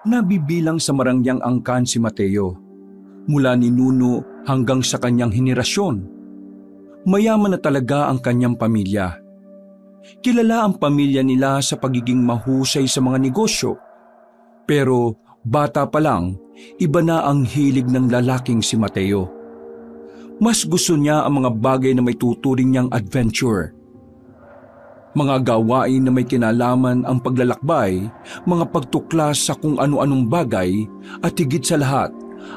Nabibilang sa marangyang angkan si Mateo, mula ni Nuno hanggang sa kanyang henerasyon. Mayaman na talaga ang kanyang pamilya. Kilala ang pamilya nila sa pagiging mahusay sa mga negosyo. Pero bata pa lang, iba na ang hilig ng lalaking si Mateo. Mas gusto niya ang mga bagay na may tuturing niyang adventure. Mga gawain na may kinalaman ang paglalakbay, mga pagtuklas sa kung ano-anong bagay, at higit sa lahat,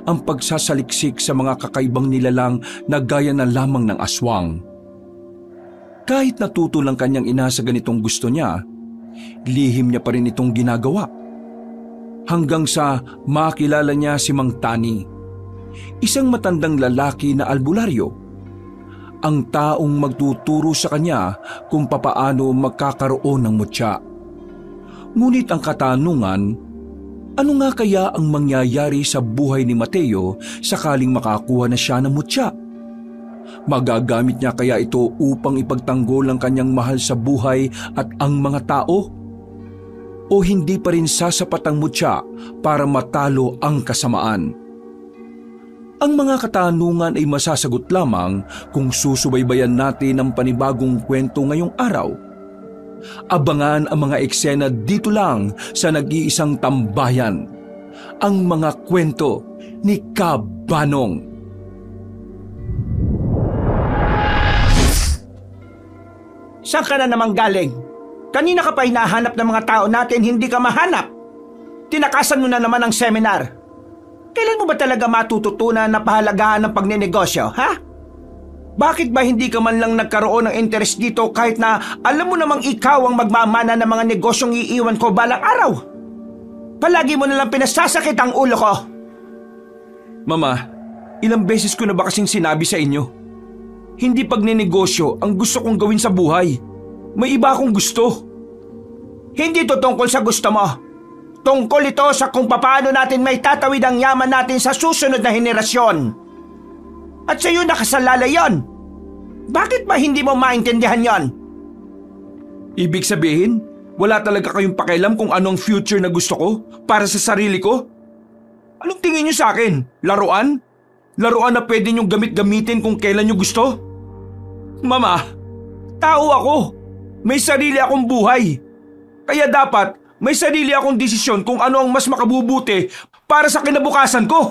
ang pagsasaliksik sa mga kakaibang nilalang na gaya na lamang ng aswang. Kahit natuto lang kanyang ina sa ganitong gusto niya, lihim niya pa rin itong ginagawa. Hanggang sa makilala niya si Mang Tani, isang matandang lalaki na albularyo, ang taong magtuturo sa kanya kung papaano magkakaroon ng mutya. Ngunit ang katanungan, ano nga kaya ang mangyayari sa buhay ni Mateo sakaling makakuha na siya ng mutya? Magagamit niya kaya ito upang ipagtanggol ang kanyang mahal sa buhay at ang mga tao? O hindi pa rin sasapat ang mutya para matalo ang kasamaan? Ang mga katanungan ay masasagot lamang kung susubaybayan natin ang panibagong kwento ngayong araw. Abangan ang mga eksena dito lang sa nag-iisang tambayan, ang mga kwento ni Kabanong. Saan ka na naman galing? Kanina ka pa hinahanap ng mga tao natin, hindi ka mahanap. Tinakasan mo na naman ang seminar. Kailan mo ba talaga matututunan na pahalagahan ng pagnenegosyo, ha? Bakit ba hindi ka man lang nagkaroon ng interest dito kahit na alam mo namang ikaw ang magmamana ng mga negosyong iiwan ko balang araw? Palagi mo nalang pinasasakit ang ulo ko. Mama, ilang beses ko na ba kasing sinabi sa inyo? Hindi pagnenegosyo ang gusto kong gawin sa buhay. May iba akong gusto. Hindi to tungkol sa gusto mo. Tungkol ito sa kung paano natin may tatawid ang yaman natin sa susunod na henerasyon. At sa iyo nakasalalay yon. Bakit ba hindi mo maintindihan yon? Ibig sabihin, wala talaga kayong pakialam kung anong future na gusto ko para sa sarili ko? Anong tingin niyo sa akin? Laruan? Laruan na pwede niyong gamitin kung kailan niyo gusto? Mama, tao ako. May sarili akong buhay. Kaya dapat may sarili akong desisyon kung ano ang mas makabubuti para sa kinabukasan ko.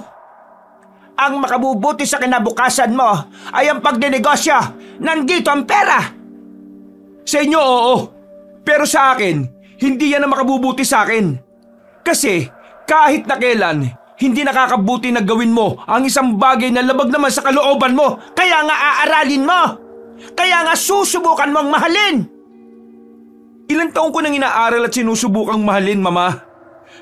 Ang makabubuti sa kinabukasan mo ay ang pagnenegosyo. Nandito ang pera. Sa inyo, oo. Pero sa akin, hindi yan ang makabubuti sa akin. Kasi kahit na kailan, hindi nakakabuti na gawin mo ang isang bagay na labag naman sa kalooban mo. Kaya nga aaralin mo. Kaya nga susubukan mong mahalin. Ilang taon ko nang inaaral at sinusubukang mahalin, Mama.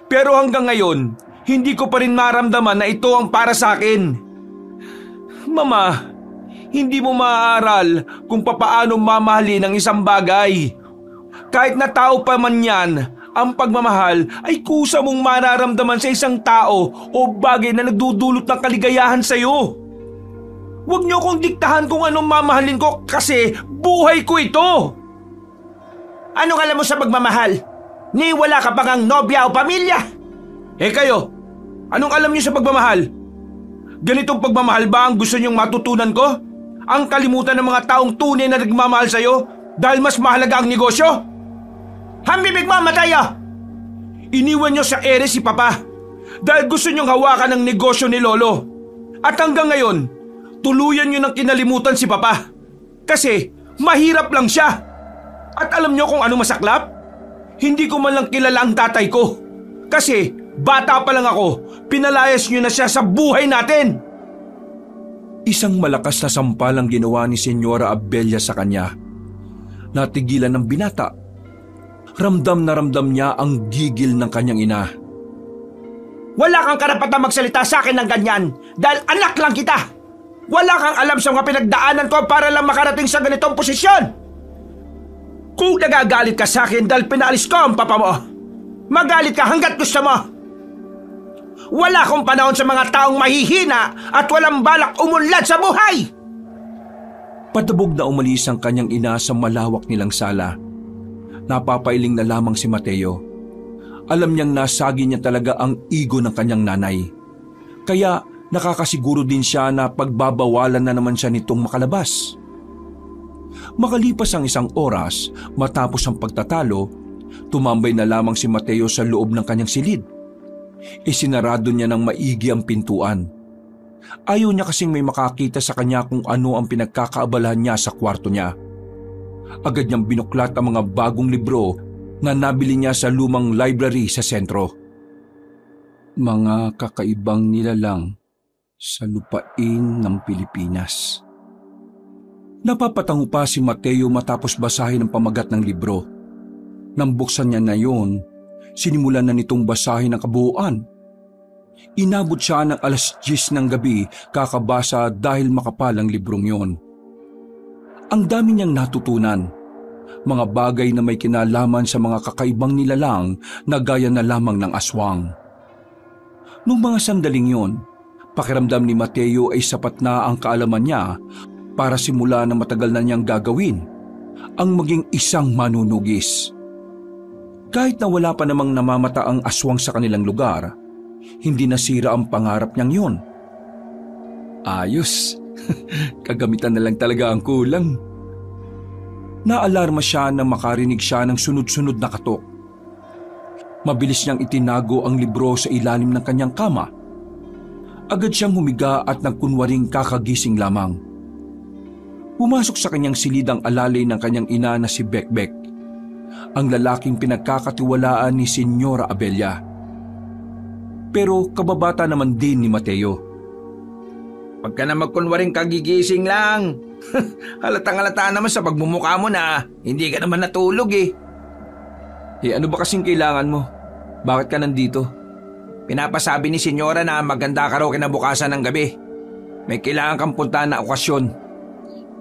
Pero hanggang ngayon, hindi ko pa rin maramdaman na ito ang para sa akin. Mama, hindi mo maaaral kung papaano mamahalin ang isang bagay. Kahit na tao pa man yan, ang pagmamahal ay kusa mong mararamdaman sa isang tao o bagay na nagdudulot ng kaligayahan sa iyo. Huwag niyo akong diktahan kung anong mamahalin ko kasi buhay ko ito. Anong alam mo sa pagmamahal? Ni wala ka pa ngang nobya o pamilya. Eh kayo, anong alam niyo sa pagmamahal? Ganitong pagmamahal ba ang gusto niyong matutunan ko? Ang kalimutan ng mga taong tunay na nagmamahal sa iyo dahil mas mahalaga ang negosyo? Hambibig mo, Mateo! Iniwan niyo sa ere si Papa dahil gusto niyong hawakan ang negosyo ni Lolo. At hanggang ngayon, tuluyan niyo nang kinalimutan si Papa. Kasi mahirap lang siya. At alam niyo kung ano masaklap? Hindi ko man lang kilala ang tatay ko. Kasi bata pa lang ako, pinalayas niyo na siya sa buhay natin. Isang malakas na sampal ang ginawa ni Senyora Abella sa kanya. Natigilan ng binata. Ramdam na ramdam niya ang gigil ng kanyang ina. Wala kang karapatang magsalita sa akin ng ganyan dahil anak lang kita. Wala kang alam sa mga pinagdaanan ko para lang makarating sa ganitong posisyon. Kung nagagalit ka sa akin dahil pinaalis ko ang papa mo, magalit ka hanggat gusto mo. Wala akong panahon sa mga taong mahihina at walang balak umunlad sa buhay. Patabog na umalis ang kanyang ina sa malawak nilang sala. Napapailing na lamang si Mateo. Alam niyang nasagi niya talaga ang ego ng kanyang nanay. Kaya nakakasiguro din siya na pagbabawalan na naman siya nitong makalabas. Makalipas ang 1 oras matapos ang pagtatalo, tumambay na lamang si Mateo sa loob ng kanyang silid. Isinarado niya ng maigi ang pintuan. Ayaw niya kasing may makakita sa kanya kung ano ang pinagkakaabalahan niya sa kwarto niya. Agad niyang binuklat ang mga bagong libro na nabili niya sa lumang library sa sentro. Mga kakaibang nilalang sa lupain ng Pilipinas. Napapatango pa si Mateo matapos basahin ang pamagat ng libro. Nang buksan niya na yun, sinimulan na nitong basahin ang kabuuan. Inabot siya ng 10:00 ng gabi kakabasa dahil makapal ang librong yon. Ang dami niyang natutunan. Mga bagay na may kinalaman sa mga kakaibang nilalang na gaya na lamang ng aswang. Nung mga sandaling yon, pakiramdam ni Mateo ay sapat na ang kaalaman niya para simula na matagal na niyang gagawin, ang maging isang manunugis. Kahit na wala pa namang namamata ang aswang sa kanilang lugar, hindi nasira ang pangarap niyang yun. Ayos, kagamitan na lang talaga ang kulang. Naalarma siya nang makarinig siya ng sunod-sunod na katok. Mabilis niyang itinago ang libro sa ilalim ng kanyang kama. Agad siyang humiga at nagkunwaring kakagising lamang. Pumasok sa kanyang silid ang alalay ng kanyang ina na si Bekbek, ang lalaking pinagkakatiwalaan ni Senyora Abella. Pero kababata naman din ni Mateo. Pag ka na magkunwaring kagigising lang. Halatang-halata naman sa pagmumukha mo na hindi ka naman natulog eh. Ano ba kasing kailangan mo? Bakit ka nandito? Pinapasabi ni Senyora na maganda ka raw kinabukasan ng gabi. May kailangan kang puntahan na okasyon.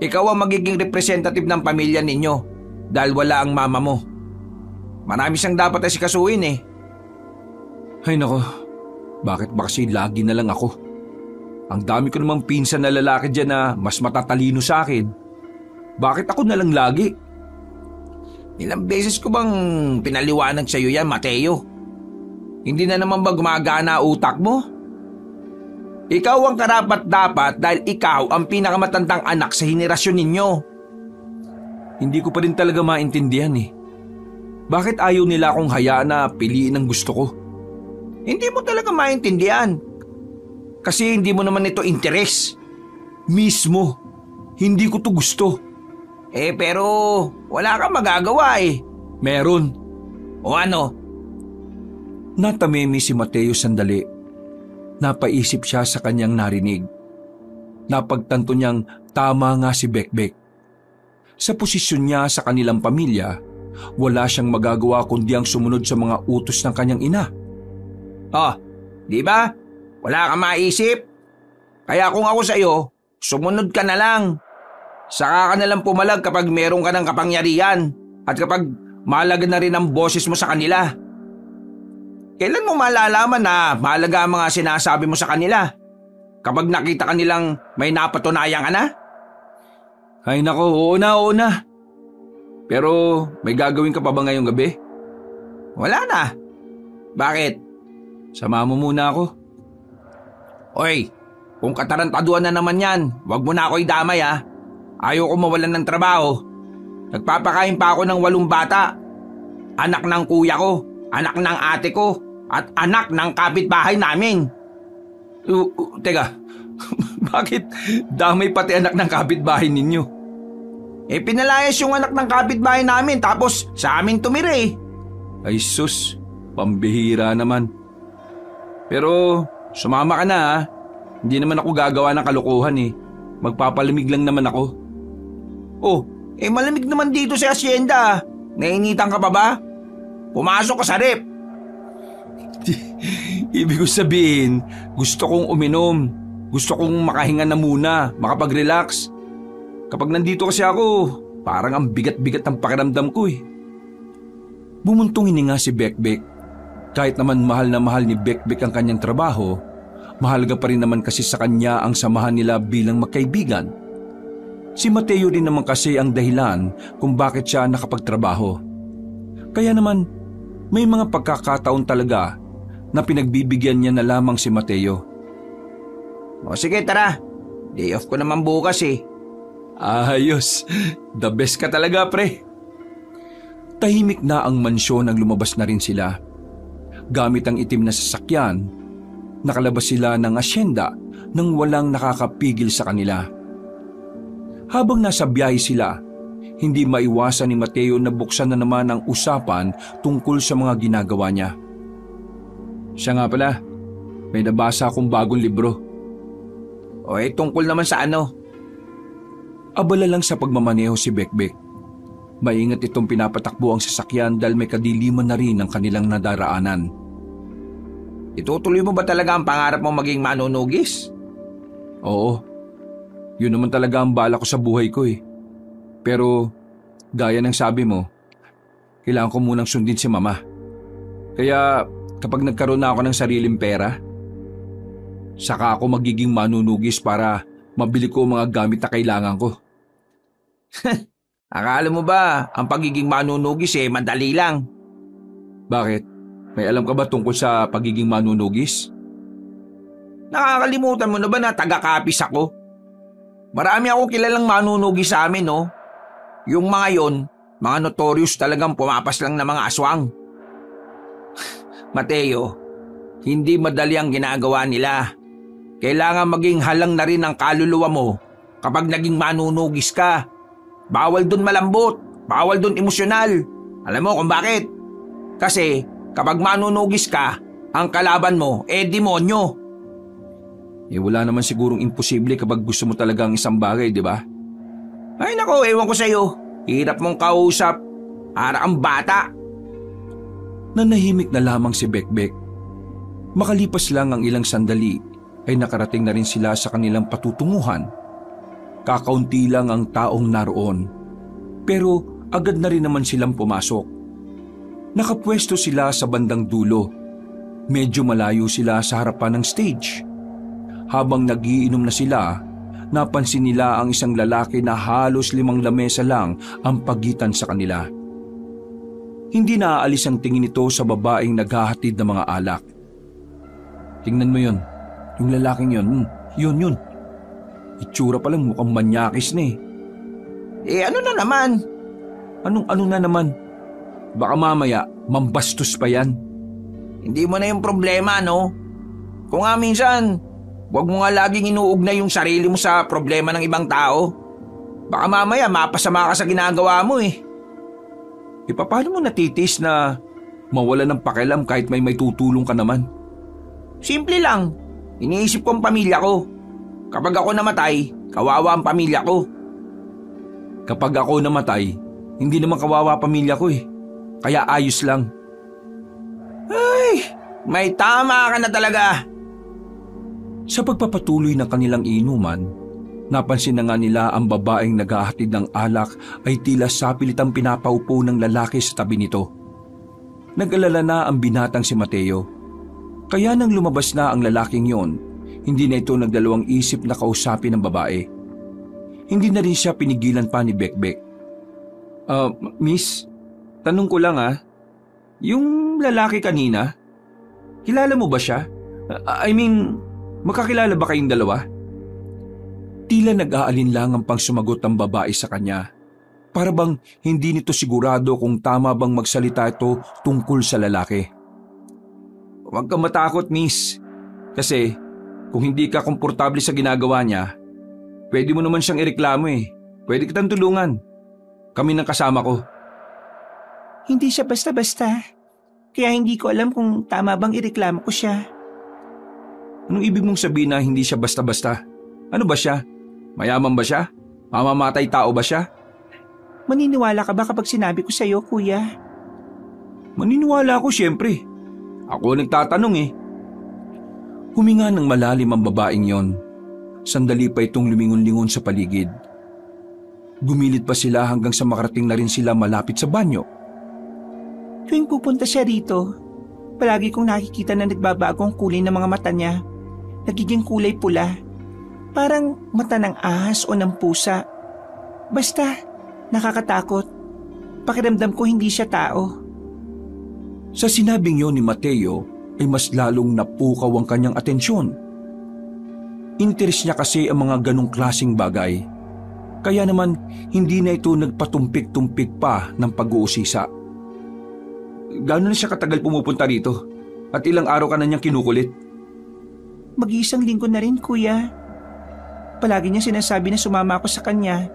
Ikaw ang magiging representative ng pamilya ninyo dahil wala ang mama mo. Marami siyang dapat asikasuhin eh. Ay nako, bakit ba kasi lagi na lang ako? Ang dami ko namang pinsan na lalaki dyan na mas matatalino sa akin. Bakit ako na lang lagi? Ilang beses ko bang pinaliwanag sa iyo yan, Mateo? Hindi na naman ba gumagana utak mo? Ikaw ang karapat-dapat dahil ikaw ang pinakamatandang anak sa henerasyon ninyo. Hindi ko pa rin talaga maintindihan eh. Bakit ayaw nila akong hayaan na piliin ang gusto ko? Hindi mo talaga maintindihan. Kasi hindi mo naman ito interes. Mismo, hindi ko to gusto. Pero wala kang magagawa eh. Meron. O ano? Natamimi si Mateo sandali. Napaisip siya sa kanyang narinig. Napagtanto niyang tama nga si Bekbek. Sa posisyon niya sa kanilang pamilya, wala siyang magagawa kundi ang sumunod sa mga utos ng kanyang ina. Di ba? Wala kang maisip. Kaya kung ako sa iyo, sumunod ka na lang. Saka ka na lang pumalag kapag meron ka ng kapangyarihan at kapag mahalaga na rin ang boses mo sa kanila. Kailan mo malalaman na mahalaga ang mga sinasabi mo sa kanila? Kapag nakita ka nilang may napatunayan ka na? Ay nako, oo na. Pero may gagawin ka pa ba ngayong gabi? Wala na. Bakit? Sama mo muna ako. Oy, kung katarantaduan na naman yan, wag mo na ako idamay ha. Ayaw ko mawalan ng trabaho. Nagpapakain pa ako ng 8 bata. Anak ng kuya ko, anak ng ate ko, at anak ng kapitbahay namin. Teka, bakit damay pati anak ng kapitbahay ninyo? Pinalayas yung anak ng kapitbahay namin tapos sa amin tumira eh. Ay sus, pambihira naman. Pero sumama ka na ha. Hindi naman ako gagawa ng kalokohan eh. Magpapalamig lang naman ako. Malamig naman dito sa asyenda. Nainitan ka pa ba? Pumasok ka sa rep. Ibig ko sabihin, gusto kong uminom. Gusto kong makahinga na muna, makapag-relax. Kapag nandito kasi ako, parang ang bigat-bigat ng pakiramdam ko eh. Bumuntong hininga si Bekbek. Kahit naman mahal na mahal ni Bekbek ang kanyang trabaho, mahalaga pa rin naman kasi sa kanya ang samahan nila bilang magkaibigan. Si Mateo rin naman kasi ang dahilan kung bakit siya nakapagtrabaho. Kaya naman, May mga pagkakataon talaga na pinagbibigyan niya na lamang si Mateo. O sige, tara. Day off ko naman bukas eh. Ayos, the best ka talaga, pre. Tahimik na ang mansyon nang lumabas na rin sila. Gamit ang itim na sasakyan, nakalabas sila ng asyenda nang walang nakakapigil sa kanila. Habang nasa biyahe sila, hindi maiwasan ni Mateo na buksan na naman ang usapan tungkol sa mga ginagawa niya. Siya nga pala, may nabasa akong bagong libro. O tungkol naman sa ano? Abala lang sa pagmamaneho si Bekbek. Maingat itong pinapatakbo ang sasakyan dahil may kadiliman na rin ang kanilang nadaraanan. Itutuloy mo ba talaga ang pangarap mo maging manunugis? Oo, yun naman talaga ang bala ko sa buhay ko eh. Pero gaya ng sabi mo, kailangan ko munang sundin si Mama. Kaya kapag nagkaroon na ako ng sariling pera, saka ako magiging manunugis para mabili ko mga gamit na kailangan ko. Akala mo ba ang pagiging manunugis madali lang? Bakit? May alam ka ba tungkol sa pagiging manunugis? Nakakalimutan mo na ba na taga-kapis ako? Marami akong kilalang manunugis sa amin, no? Yung mga yon, mga notorious talagang pumapas lang na mga aswang. Mateo, hindi madali ang ginagawa nila. Kailangan maging halang na rin ang kaluluwa mo kapag naging manunugis ka. Bawal dun malambot, bawal dun emosyonal. Alam mo kung bakit? Kasi kapag manunugis ka, ang kalaban mo demonyo. Wala naman sigurong imposible kapag gusto mo talaga ang isang bagay, di ba? Ay nako, ewan ko sa'yo. Hirap mong kausap. Para ang bata. Nanahimik na lamang si Bekbek. Makalipas lang ang ilang sandali ay nakarating na rin sila sa kanilang patutunguhan. Kakaunti lang ang taong naroon. Pero agad na rin naman silang pumasok. Nakapwesto sila sa bandang dulo. Medyo malayo sila sa harapan ng stage. Habang nagiinom na sila, napansin nila ang isang lalaki na halos 5 lamesa lang ang pagitan sa kanila. Hindi naaalis ang tingin nito sa babaeng naghahatid ng mga alak. Tingnan mo yun, yung lalaking yun, yun. Itsura pa lang mukhang manyakis na eh. Ano na naman? Anong ano na naman? Baka mamaya, mambastos pa yan. Hindi mo na yung problema, no? Kung nga minsan, huwag mo nga laging inuugnay yung sarili mo sa problema ng ibang tao. Baka mamaya mapasama ka sa ginagawa mo eh. Paano mo natitis na mawala ng pakialam kahit may tutulong ka naman? Simple lang. Iniisip ko ang pamilya ko. Kapag ako namatay, kawawa ang pamilya ko. Kapag ako namatay, hindi naman kawawa pamilya ko eh. Kaya ayos lang. Ay, may tama ka na talaga. Sa pagpapatuloy ng kanilang inuman, napansin na nga nila ang babaeng naghahatid ng alak ay tila sapilitang pinapaupo ng lalaki sa tabi nito. Nag-alala na ang binatang si Mateo. Kaya nang lumabas na ang lalaking yon, hindi na ito nagdalawang isip na kausapin ng babae. Hindi na rin siya pinigilan pa ni Bekbek. Miss, tanong ko lang yung lalaki kanina, kilala mo ba siya? Magkakilala ba kayong dalawa? Tila nag-aalinlangang pang sumagot ang babae sa kanya. Para bang hindi nito sigurado kung tama bang magsalita ito tungkol sa lalaki. Huwag kang matakot, miss. Kasi kung hindi ka komportable sa ginagawa niya, pwede mo naman siyang ireklamo eh. Pwede kitang tulungan. Kami ng kasama ko. Hindi siya basta-basta. Kaya hindi ko alam kung tama bang ireklamo ko siya. Anong ibig mong sabihin na hindi siya basta-basta? Ano ba siya? Mayaman ba siya? Mamamatay tao ba siya? Maniniwala ka ba kapag sinabi ko sa iyo, kuya? Maniniwala ako siyempre. Ako nagtatanong eh. Huminga ng malalim ang babaeng yon. Sandali pa itong lumingon-lingon sa paligid. Gumilid pa sila hanggang sa makarating na rin sila malapit sa banyo. Tuwing pupunta siya rito, palagi kong nakikita na nagbabago ang kulay ng mga mata niya. Nagiging kulay pula. Parang mata ng ahas o ng pusa. Basta, nakakatakot. Pakiramdam ko hindi siya tao. Sa sinabing yon ni Mateo ay mas lalong napukaw ang kanyang atensyon. Interes niya kasi ang mga ganong klaseng bagay. Kaya naman hindi na ito nagpatumpik-tumpik pa ng pag-uusisa. Gano'n na siya katagal pumupunta rito? At ilang araw ka na niyang kinukulit? Mag-iisang linggo na rin, kuya. Palagi niya sinasabi na sumama ako sa kanya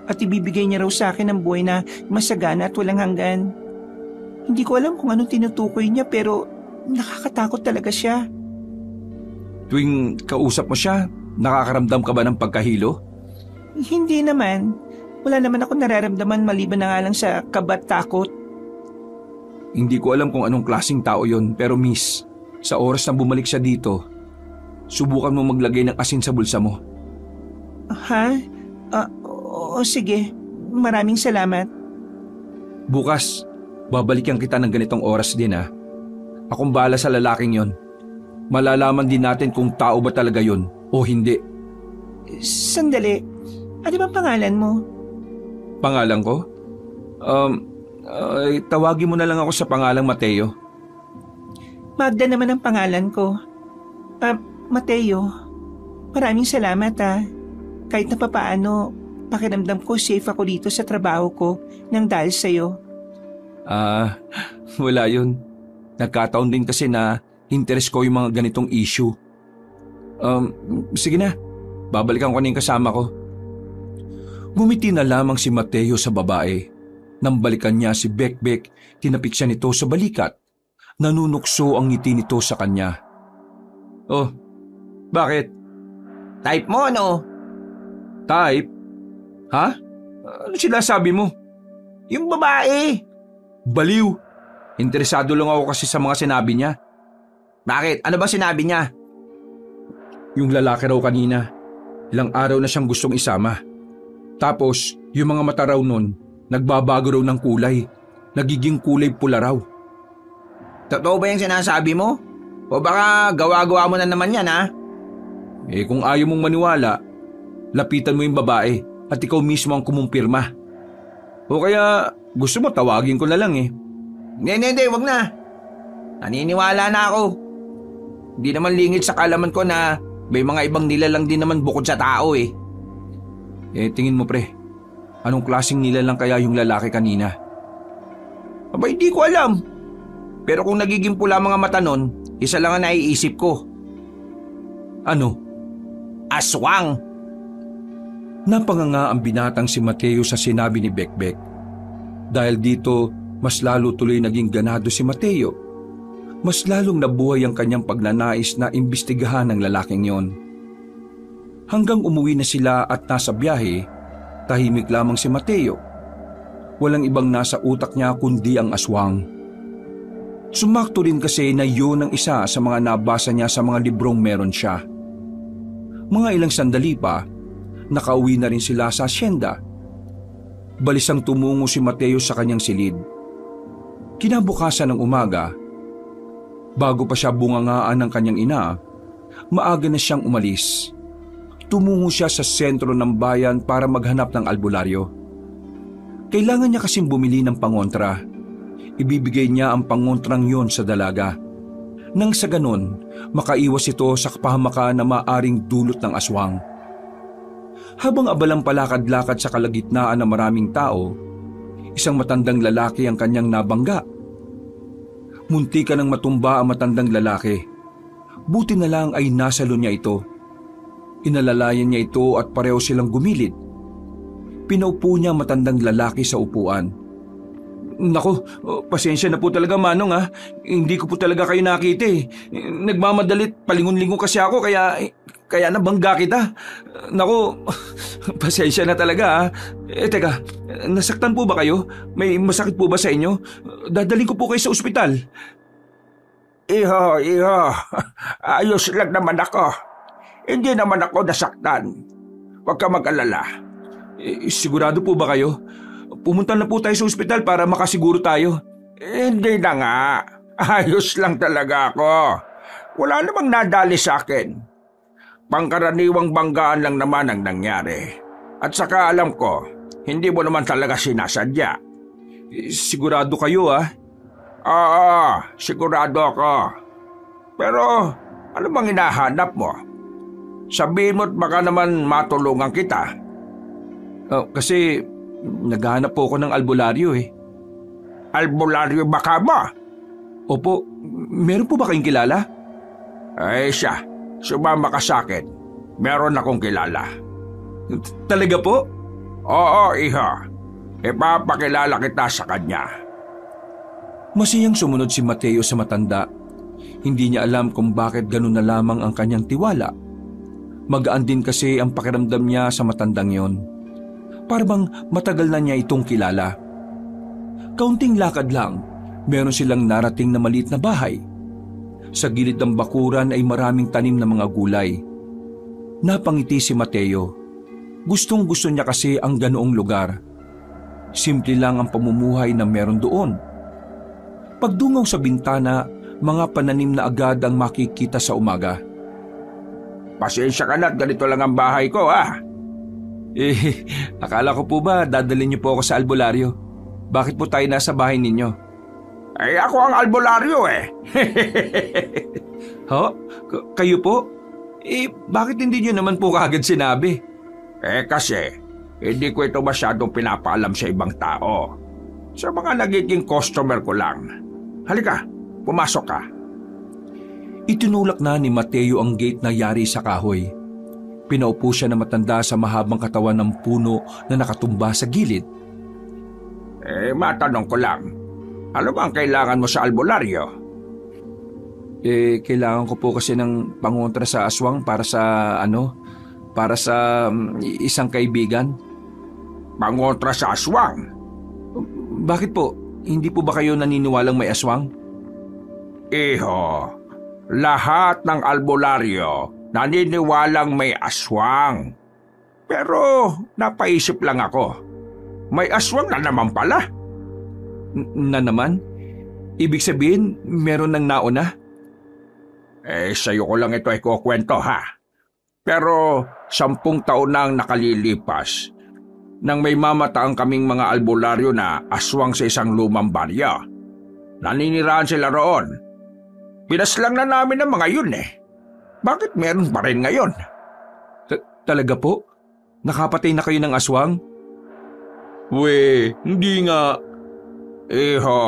at ibibigay niya raw sa akin ang buhay na masagana at walang hanggan. Hindi ko alam kung anong tinutukoy niya pero nakakatakot talaga siya. Tuwing kausap mo siya, nakakaramdam ka ba ng pagkahilo? Hindi naman. Wala naman ako nararamdaman maliban na nga lang sa kaba at takot. Hindi ko alam kung anong klaseng tao yon, pero miss, sa oras na bumalik siya dito, subukan mo maglagay ng asin sa bulsa mo. Ha? Oo, sige. Maraming salamat. Bukas, babalikan kita ng ganitong oras din ha. Akong bahala sa lalaking yon. Malalaman din natin kung tao ba talaga yon o hindi. Sandali. Ano bang pangalan mo? Pangalan ko? Tawagin mo na lang ako sa pangalang Mateo. Magda naman ang pangalan ko. Mateo, maraming salamat Kahit na papaano, pakiramdam ko safe ako dito sa trabaho ko nang dahil sa'yo. Wala yun. Nagkataon din kasi na interest ko yung mga ganitong issue. Sige na, babalikan ko na yung kasama ko. Ngumiti na lamang si Mateo sa babae. Nang balikan niya si Bekbek, tinapik siya nito sa balikat. Nanunukso ang ngiti nito sa kanya. Oh, bakit? Type mo, ano? Type? Ha? Ano sila sabi mo? Yung babae. Baliw. Interesado lang ako kasi sa mga sinabi niya. Bakit? Ano ba sinabi niya? Yung lalaki raw kanina. Ilang araw na siyang gustong isama. Tapos, yung mga mata raw nun, nagbabago raw ng kulay. Nagiging kulay pula raw. Totoo ba yung sinasabi mo? O baka gawa-gawa mo na naman yan, ha? Kung ayaw mong maniwala, lapitan mo yung babae at ikaw mismo ang kumumpirma. O kaya gusto mo tawagin ko na lang Hindi, wag na. Naniniwala na ako. Hindi naman lingid sa kalaman ko na may mga ibang nilalang din naman bukod sa tao Tingin mo pre, anong klaseng nilalang kaya yung lalaki kanina? Aba, hindi ko alam. Pero kung nagiging pula mga mata nun, isa lang ang naiisip ko. Ano? Aswang! Napanganga ang binatang si Mateo sa sinabi ni Bekbek. Dahil dito, mas lalo tuloy naging ganado si Mateo. Mas lalong nabuhay ang kanyang pagnanais na imbestigahan ng lalaking yon. Hanggang umuwi na sila at nasa biyahe, tahimik lamang si Mateo. Walang ibang nasa utak niya kundi ang aswang. Sumakto rin kasi na yun ang isa sa mga nabasa niya sa mga librong meron siya. Mga ilang sandali pa, nakauwi na rin sila sa asyenda. Balisang tumungo si Mateo sa kanyang silid. Kinabukasan ng umaga, bago pa siya bungangaan ng kanyang ina, maaga na siyang umalis. Tumungo siya sa sentro ng bayan para maghanap ng albularyo. Kailangan niya kasing bumili ng pangontra. Ibibigay niya ang pangontrang yon sa dalaga. Nang sa ganon, makaiwas ito sa kapahamakan na maaring dulot ng aswang. Habang abalang palakad-lakad sa kalagitnaan ng maraming tao, isang matandang lalaki ang kanyang nabangga. Muntikan ng matumba ang matandang lalaki. Buti na lang ay nasalo niya ito. Inalalayan niya ito at pareho silang gumilid. Pinaupo niya ang matandang lalaki sa upuan. Naku, pasensya na po talaga Manong Hindi ko po talaga kayo nakita Nagmamadalit, palingon-lingon kasi ako kaya nabangga kita. Naku, pasensya na talaga Teka, nasaktan po ba kayo? May masakit po ba sa inyo? Dadaling ko po kayo sa ospital. Iho, ayos lang naman ako. Hindi naman ako nasaktan. Huwag ka mag-alala. Sigurado po ba kayo? Pumunta na po tayo sa ospital para makasiguro tayo. Hindi na nga. Ayos lang talaga ako. Wala namang nadali sa akin. Pangkaraniwang banggaan lang naman ang nangyari. At saka alam ko, hindi mo naman talaga sinasadya. Sigurado kayo Oo, sigurado ako. Pero ano bang hinahanap mo? Sabihin mo't baka naman matulungan kita. Kasi naghahanap po ako ng albularyo eh. Albularyo baka ba? Opo, meron po ba kayong kilala? Ay siya, sumama ka sa akin. Meron akong kilala. Talaga po? Oo, iho. Ipapakilala kita sa kanya. Masiyang sumunod si Mateo sa matanda. Hindi niya alam kung bakit ganun na lamang ang kanyang tiwala. Magaan din kasi ang pakiramdam niya sa matandang yon. Parang matagal na niya itong kilala. Kaunting lakad lang, meron silang narating na maliit na bahay. Sa gilid ng bakuran ay maraming tanim na mga gulay. Napangiti si Mateo. Gustong-gusto niya kasi ang ganoong lugar. Simple lang ang pamumuhay na meron doon. Pagdungaw sa bintana, mga pananim na agad ang makikita sa umaga. Pasensya ka na at ganito lang ang bahay ko, ah. Akala ko po ba dadalhin niyo po ako sa albularyo? Bakit po tayo nasa bahay ninyo? Ay, ako ang albularyo eh. Ho? Kayo po? Bakit hindi niyo naman po kaagad sinabi? Kasi, hindi ko ito masyadong pinapaalam sa ibang tao. Sa mga nagiging customer ko lang. Halika, pumasok ka. Itinulak na ni Mateo ang gate na yari sa kahoy. Pinaupo siya na matanda sa mahabang katawan ng puno na nakatumba sa gilid. Matanong ko lang, ano ba ang kailangan mo sa albularyo? Kailangan ko po kasi ng pangontra sa aswang para sa isang kaibigan. Pangontra sa aswang? Bakit po? Hindi po ba kayo naniniwalang may aswang? Iho, lahat ng albularyo naniniwalang may aswang. Pero napaisip lang ako, may aswang na naman pala. Na naman? Ibig sabihin, meron ng nauna? Sa'yo ko lang ito ay kukwento ha. Pero 10 taon na ang nakalilipas nang may mamataang kaming mga albularyo na aswang sa isang lumang barya. Naninirahan sila roon. Pinaslang na namin ang mga yun eh. Bakit meron pa rin ngayon? Talaga po? Nakapatay na kayo ng aswang? Hindi nga. Iho,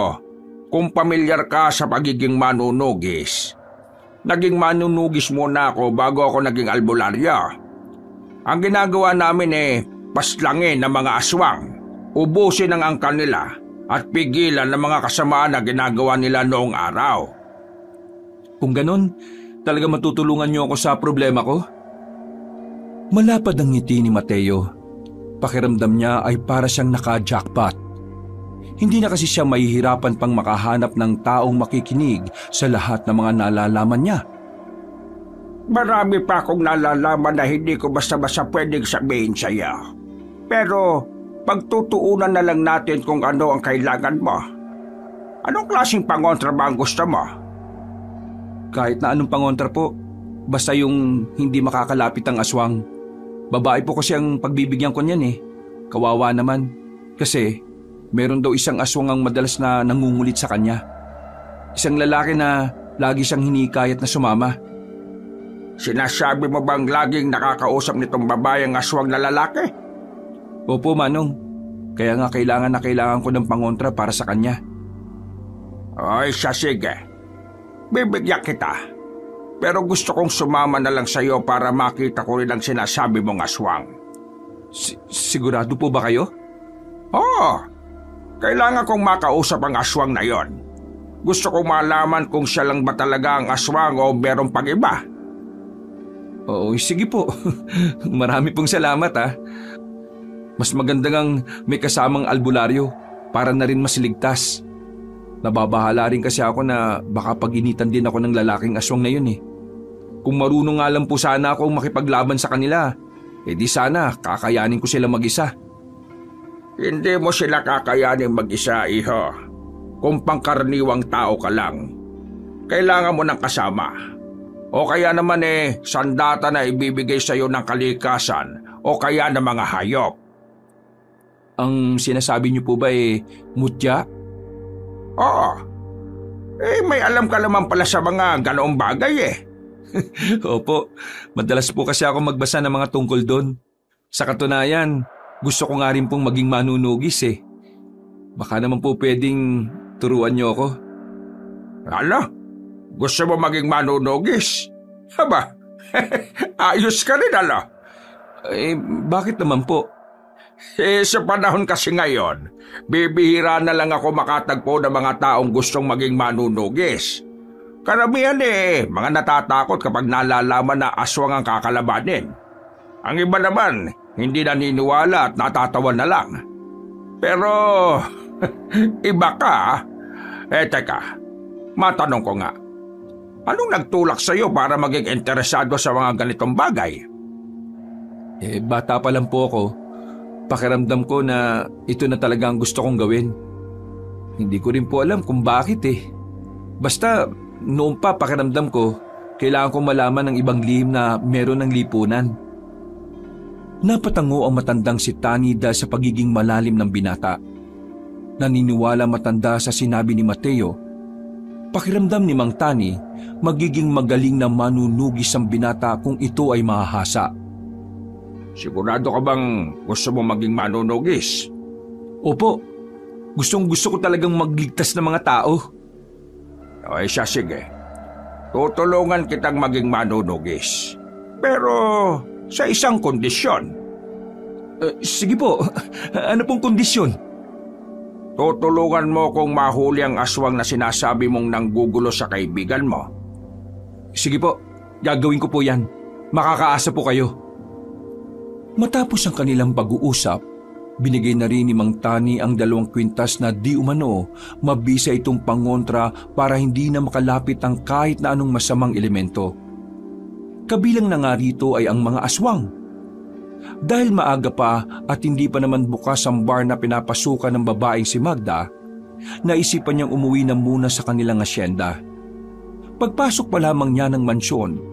kung pamilyar ka sa pagiging manunugis, naging manunugis muna ako bago ako naging albularyo. Ang ginagawa namin paslangin ng mga aswang, ubusin ang angkan nila at pigilan ng mga kasamaan na ginagawa nila noong araw. Kung ganon, talaga matutulungan niyo ako sa problema ko? Malapad ang ngiti ni Mateo. Pakiramdam niya ay para siyang naka-jackpot. Hindi na kasi siya mahihirapan pang makahanap ng taong makikinig sa lahat ng mga nalalaman niya. Marami pa akong nalalaman na hindi ko basta-basta pwedeng sabihin sa iyo. Pero pagtutuunan na lang natin kung ano ang kailangan mo. Anong klaseng pangontra ba ang gusto mo? Kahit na anong pangontra po, basta yung hindi makakalapit ang aswang. Babae po kasi ang pagbibigyan ko niyan eh. Kawawa naman. Kasi meron daw isang aswang ang madalas na nangungulit sa kanya. Isang lalaki na lagi siyang hinikayat na sumama. Sinasabi mo bang laging nakakausap nitong babaeng aswang na lalaki? Opo, Manong. Kaya nga kailangan ko ng pangontra para sa kanya. Ay, sige. Bibigyan kita. Pero gusto kong sumama na lang sa iyo para makita ko rin ang sinasabi mong aswang. Sigurado po ba kayo? Oo. Kailangan kong makausap ang aswang na yon. Gusto kong malaman kung siya lang ba talaga ang aswang o merong pag-iba. Oo, sige po. Marami pong salamat ha. Mas maganda ngang may kasamang albularyo para na rin mas ligtas. Nababahala rin kasi ako na baka pag-initan din ako ng lalaking aswang na yun eh. Kung marunong nga lang po sana akong makipaglaban sa kanila, di sana kakayanin ko sila mag-isa. Hindi mo sila kakayanin mag-isa, iho. Kung pangkaraniwang tao ka lang, kailangan mo ng kasama. O kaya naman sandata na ibibigay sa iyo ng kalikasan o kaya ng mga hayop. Ang sinasabi niyo po ba mutya? Oo, May alam ka naman pala sa mga ganoong bagay eh. Opo, madalas po kasi ako magbasa ng mga tungkol doon. Sa katunayan, gusto ko nga rin pong maging manunugis eh. Baka naman po pwedeng turuan niyo ako. Ano? Gusto mo maging manunugis? Aba, ayos ka rin Bakit naman po? Sa panahon kasi ngayon, bibihira na lang ako makatagpo ng mga taong gustong maging manunugis. Karamihan mga natatakot kapag nalalaman na aswang ang kakalabanin. Ang iba naman, hindi naniniwala at natatawa na lang. Pero, iba ka. Teka, matanong ko nga. Anong nagtulak sa'yo para maging interesado sa mga ganitong bagay? Bata pa lang po ako. Pakiramdam ko na ito na talaga ang gusto kong gawin. Hindi ko rin po alam kung bakit Basta noon pa pakiramdam ko, kailangan kong malaman ng ibang lihim na meron ng lipunan. Napatango ang matandang si Tani dahil sa pagiging malalim ng binata. Naniniwala matanda sa sinabi ni Mateo. Pakiramdam ni Mang Tani, magiging magaling na manunugis ang binata kung ito ay mahahasa. Sigurado ka bang gusto mo maging manunugis? Opo, gustong-gusto ko talagang magligtas ng mga tao. Siya sige. Tutulungan kitang maging manunugis. Pero sa isang kondisyon. Sige po, ano pong kondisyon? Tutulungan mo kung mahuli ang aswang na sinasabi mong nanggugulo sa kaibigan mo. Sige po, gagawin ko po yan. Makakaasa po kayo. Matapos ang kanilang pag-uusap, binigay na rin ni Mang Tani ang 2 kwintas na di umano mabisa itong pangontra para hindi na makalapit ang kahit na anong masamang elemento. Kabilang na nga rito ay ang mga aswang. Dahil maaga pa at hindi pa naman bukas ang bar na pinapasukan ng babaeng si Magda, naisipan niyang umuwi na muna sa kanilang asyenda. Pagpasok pa lamang niya ng mansyon,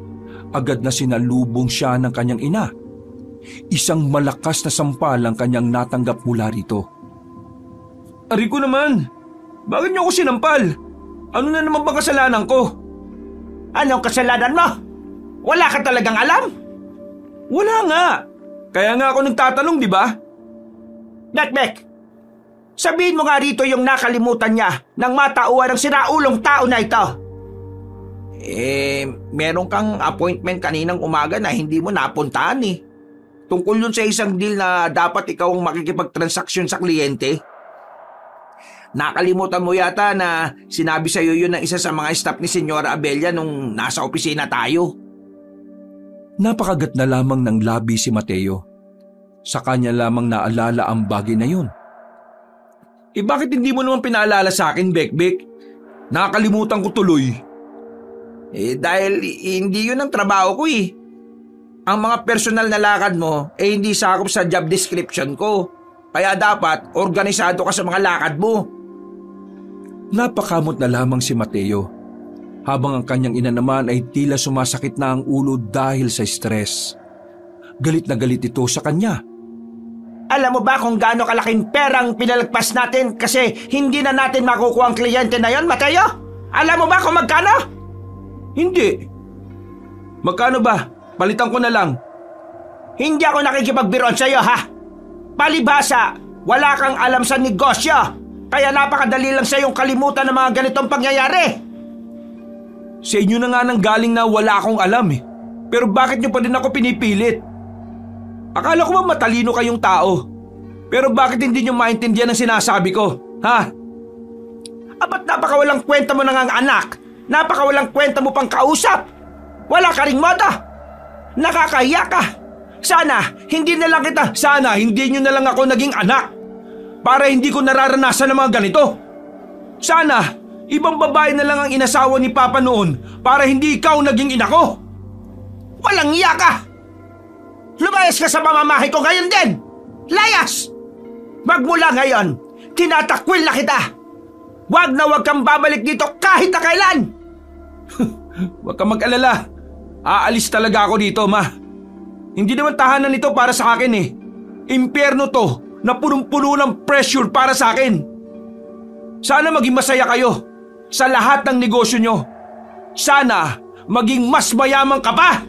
agad na sinalubong siya ng kanyang ina. Isang malakas na sampal ang kanyang natanggap mula rito. Ari ko naman, bakit niyo ako sinampal? Ano na naman bang kasalanan ko? Anong kasalanan mo? Wala ka talagang alam? Wala nga. Kaya nga ako nagtatanong, di ba? Bekbek, sabihin mo nga rito yung nakalimutan niya nang matauhan ng siraulong tao na ito. Meron kang appointment kaninang umaga na hindi mo napuntahan Tungkol yun sa isang deal na dapat ikaw ang makikipagtransaksyon sa kliyente. Nakalimutan mo yata na sinabi sa'yo yun ng isa sa mga staff ni Senyora Abella nung nasa opisina tayo. Napakagat na lamang ng labi si Mateo. Sa kanya lamang naalala ang bagay na yun. Bakit hindi mo naman pinaalala sa akin, Bekbek? Nakakalimutan ko tuloy. Dahil hindi yun ang trabaho ko Ang mga personal na lakad mo hindi sakop sa job description ko. Kaya dapat organisado ka sa mga lakad mo. Napakamot na lamang si Mateo. Habang ang kanyang ina naman ay tila sumasakit na ang ulo dahil sa stress. Galit na galit ito sa kanya. Alam mo ba kung gaano kalaking perang pinalagpas natin kasi hindi na natin makukuha ang kliyente na yon, Mateo? Alam mo ba kung magkano? Hindi. Magkano ba? Palitan ko na lang. Hindi ako nakikipagbiron sa iyo, ha? Palibhasa, wala kang alam sa negosyo. Kaya napakadali lang sa iyong kalimutan ng mga ganitong pangyayari. Sa inyo na nga nang galing na wala akong alam Pero bakit niyo pa din ako pinipilit? Akala ko ba matalino kayong tao? Pero bakit hindi niyo maintindihan ang sinasabi ko? Ha? Ba't napakawalang kwenta mo na nga anak? Napakawalang kwenta mo pang kausap? Wala ka ring moto? Nakakahiya ka. Sana hindi na lang hindi nyo na lang ako naging anak. Para hindi ko nararanasan ng mga ganito. Sana ibang babae na lang ang inasawa ni Papa noon para hindi ikaw naging ina ko. Walang iya ka. Lumayas ka sa pamamahay ko ngayon din. Layas! Magmula ngayon, tinatakwil na kita. Wag kang babalik dito kahit na kailan. Huwag kang mag-alala. Aalis talaga ako dito, Ma. Hindi naman tahanan ito para sa akin Impyerno to na punong-puno ng pressure para sa akin. Sana maging masaya kayo. sa lahat ng negosyo nyo. Sana maging mas mayaman ka pa!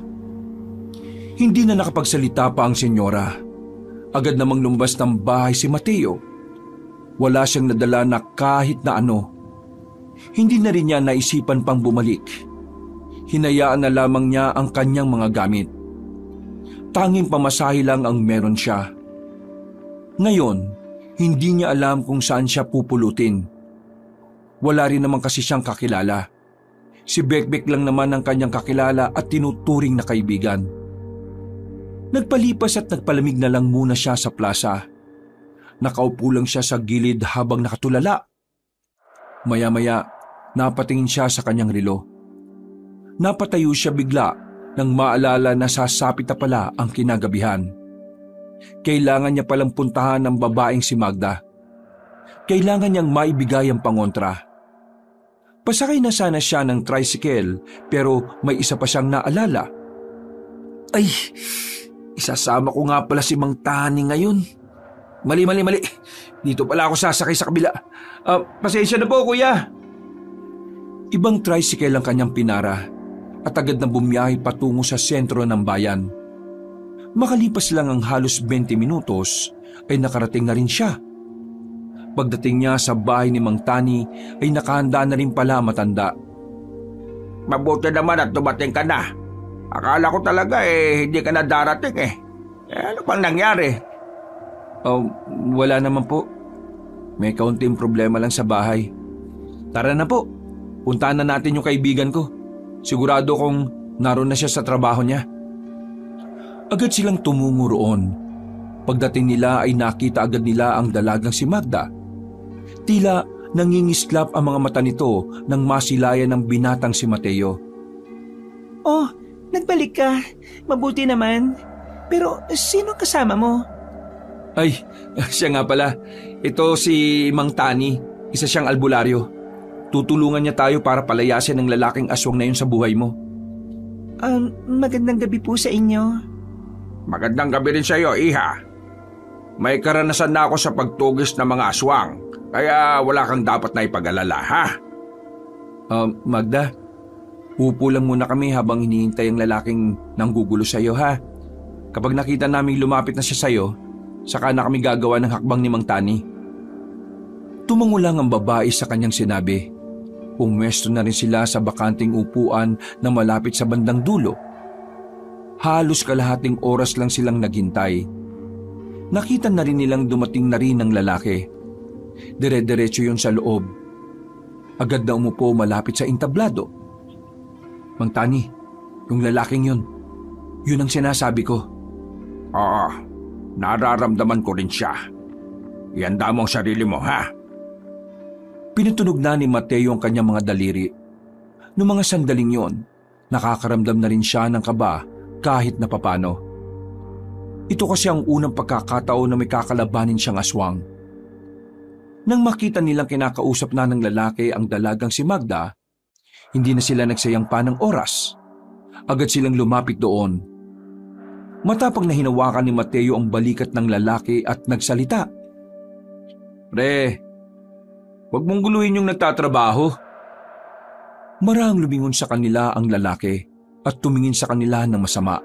Hindi na nakapagsalita pa ang senyora. Agad namang lumbas ng bahay si Mateo. Wala siyang nadala na kahit na ano. Hindi na rin niya naisipan pang bumalik. Hinayaan na lamang niya ang kanyang mga gamit. Tanging pamasahe lang ang meron siya. Ngayon, hindi niya alam kung saan siya pupulutin. Wala rin naman kasi siyang kakilala. Si Bekbek lang naman ang kanyang kakilala at tinuturing na kaibigan. Nagpalipas at nagpalamig na lang muna siya sa plaza. Nakaupo lang siya sa gilid habang nakatulala. Maya-maya, napatingin siya sa kanyang relo. Napatayo siya bigla nang maalala na sasapit na pala ang kinagabihan. Kailangan niya palang puntahan ng babaeng si Magda. Kailangan niyang maibigay ang pangontra. Pasakay na sana siya ng tricycle pero may isa pa siyang naalala. Ay, isasama ko nga pala si Mang Tani ngayon. Mali. Dito pala ako sasakay sa kabila. Pasensya na po, kuya. Ibang tricycle ang kanyang pinara at agad na bumiyahe patungo sa sentro ng bayan. Makalipas lang ang halos 20 minutos ay nakarating na rin siya. Pagdating niya sa bahay ni Mang Tani ay nakahanda na rin pala matanda. Mabuti naman at dumating ka na. Akala ko talaga hindi ka na darating ano bang nangyari? Wala naman po. May kaunting problema lang sa bahay. Tara na po, puntahan na natin yung kaibigan ko. Sigurado kong naroon na siya sa trabaho niya. Agad silang tumungo roon. Pagdating nila ay nakita agad nila ang dalagang si Magda. Tila nangingislap ang mga mata nito nang masilayan ng binatang si Mateo. Oh, nagbalik ka. Mabuti naman. Pero sino kasama mo? Ay, siya nga pala. Ito si Mang Tani, isa siyang albularyo. Tutulungan niya tayo para palayasin ang lalaking aswang na yun sa buhay mo. Magandang gabi po sa inyo. Magandang gabi rin sa iyo, iha. May karanasan na ako sa pagtugis ng mga aswang. Kaya wala kang dapat na ipag-alala, ha? Magda, upo lang muna kami habang hinihintay ang lalaking nanggugulo sa iyo, ha? Kapag nakita naming lumapit na siya sa iyo, saka na kami gagawa ng hakbang ni Mang Tani. Tumango lang ang babae sa kanyang sinabi. Pumwesto na rin sila sa bakanting upuan na malapit sa bandang dulo. Halos kalahating oras lang silang naghintay. Nakita na rin nilang dumating na rin ang lalaki. Dire-diretso yun sa loob. Agad na umupo malapit sa entablado. Mang Tani, yung lalaking yun ang sinasabi ko. Oo, nararamdaman ko rin siya. Ihanda mo ang sarili mo, ha? Pinutunog na ni Mateo ang kanyang mga daliri. Noong mga sandaling yon, nakakaramdam na rin siya ng kaba kahit na papano. Ito kasi ang unang pagkakataon na may kakalabanin siyang aswang. Nang makita nilang kinakausap na ng lalaki ang dalagang si Magda, hindi na sila nagsayang pa ng oras. Agad silang lumapit doon. Matapang na hinawakan ni Mateo ang balikat ng lalaki at nagsalita. Pre, huwag mong guluhin yung nagtatrabaho. Marahang lumingon sa kanila ang lalaki at tumingin sa kanila ng masama.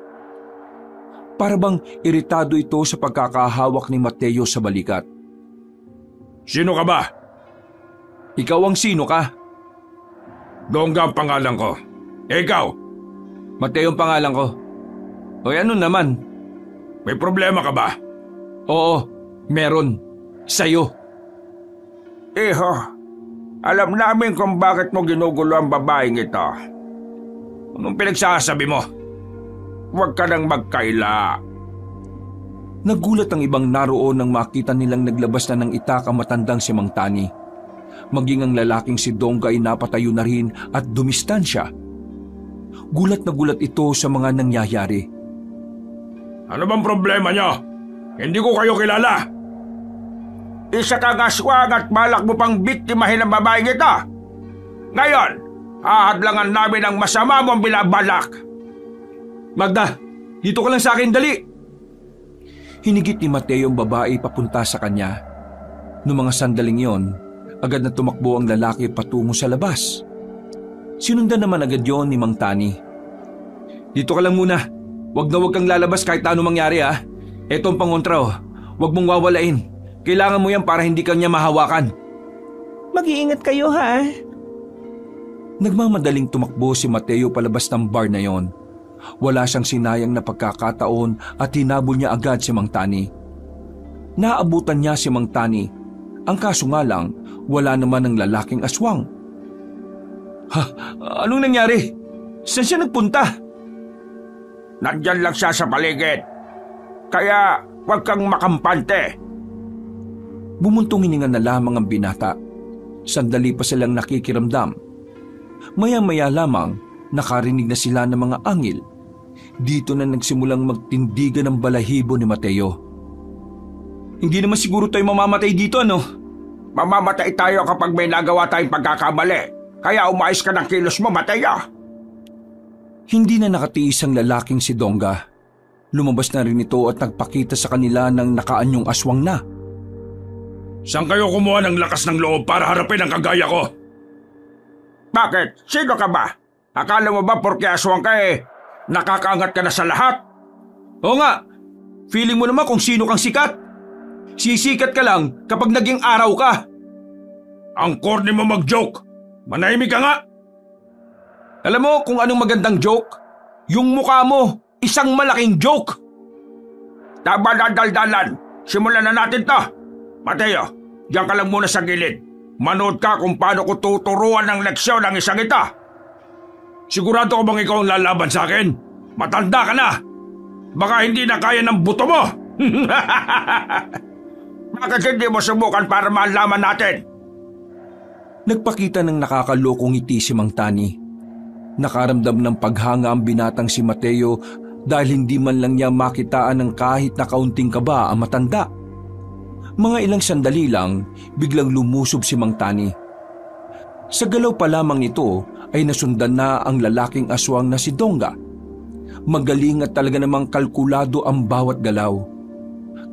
Para bang iritado ito sa pagkakahawak ni Mateo sa balikat. Sino ka ba? Ikaw ang sino ka? Dongga ang pangalan ko. Ikaw? Mateo ang pangalan ko. Oy, ano naman? May problema ka ba? Oo, meron. Sa'yo. Iho, alam namin kung bakit mo ginugulo ang babaeng ito. Anong pinagsasabi mo? Huwag ka nang magkaila. Nagulat ang ibang naroon nang makita nilang naglabas na ng itak ang matandang si Mang Tani. Maging ang lalaking si Dongga ay napatayo na rin at dumistansya. Gulat na gulat ito sa mga nangyayari. Ano bang problema niyo? Hindi ko kayo kilala. Isa kang aswang at balak mo pang biktimahin ang babaeng ito. Ngayon, hahadlangan namin ang masama mong binabalak. Magda, dito ka lang sa akin, dali! Hinigit ni Mateo ang babae papunta sa kanya. Noong mga sandaling yon, agad na tumakbo ang lalaki patungo sa labas. Sinundan naman agad yon ni Mang Tani. Dito ka lang muna. Huwag kang lalabas kahit ano mangyari ha. Eto ang pangontra oh. Huwag mong wawalain. Kailangan mo yan para hindi ka niya mahawakan. Mag-iingat kayo ha. Nagmamadaling tumakbo si Mateo palabas ng bar na yon. Wala siyang sinayang na pagkakataon at hinabol niya agad si Mang Tani. Naabutan niya si Mang Tani. Ang kaso nga lang, wala naman ang lalaking aswang. Ha? Anong nangyari? Saan siya nagpunta? Nandyan lang siya sa paligid. Kaya huwag kang makampante. Bumuntong hininga na lamang ang binata. Sandali pa silang nakikiramdam. Maya-maya lamang nakarinig na sila ng mga angil. Dito na nagsimulang magtindigan ng balahibo ni Mateo. Hindi naman siguro tayo mamamatay dito ano? Mamamatay tayo kapag may nagawa tayong pagkakamali. Kaya umayos ka ng kilos mo, Mateo. Hindi na nakatiis ang lalaking si Donga. Lumabas na rin ito at nagpakita sa kanila ng nakaanyong aswang na. Saan kayo kumuha ng lakas ng loob para harapin ang kagaya ko? Bakit? Sino ka ba? Akala mo ba porke aswang ka nakakaangat ka na sa lahat? Oo nga, feeling mo naman kung sino kang sikat. Sisikat ka lang kapag naging araw ka. Ang corny mo mag-joke. Manahimik ka nga. Alam mo kung anong magandang joke? Yung mukha mo, isang malaking joke. Tama na daldalan. Simulan na natin to. Mateo, diyan ka lang muna sa gilid. Manood ka kung paano ko tuturuan ng leksyon ng isang ito. Sigurado ko bang ikaw ang lalaban sa akin? Matanda ka na. Baka hindi na kaya ng buto mo. Bakit hindi mo subukan para malaman natin? Nagpakita ng nakakalokong ngiti si Mang Tani. Nakaramdam ng paghanga ang binatang si Mateo dahil hindi man lang niya makitaan ng kahit na kaunting kaba ang matanda. Mga ilang sandali lang, biglang lumusob si Mang Tani. Sa galaw pa lamang nito ay nasundan na ang lalaking aswang na si Donga. Magaling at talaga namang kalkulado ang bawat galaw.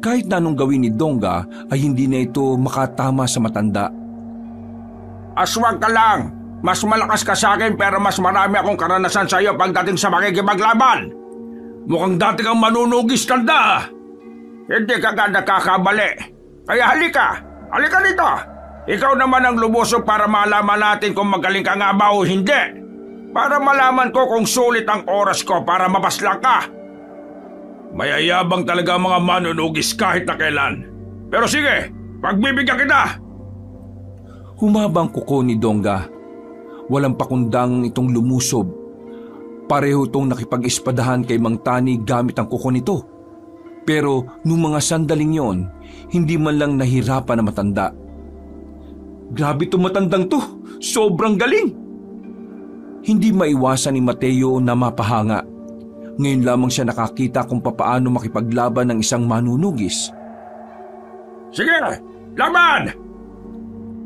Kahit na anong gawin ni Donga ay hindi na ito makatama sa matanda. Aswang ka lang! Mas malakas ka sa akin pero mas marami akong karanasan sa iyo pagdating sa makikipaglaban. Mukhang dati kang manunugis, tanda. Hindi ka nga nakakabali. Kaya halika dito. Ikaw naman ang lumusob para malaman natin kung magaling ka nga ba o hindi. Para malaman ko kung sulit ang oras ko para mapaslang ka. Mayayabang talaga ang mga manunugis kahit na kailan. Pero sige, pagbibigyan kita. Humabang kuko ni Donga. Walang pakundang itong lumusob. Pareho itong nakipag-ispadahan kay Mang Tani gamit ang kuko nito. Pero nung mga sandaling yon, hindi man lang nahirapan na matanda. Grabe itong matandang to, sobrang galing! Hindi maiwasan ni Mateo na mapahanga. Ngayon lamang siya nakakita kung papaano makipaglaban ng isang manunugis. Sige, laban!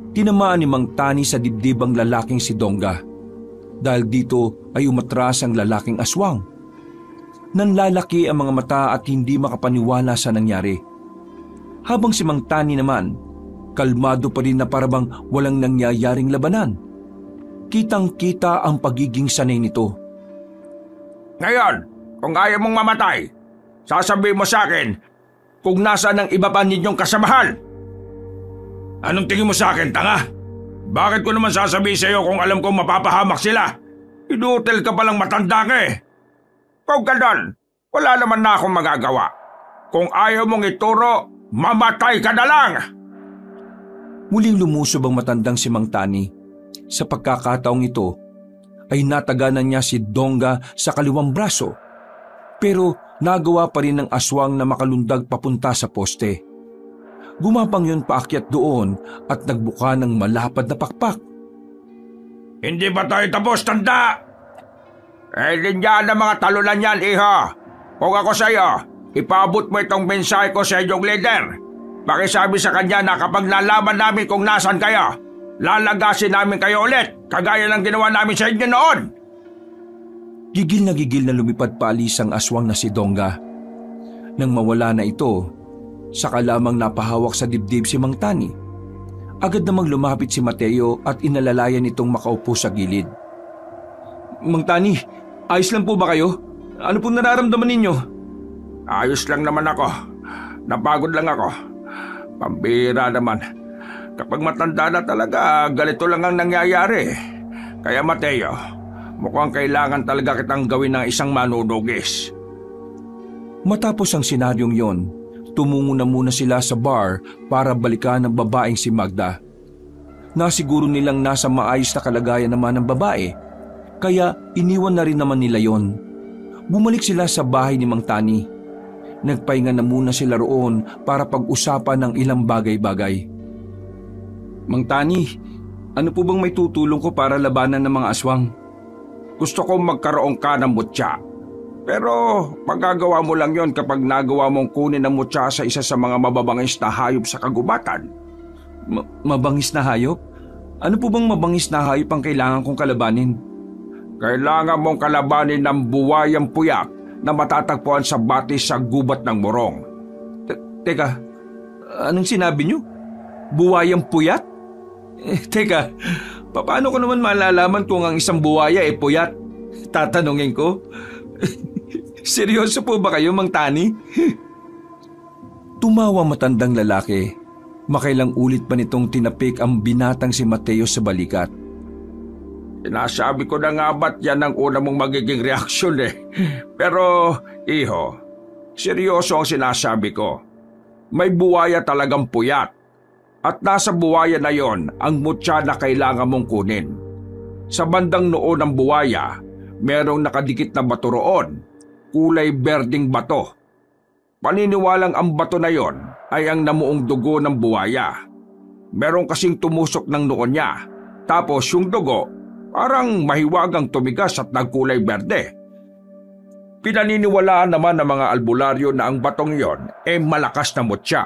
Tinamaan ni Mang Tani sa dibdib ang lalaking si Donga. Dahil dito ay umatras ang lalaking aswang. Nanlalaki ang mga mata at hindi makapaniwala sa nangyari. Habang si Mang Tani naman, kalmado pa rin na parabang walang nangyayaring labanan. Kitang-kita ang pagiging sanay nito. Ngayon, kung ayaw mong mamatay, sasabihin mo sa akin kung nasaan ang iba pa ninyong kasamahan. Anong tingin mo sa akin, tanga? Bakit ko naman sasabihin sa iyo kung alam kong mapapahamak sila? Inutil ka palang matanda ka eh. Kung ganon, wala naman na akong magagawa. Kung ayaw mong ituro, mamatay ka na lang! Muling lumusob ang matandang si Mang Tani. Sa pagkakataong ito, ay nataganan niya si Donga sa kaliwang braso. Pero nagawa pa rin ng aswang na makalundag papunta sa poste. Gumapang yun paakyat doon at nagbuka ng malapad na pakpak. Hindi ba tayo tapos, tanda? Linyan ang mga talunan yan, iho. Kung ako sa iyo, ipaabot mo itong mensahe ko sa inyong leader. Pakisabi sa kanya na kapag nalaman namin kung nasan kayo, lalagasin namin kayo ulit, kagaya ng ginawa namin sa inyo noon. Gigil na lumipad paalis ang aswang na si Donga. Nang mawala na ito, saka lamang napahawak sa dibdib si Mang Tani. Agad namang lumapit si Mateo at inalalayan itong makaupo sa gilid. Mang Tani, ayos lang po ba kayo? Ano po nararamdaman ninyo? Ayos lang naman ako. Napagod lang ako. Pambira naman. Kapag matanda na talaga, ganito lang ang nangyayari. Kaya Mateo, mukhang kailangan talaga kitang gawin ng isang manunugis. Matapos ang senaryong yon, tumungo na muna sila sa bar para balikan ang babaeng si Magda. Nasiguro nilang nasa maayos na kalagayan naman ng babae, kaya iniwan na rin naman nila yon. Bumalik sila sa bahay ni Mang Tani. Nagpahinga na muna sila roon para pag-usapan ng ilang bagay-bagay. Mang Tani, ano po bang may tutulong ko para labanan ng mga aswang? Gusto kong magkaroon ka ng mutya. Pero magagawa mo lang yon kapag nagawa mong kunin ang mutya sa isa sa mga mababangis na hayop sa kagubatan. Mabangis na hayop? Ano po bang mabangis na hayop ang kailangan kong kalabanin? Kailangan mong kalabanin ng buwayang puyak na matatagpuan sa batis sa gubat ng Morong. Teka, anong sinabi niyo? Buwayang puyat? Teka, paano ko naman malalaman kung ang isang buwaya ay puyat? Tatanungin ko. Seryoso po ba kayo, Mang Tani? Tumawa matandang lalaki. Makailang ulit pa nitong tinapik ang binatang si Mateo sa balikat. Sinasabi ko na nga ba't yan ang una mong magiging reaksyon eh. Pero, iho, seryoso ang sinasabi ko. May buwaya talagang puyat. At nasa buwaya na yon ang mutya na kailangan mong kunin. Sa bandang noo ng buwaya, merong nakadikit na bato roon, kulay berding bato. Paniniwalang ang bato na yon ay ang namuong dugo ng buwaya. Merong kasing tumusok ng noo niya, tapos yung dugo parang mahiwagang tumigas at nagkulay berde. Pinaniniwalaan naman ng mga albularyo na ang batong yon ay malakas na mutya.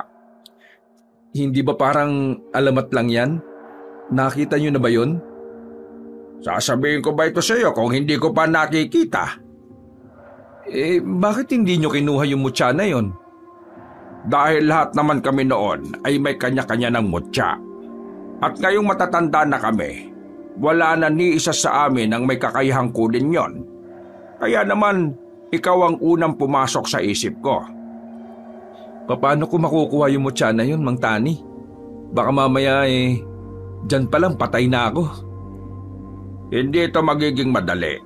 Hindi ba parang alamat lang yan? Nakita niyo na ba yun? Sasabihin ko ba ito sa iyo kung hindi ko pa nakikita? Bakit hindi niyo kinuha yung mutya na yon? Dahil lahat naman kami noon ay may kanya-kanya ng mutya. At ngayong matatanda na kami, wala na ni isa sa amin ang may kakayahang kunin yon. Kaya naman, ikaw ang unang pumasok sa isip ko. Paano ko makukuha yung mutya na yun, Mang Tani? Baka mamaya dyan palang patay na ako. Hindi ito magiging madali.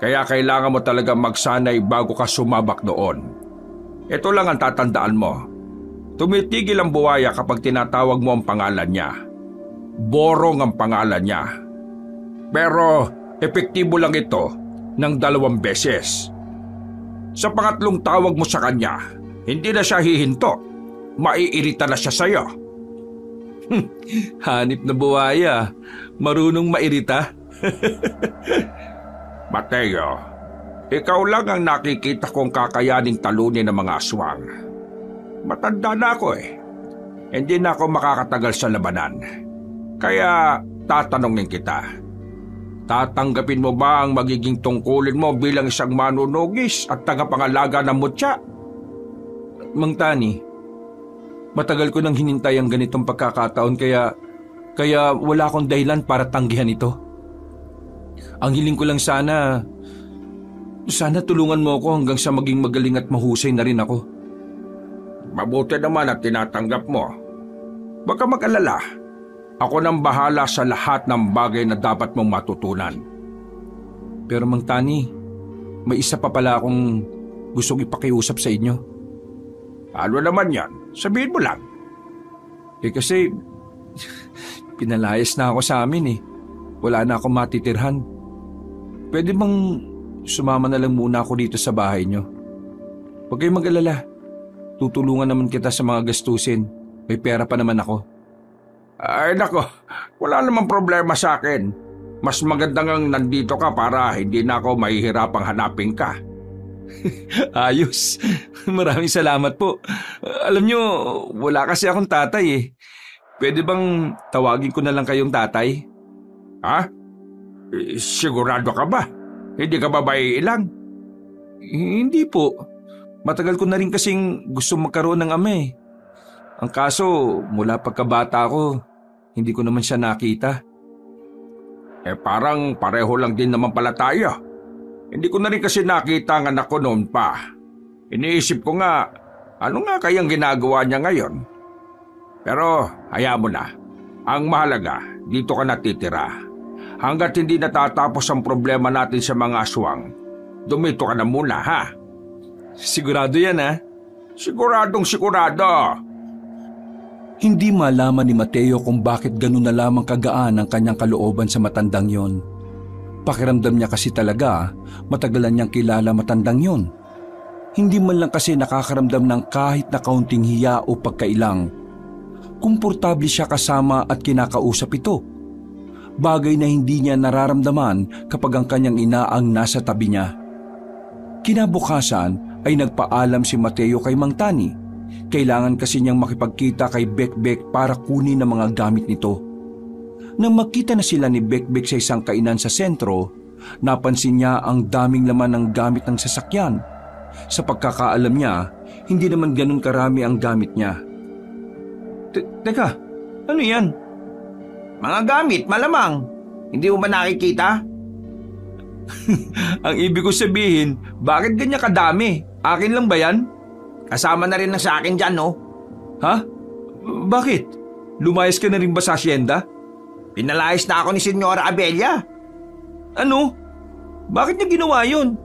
Kaya kailangan mo talaga magsanay bago ka sumabak doon. Ito lang ang tatandaan mo. Tumitigil ang buwaya kapag tinatawag mo ang pangalan niya. Borong ang pangalan niya. Pero epektibo lang ito ng 2 beses. Sa pangatlong tawag mo sa kanya, hindi na siya hihinto. Maiirita na siya sa'yo. Hanip na buwaya. Marunong mairita. Mateo, ikaw lang ang nakikita kong kakayaning talunin ng mga aswang. Matanda na ako eh. Hindi na ako makakatagal sa labanan. Kaya tatanungin kita. Tatanggapin mo ba ang magiging tungkulin mo bilang isang manunugis at tagapangalaga ng mutya? Mang Tani, matagal ko nang hinintay ang ganitong pagkakataon kaya wala akong dahilan para tanggihan ito. Ang hiling ko lang sana tulungan mo ako hanggang sa maging magaling at mahusay na rin ako. Mabuti naman at tinatanggap mo. Huwag ka mag-alala. Ako nang bahala sa lahat ng bagay na dapat mong matutunan. Pero Mang Tani, may isa pa pala akong gustong ipakiusap sa inyo. Ano naman yan? Sabihin mo lang. Kasi pinalayas na ako sa amin . Wala na akong matitirhan. Pwede bang sumama na lang muna ako dito sa bahay nyo? Huwag kayong mag-alala. Tutulungan naman kita sa mga gastusin. May pera pa naman ako. Ay nako, wala namang problema sa akin. Mas maganda ngang nandito ka para hindi na ako mahihirapang hanapin ka. Ayos. Maraming salamat po. Alam nyo, wala kasi akong tatay . Pwede bang tawagin ko na lang kayong tatay? Ha? Sigurado ka ba? Hindi ka ba ilang? Hindi po. Matagal ko na rin kasing gusto magkaroon ng ama . Ang kaso, mula pagkabata ko, Hindi ko naman siya nakita. Parang pareho lang din naman pala tayo. Hindi ko na rin kasi nakita ang anak ko noon pa. Iniisip ko nga, ano nga kayang ginagawa niya ngayon? Pero hayaan mo na. Ang mahalaga, dito ka natitira. Hanggat hindi natatapos ang problema natin sa mga aswang, dumito ka na muna, ha? Sigurado yan, ha? Siguradong sigurado. Hindi malaman ni Mateo kung bakit ganun na lamang kagaan ang kanyang kalooban sa matandang yon. Pakiramdam niya kasi talaga, matagalan niyang kilala matandang yon. Hindi man lang kasi nakakaramdam ng kahit na kaunting hiya o pagkailang. Komportable siya kasama at kinakausap ito. Bagay na hindi niya nararamdaman kapag ang kanyang ina ang nasa tabi niya. Kinabukasan ay nagpaalam si Mateo kay Mang Tani. Kailangan kasi niyang makipagkita kay Bekbek para kunin ang mga gamit nito. Nang makita na sila ni Bekbek sa isang kainan sa sentro, napansin niya ang daming laman ng gamit ng sasakyan. Sa pagkakaalam niya, hindi naman ganun karami ang gamit niya. Teka, ano yan? Mga gamit, malamang. Hindi mo ba nakikita? Ang ibig ko sabihin, bakit ganyan kadami? Akin lang ba yan? Kasama na rin na sa akin dyan, no? Ha? Bakit? Lumayas ka na rin ba sa asyenda? Pinalayas na ako ni Senyora Abelia. Ano? Bakit niya ginawa yun?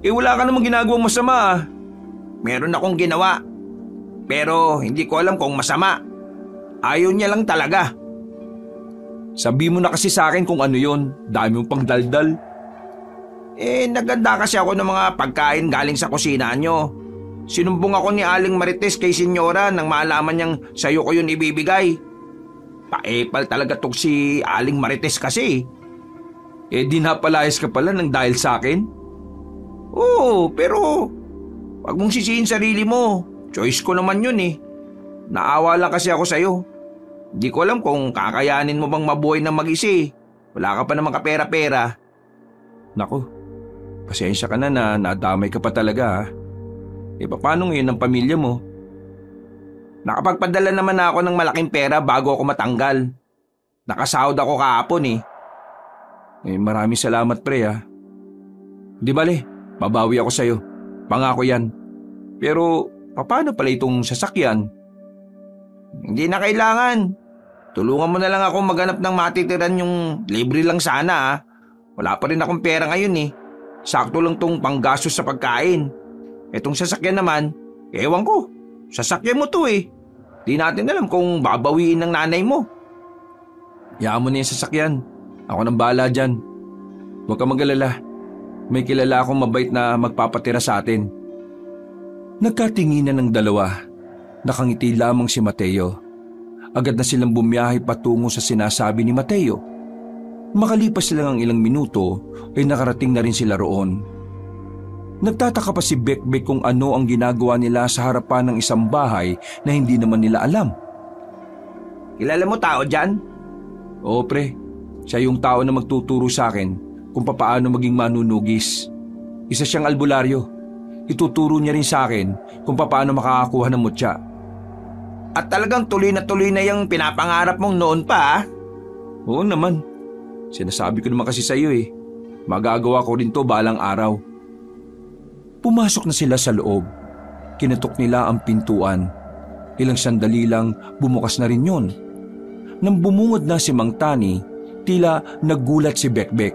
Wala ka namang ginagawang masama, ah. Meron akong ginawa. Pero hindi ko alam kung masama. Ayaw niya lang talaga. Sabi mo na kasi sa akin kung ano yun. Dami mong pang daldal. Naganda kasi ako ng mga pagkain galing sa kusina nyo. Sinumbong ako ni Aling Marites kay Senyora nang malaman niyang sayo ko yun ibibigay. Paepal talaga tong si Aling Marites kasi. Di napalayas ka pala ng dahil sa akin? Oo, pero wag mong sisihin sarili mo. Choice ko naman yun eh. Naawa lang kasi ako sayo. Hindi ko alam kung kakayanin mo bang mabuhay ng mag-isa eh. Wala ka pa namang kapera-pera. Naku, pasensya ka na nadamay ka pa talaga, ha? Paano ngayon ang pamilya mo? Nakapagpadala naman ako ng malaking pera bago ako matanggal. Nakasahod ako kahapon eh. Maraming salamat pre, ha? Di bale, babawi ako sa'yo. Pangako yan. Pero paano pala itong sasakyan? Hindi na kailangan. Tulungan mo na lang ako maghanap ng matitiran yung libre lang sana ha. Wala pa rin akong pera ngayon eh. Sakto lang tong panggastos sa pagkain. Etong sasakyan naman, ewan ko. Sasakyan mo to eh. Di natin alam kung babawiin ng nanay mo. Hayaan mo na yung sasakyan. Ako nang bahala dyan. Huwag ka mag-alala. May kilala akong mabait na magpapatira sa atin. Nagkatinginan ng dalawa. Nakangiti lamang si Mateo. Agad na silang bumiyahe patungo sa sinasabi ni Mateo. Makalipas lang ang ilang minuto ay nakarating na rin sila roon. Nagtataka pa si Bekbek kung ano ang ginagawa nila sa harapan ng isang bahay na hindi naman nila alam. Kilala mo tao dyan? Oo pre, siya yung tao na magtuturo sa akin kung papaano maging manunugis. Isa siyang albularyo. Ituturo niya rin sa akin kung papaano makakakuha ng mutya. At talagang tuloy na yung pinapangarap mong noon pa, ah? Oo naman. Sinasabi ko naman kasi sa iyo eh. Magagawa ko rin to balang araw. Pumasok na sila sa loob. Kinatok nila ang pintuan. Ilang sandali lang bumukas na rin yun. Nang bumungod na si Mang Tani, tila naggulat si Bekbek.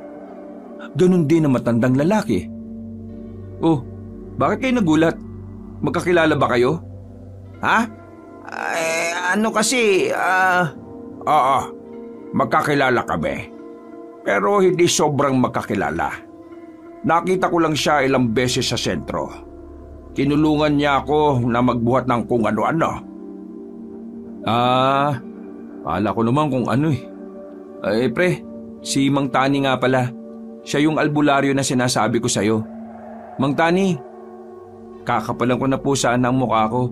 Ganun din ang matandang lalaki. Oh, bakit kayo nagulat? Magkakilala ba kayo? Ha? Ano kasi, Oo, magkakilala kami. Pero hindi sobrang magkakilala. Nakita ko lang siya ilang beses sa sentro. Kinulungan niya ako na magbuhat ng kung ano-ano. Akala ko naman kung ano eh. Pre, si Mang Tani nga pala. Siya yung albularyo na sinasabi ko sa'yo. Mang Tani, kakapalan ko na po sana ang mukha ko.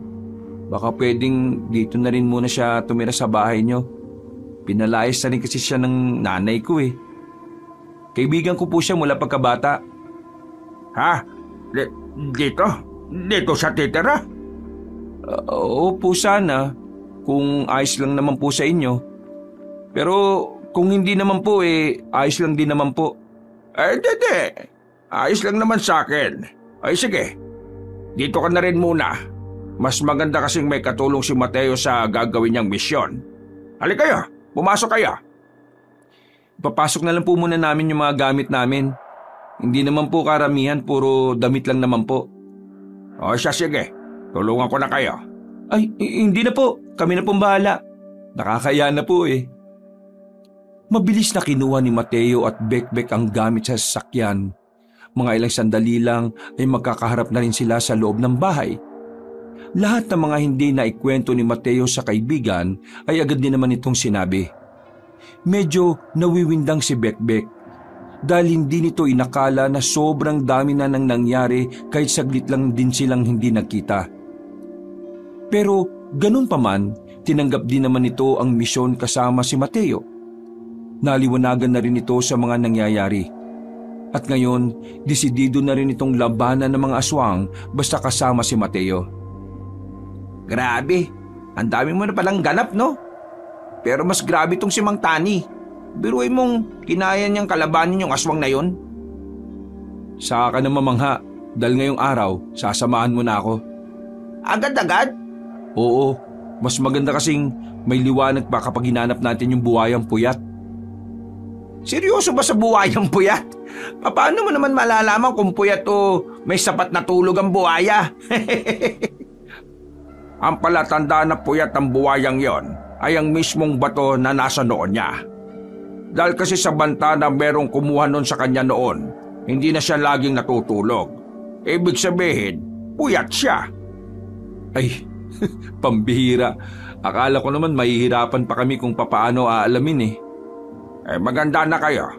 Baka pwedeng dito na rin muna siya tumira sa bahay niyo. Pinalayas na rin kasi siya ng nanay ko eh. Kaibigan ko po siya mula pagkabata. Ha? Dito? Dito sa titira? Oo po sana, kung ayos lang naman po sa inyo. Pero kung hindi naman po ayos lang din naman po. Hindi. Ayos lang naman sa akin. Ay sige, dito ka na rin muna. Mas maganda kasing may katulong si Mateo sa gagawin niyang misyon. Halika kayo, pumasok kayo. Papasok na lang po muna namin yung mga gamit namin. Hindi naman po karamihan, puro damit lang naman po. O siya, sige, tulungan ko na kayo. Ay, hindi na po. Kami na pong bahala. Nakakaya na po Mabilis na kinuha ni Mateo at Bekbek ang gamit sa sasakyan. Mga ilang sandali lang ay magkakaharap na rin sila sa loob ng bahay. Lahat ng mga hindi na ikwento ni Mateo sa kaibigan ay agad din naman itong sinabi. Medyo nawiwindang si Bekbek dahil hindi nito inakala na sobrang dami na nang nangyari kahit saglit lang din silang hindi nagkita. Pero ganun pa man, tinanggap din naman ito ang misyon kasama si Mateo. Naliwanagan na rin ito sa mga nangyayari. At ngayon, desidido na rin itong labanan ng mga aswang basta kasama si Mateo. Grabe, ang dami mo na palang ganap, no? Pero mas grabe itong si Mang Tani. Biruin mong kinaya niyang kalabanin yung aswang na yon. Saka ka na mamangha, dahil ngayong araw, sasamahan mo na ako. Agad-agad? Oo, mas maganda kasing may liwanag pa kapag hinanap natin yung buhayang puyat. Seryoso ba sa buhayang puyat? Paano mo naman malalaman kung puyat o may sapat na tulog ang buhaya? Ang palatandaan na puyat ang buwayang yon ay ang mismong bato na nasa noon niya. Dahil kasi sa banta na merong kumuha nun sa kanya noon, hindi na siya laging natutulog. Ibig sabihin, puyat siya. Ay, pambihira. Akala ko naman mahihirapan pa kami kung papaano aalamin Maganda na kayo.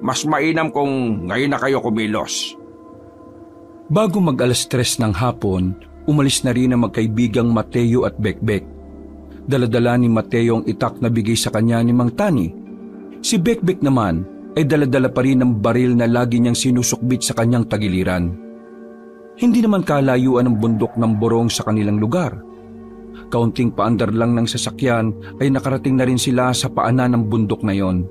Mas mainam kung ngayon na kayo kumilos. Bago mag-alas 3 ng hapon, umalis na rin ang magkaibigang Mateo at Bekbek. Daladala ni Mateo ang itak na bigay sa kanya ni Mang Tani. Si Bekbek naman ay daladala pa rin ang baril na lagi niyang sinusukbit sa kanyang tagiliran. Hindi naman kalayuan ang bundok ng Borong sa kanilang lugar. Kaunting paandar lang ng sasakyan ay nakarating na rin sila sa paanan ng bundok na yon.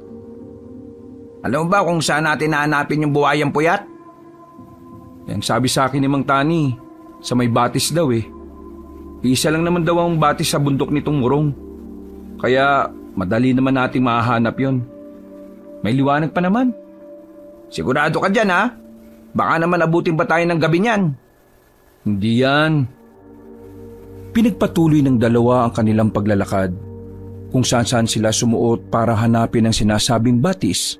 Alam mo ba kung saan natin nahanapin yung buhayang puyat? Ang sabi sa akin ni Mang Tani, sa may batis daw Isa lang naman daw ang batis sa bundok nitong Morong. Kaya madali naman nating mahahanap yon. May liwanag pa naman. Sigurado ka dyan, ha? Baka naman abutin pa tayo ng gabi niyan. Hindi yan. Pinagpatuloy ng dalawa ang kanilang paglalakad. Kung saan-saan sila sumuot para hanapin ang sinasabing batis.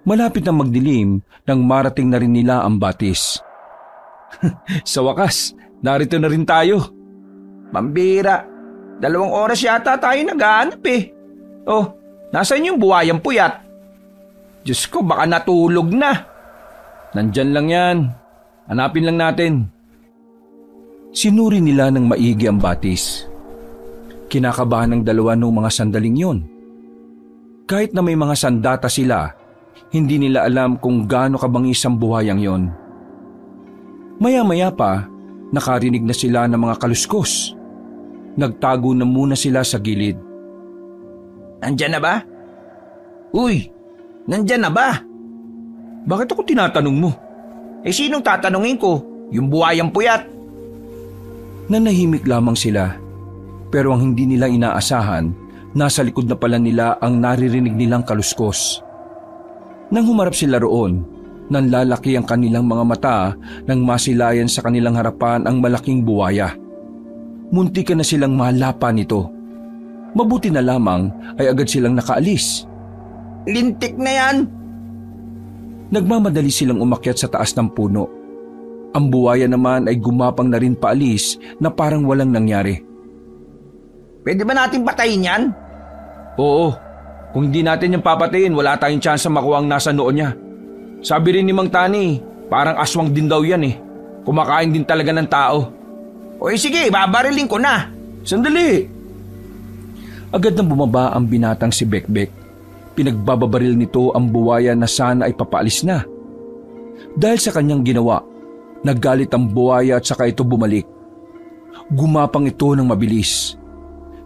Malapit na magdilim nang marating na rin nila ang batis. Sa wakas, narito na rin tayo. Pambira, 2 oras yata tayo naghahanap Oh, nasaan yung buhayang puyat? Diyos ko, baka natulog na. Nandyan lang yan. Hanapin lang natin. Sinuri nila ng maigi ang batis. Kinakabahan ng dalawa ng mga sandaling yon. Kahit na may mga sandata sila, hindi nila alam kung gaano kabangis ang buhayang yon. Maya-maya pa, nakarinig na sila ng mga kaluskos. Nagtago na muna sila sa gilid. Nandyan na ba? Uy, nandyan na ba? Bakit ako tinatanong mo? Sinong tatanungin ko? Yung buhayang puyat. Nanahimik lamang sila. Pero ang hindi nila inaasahan, nasa likod na pala nila ang naririnig nilang kaluskos. Nang humarap sila roon, nanlalaki ang kanilang mga mata nang masilayan sa kanilang harapan ang malaking buwaya. Muntikan na silang malapa nito. Mabuti na lamang ay agad silang nakaalis. Lintik na yan! Nagmamadali silang umakyat sa taas ng puno. Ang buwaya naman ay gumapang na rin paalis na parang walang nangyari. Pwede ba nating patayin yan? Oo. Kung hindi natin yung papatayin, wala tayong tsansa makuha ang nasa noon niya. Sabi rin ni Mang Tani, parang aswang din daw yan Kumakain din talaga ng tao. O sige, babarilin ko na. Sandali! Agad nang bumaba ang binatang si Bekbek. Pinagbababaril nito ang buwaya na sana ay papaalis na. Dahil sa kanyang ginawa, naggalit ang buwaya at saka ito bumalik. Gumapang ito ng mabilis.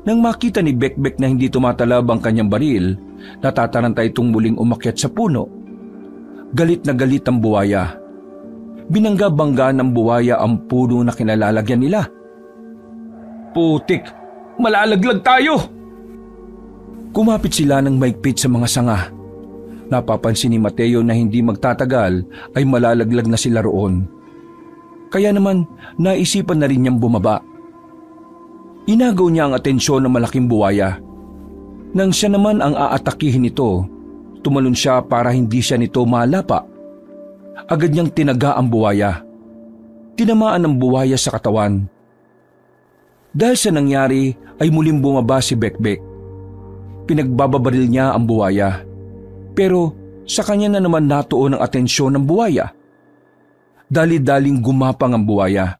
Nang makita ni Bekbek na hindi tumatalab ang kanyang baril, natataranta itong muling umakyat sa puno. Galit na galit ang buwaya. Binangga-bangga ng buwaya ang puno na kinalalagyan nila. Putik! Malalaglag tayo! Kumapit sila ng maigpit sa mga sanga. Napapansin ni Mateo na hindi magtatagal ay malalaglag na sila roon. Kaya naman naisipan na rin niyang bumaba. Inagaw niya ang atensyon ng malaking buwaya. Nang siya naman ang aatakihin nito, tumalon siya para hindi siya nito malapa. Agad niyang tinaga ang buwaya. Tinamaan ang buwaya sa katawan. Dahil sa nangyari ay muling bumaba si Bekbek. Pinagbababaril niya ang buwaya. Pero sa kanya na naman natuon ang atensyon ng buwaya. Dali-daling gumapang ang buwaya.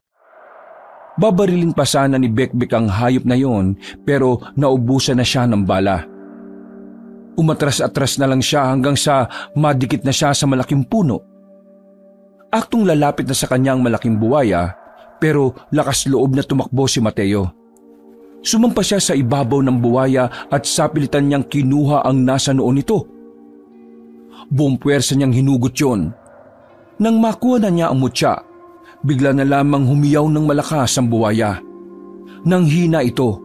Babarilin pa sana ni Bekbek ang hayop na yon pero naubusan na siya ng bala. Umatras-atras na lang siya hanggang sa madikit na siya sa malaking puno. Aktong lalapit na sa kanyang malaking buwaya pero lakas loob na tumakbo si Mateo. Sumampa siya sa ibabaw ng buwaya at sapilitan niyang kinuha ang nasa noon nito. Buong puwersa niyang hinugot yon. Nang makuha na niya ang mutya, bigla na lamang humiyaw ng malakas ang buwaya. Nang hina ito,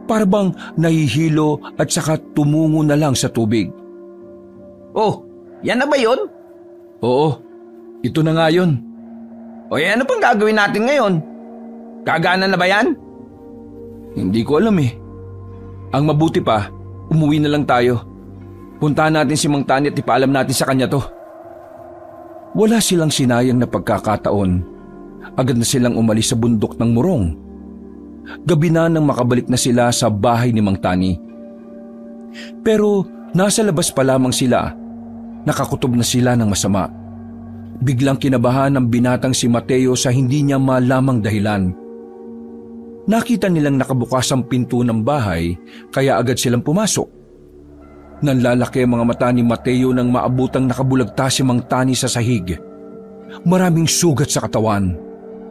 parabang nahihilo at saka tumungo na lang sa tubig. Oh, yan na ba yun? Oo, ito na nga yun. O ano pang gagawin natin ngayon? Gagana na ba yan? Hindi ko alam eh. Ang mabuti pa, umuwi na lang tayo. Puntahan natin si Mang Tani at ipaalam natin sa kanya to. Wala silang sinayang na pagkakataon. Agad na silang umalis sa bundok ng Murong. Gabi na nang makabalik na sila sa bahay ni Mang Tani. Pero nasa labas pa lamang sila, nakakutob na sila ng masama. Biglang kinabahan ng binatang si Mateo sa hindi niya malamang dahilan. Nakita nilang nakabukas ang pinto ng bahay kaya agad silang pumasok. Nanlalaki ang mga mata ni Mateo nang maabutang nakabulagta si Mang Tani sa sahig. Maraming sugat sa katawan,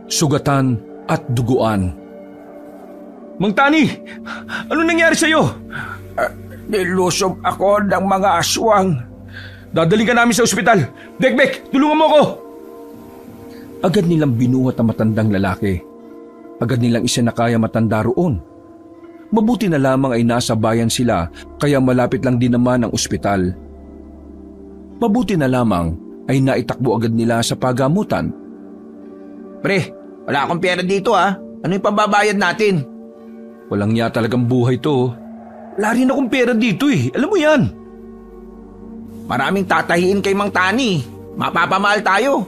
sugatan at duguan. Mang Tani! Ano nangyari sa'yo? Nilusob ako ng mga aswang. Dadaling ka namin sa ospital. Bekbek, tulungan mo ako! Agad nilang binuhat ang matandang lalaki. Agad nilang isinakaya matanda roon. Mabuti na lamang ay nasa bayan sila kaya malapit lang din naman ang ospital. Mabuti na lamang ay naitakbo agad nila sa pagamutan. Pre, wala akong pera dito ha. Ano yung pambabayad natin? Walang niya talagang buhay to. Wala rin akong pera dito eh. Alam mo yan. Maraming tatahiin kay Mang Tani. Mapapamahal tayo.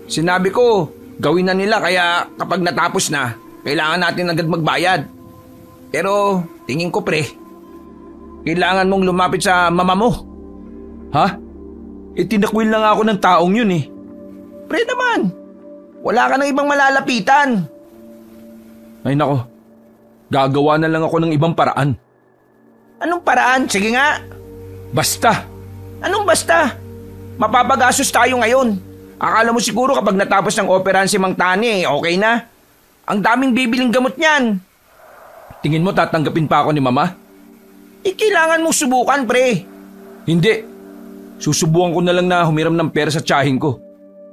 Sinabi ko, gawin na nila kaya kapag natapos na, kailangan natin agad magbayad. Pero tingin ko pre, kailangan mong lumapit sa mama mo. Ha? Tinakwil lang ako ng taong yun eh. Pre naman, wala ka ng ibang malalapitan. Ay nako, gagawa na lang ako ng ibang paraan. Anong paraan? Sige nga. Basta. Anong basta? Mapapagastos tayo ngayon. Akala mo siguro kapag natapos ng operahan si Mang Tani, okay na? Ang daming bibiling gamot niyan. Tingin mo tatanggapin pa ako ni Mama? Kailangan mong subukan, pre. Hindi. Susubukan ko na lang na humiram ng pera sa tiyahin ko.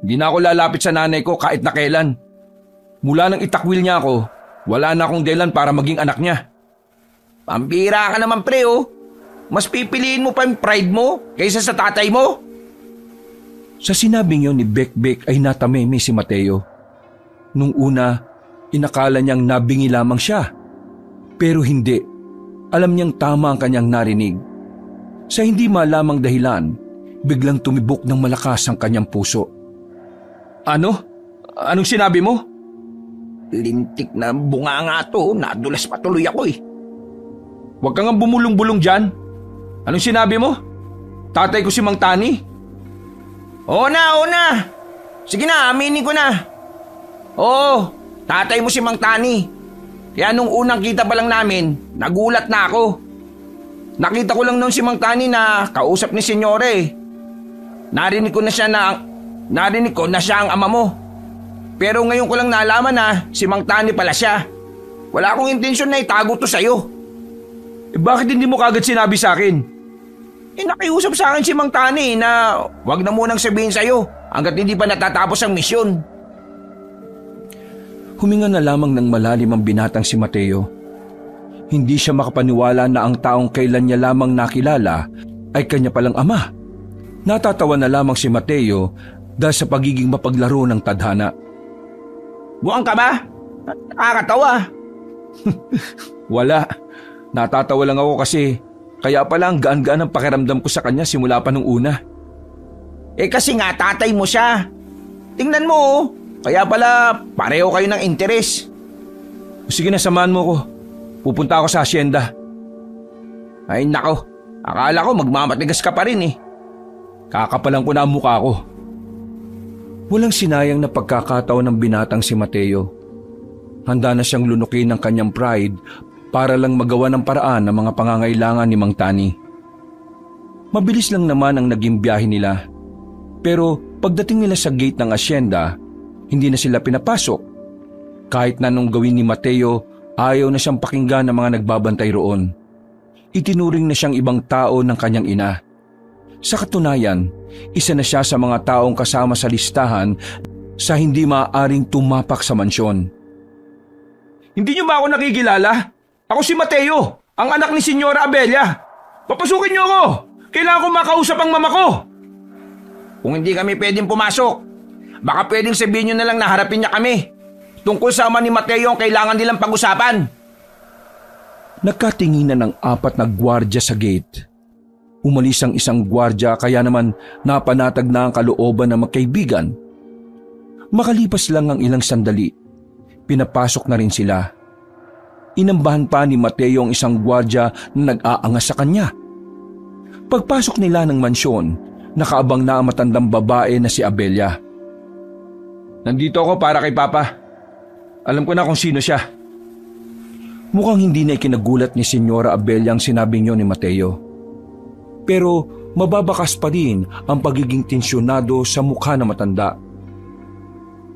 Hindi na ako lalapit sa nanay ko kahit na kailan. Mula nang itakwil niya ako, wala na akong dahilan para maging anak niya. Pambira ka naman, pre, oh. Mas pipiliin mo pa yung pride mo kaysa sa tatay mo. Sa sinabing yun ni Bekbek ay natameme si Mateo. Nung una, inakala niyang nabingi lamang siya. Pero hindi. Alam niyang tama ang kanyang narinig. Sa hindi malamang dahilan, biglang tumibok ng malakas ang kanyang puso. Ano? Anong sinabi mo? Lintik na bunga nga to, nadulas patuloy ako eh. Huwag kang bumulong-bulong dyan. Anong sinabi mo? Tatay ko si Mang Tani. Oo na. Sige na, aminin ko na. Oo, tatay mo si Mang Tani. Kaya nung unang kita pa lang namin, nagulat na ako. Nakita ko lang noon si Mang Tani na kausap ni Senyore. Narinig ko na siya ang ama mo. Pero ngayon ko lang nalaman na si Mang Tani pala siya. Wala akong intensyon na itago to sa'yo. Bakit hindi mo kagad sinabi sa akin? Nakiusap sa akin si Mang Tani na wag na munang sabihin sa'yo hanggat hindi pa natatapos ang misyon. Huminga na lamang ng malalim ang binatang si Mateo. Hindi siya makapaniwala na ang taong kailan niya lamang nakilala ay kanya palang ama. Natatawa na lamang si Mateo dahil sa pagiging mapaglaro ng tadhana. Buang ka ba? Nakakatawa. Wala. Natatawa lang ako kasi kaya pala ang gaan-gaan ang pakiramdam ko sa kanya simula pa nung una. Kasi nga tatay mo siya. Tingnan mo oh. Kaya pala pareho kayo ng interes. Sige na, samahan mo ko. Pupunta ako sa asyenda. Ay nako, akala ko magmamatigas ka pa rin eh. Kakapalan ko na ang mukha ko. Walang sinayang na pagkakataon ng binatang si Mateo. Handa na siyang lunukin ng kanyang pride para lang magawa ng paraan ng mga pangangailangan ni Mang Tani. Mabilis lang naman ang naging biyahe nila. Pero pagdating nila sa gate ng asyenda, hindi na sila pinapasok. Kahit na nung gawin ni Mateo, ayaw na siyang pakinggan ng mga nagbabantay roon. Itinuring na siyang ibang tao ng kanyang ina. Sa katunayan, isa na siya sa mga taong kasama sa listahan sa hindi maaaring tumapak sa mansyon. Hindi niyo ba ako nakikilala? Ako si Mateo, ang anak ni Senyora Abelia. Papasukin niyo ako! Kailangan ko makausap ang mama ko! Kung hindi kami pwedeng pumasok, baka pwedeng sabihin niyo na lang na harapin niya kami. Tungkol sa ama ni Mateo ang kailangan nilang pag-usapan. Nagkatinginan ng 4 na gwardya sa gate. Umalis ang isang gwardya kaya naman napanatag na ang kalooban ng magkaibigan. Makalipas lang ang ilang sandali, pinapasok na rin sila. Inambahan pa ni Mateo ang isang gwardya na nag-aangas sa kanya. Pagpasok nila ng mansyon, nakaabang na ang matandang babae na si Abelia. Nandito ako para kay Papa. Alam ko na kung sino siya. Mukhang hindi na ikinagulat ni Senyora Abelia ang sinabing yun ni Mateo. Pero mababakas pa rin ang pagiging tensyonado sa mukha ng matanda.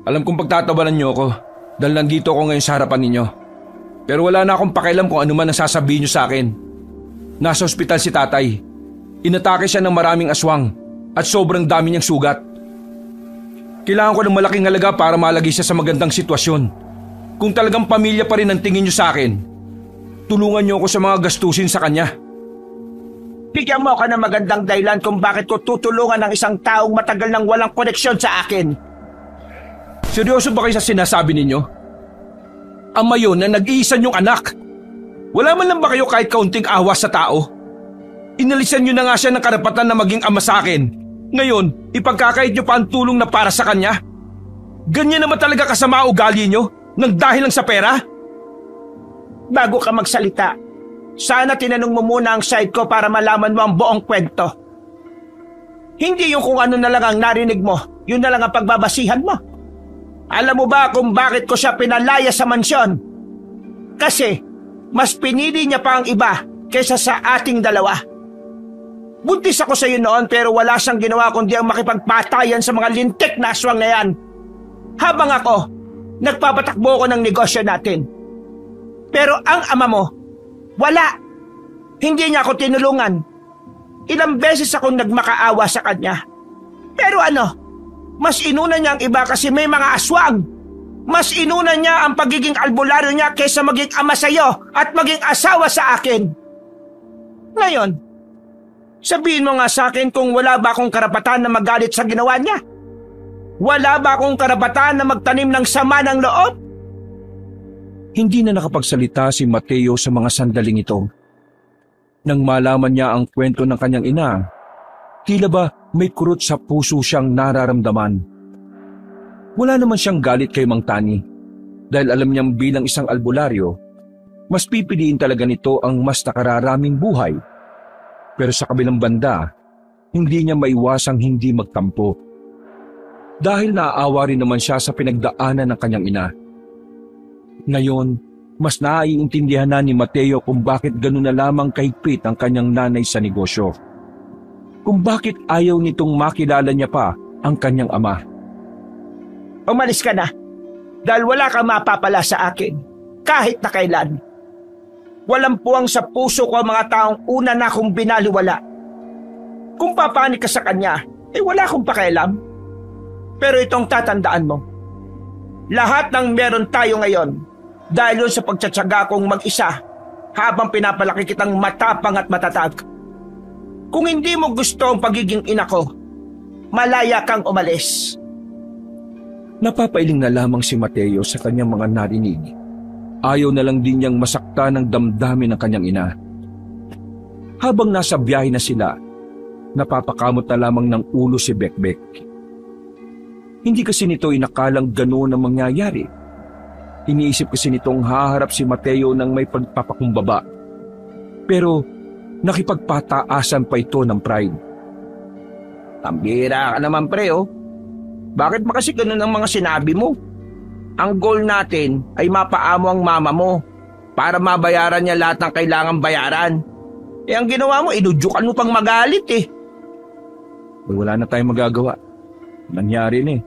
Alam kong pagtatawanan niyo ako dahil nandito ako ngayon sa harapan ninyo. Pero wala na akong pakialam kung ano man ang sasabihin niyo sa akin. Nasa ospital si tatay. Inatake siya ng maraming aswang at sobrang dami niyang sugat. Kailangan ko ng malaking halaga para malagay siya sa magandang sitwasyon. Kung talagang pamilya pa rin ang tingin niyo sa akin, tulungan niyo ako sa mga gastusin sa kanya. Bigyan mo ako ng magandang dahilan kung bakit ko tutulungan ng isang taong matagal nang walang koneksyon sa akin. Seryoso ba kayo sa sinasabi ninyo? Ama yun na nag-iisa niyong anak. Wala man lang ba kayo kahit kaunting awa sa tao? Inalisan niyo na nga siya ng karapatan na maging ama sa akin. Ngayon, ipagkakait niyo pa ang tulong na para sa kanya? Ganyan naman talaga kasama ugali niyo nang dahil lang sa pera? Bago ka magsalita, sana tinanong mo muna ang side ko para malaman mo ang buong kwento. Hindi yung kung ano na lang ang narinig mo, yun na lang ang pagbabasihan mo. Alam mo ba kung bakit ko siya pinalaya sa mansyon? Kasi mas pinili niya pa ang iba kaysa sa ating dalawa. Buntis ako sa iyo noon pero wala siyang ginawa kundi ang makipagpatayan sa mga lintik na aswang na yan. Habang ako, nagpapatakbo ko ng negosyo natin. Pero ang ama mo, wala. Hindi niya ako tinulungan. Ilang beses akong nagmakaawa sa kanya. Pero mas inuna niya ang iba kasi may mga aswang. Mas inuna niya ang pagiging albularyo niya kaysa maging ama sa iyo at maging asawa sa akin. Ngayon, sabihin mo nga sa akin kung wala ba akong karapatan na magalit sa ginawa niya? Wala ba akong karapatan na magtanim ng sama ng loob? Hindi na nakapagsalita si Mateo sa mga sandaling ito. Nang malaman niya ang kwento ng kanyang ina, tila ba may kurot sa puso siyang nararamdaman. Wala naman siyang galit kay Mang Tani dahil alam niyang bilang isang albularyo, mas pipiliin talaga nito ang mas nakararaming buhay. Pero sa kabilang banda, hindi niya maiwasang hindi magtampo. Dahil naaawa rin naman siya sa pinagdaanan ng kanyang ina. Ngayon, mas naiintindihan na ni Mateo kung bakit gano'n na lamang kahigpit ang kanyang nanay sa negosyo. Kung bakit ayaw nitong makilala niya pa ang kanyang ama. Umalis ka na dahil wala kang mapapala sa akin kahit na kailan. Walang puwang sa puso ko ang mga taong una na akong binaliwala. Kung papanik ka sa kanya, wala akong pakialam. Pero itong tatandaan mo, lahat ng meron tayo ngayon dahil sa pagtsatsaga kong mag-isa habang pinapalaki kitang matapang at matatag. Kung hindi mo gusto ang pagiging ina ko, malaya kang umalis. Napapailing na lamang si Mateo sa kanyang mga narinig. Ayaw na lang din niyang masakta ng damdamin ng kanyang ina. Habang nasa biyahe na sila, napapakamot na lamang ng ulo si Bekbek. Hindi kasi nito inakalang ganoon ang mangyayari. Iniisip kasi nitong haharap si Mateo ng may pagpapakumbaba. Pero nakipagpataasan pa ito ng pride. Tambira ka naman pre oh. Bakit ba kasi ganun ang mga sinabi mo? Ang goal natin ay mapaamo ang mama mo para mabayaran niya lahat ng kailangang bayaran. Ang ginawa mo, inudyukan mo pang magalit eh. Wala na tayong magagawa. Nangyari na eh.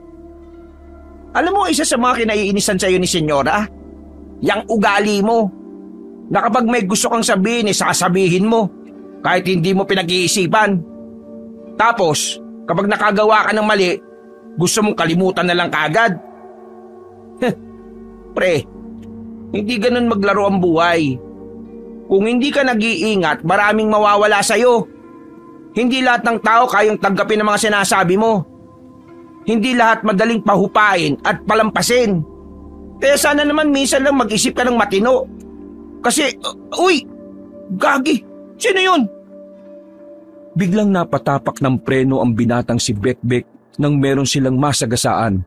Alam mo, isa sa mga kinaiinisan sa'yo ni Senyora, yang ugali mo, na kapag may gusto kang sabihin, sasabihin mo, kahit hindi mo pinag-iisipan. Tapos, kapag nakagawa ka ng mali, gusto mong kalimutan na lang kaagad. Pre, hindi ganun maglaro ang buhay. Kung hindi ka nag-iingat, maraming mawawala sa'yo. Hindi lahat ng tao kayang tanggapin ang mga sinasabi mo. Hindi lahat madaling pahupain at palampasin. Kaya sana naman minsan lang mag-isip ka ng matino. Kasi, uy, gagi, sino yun? Biglang napatapak ng preno ang binatang si Bekbek nang meron silang masagasaan.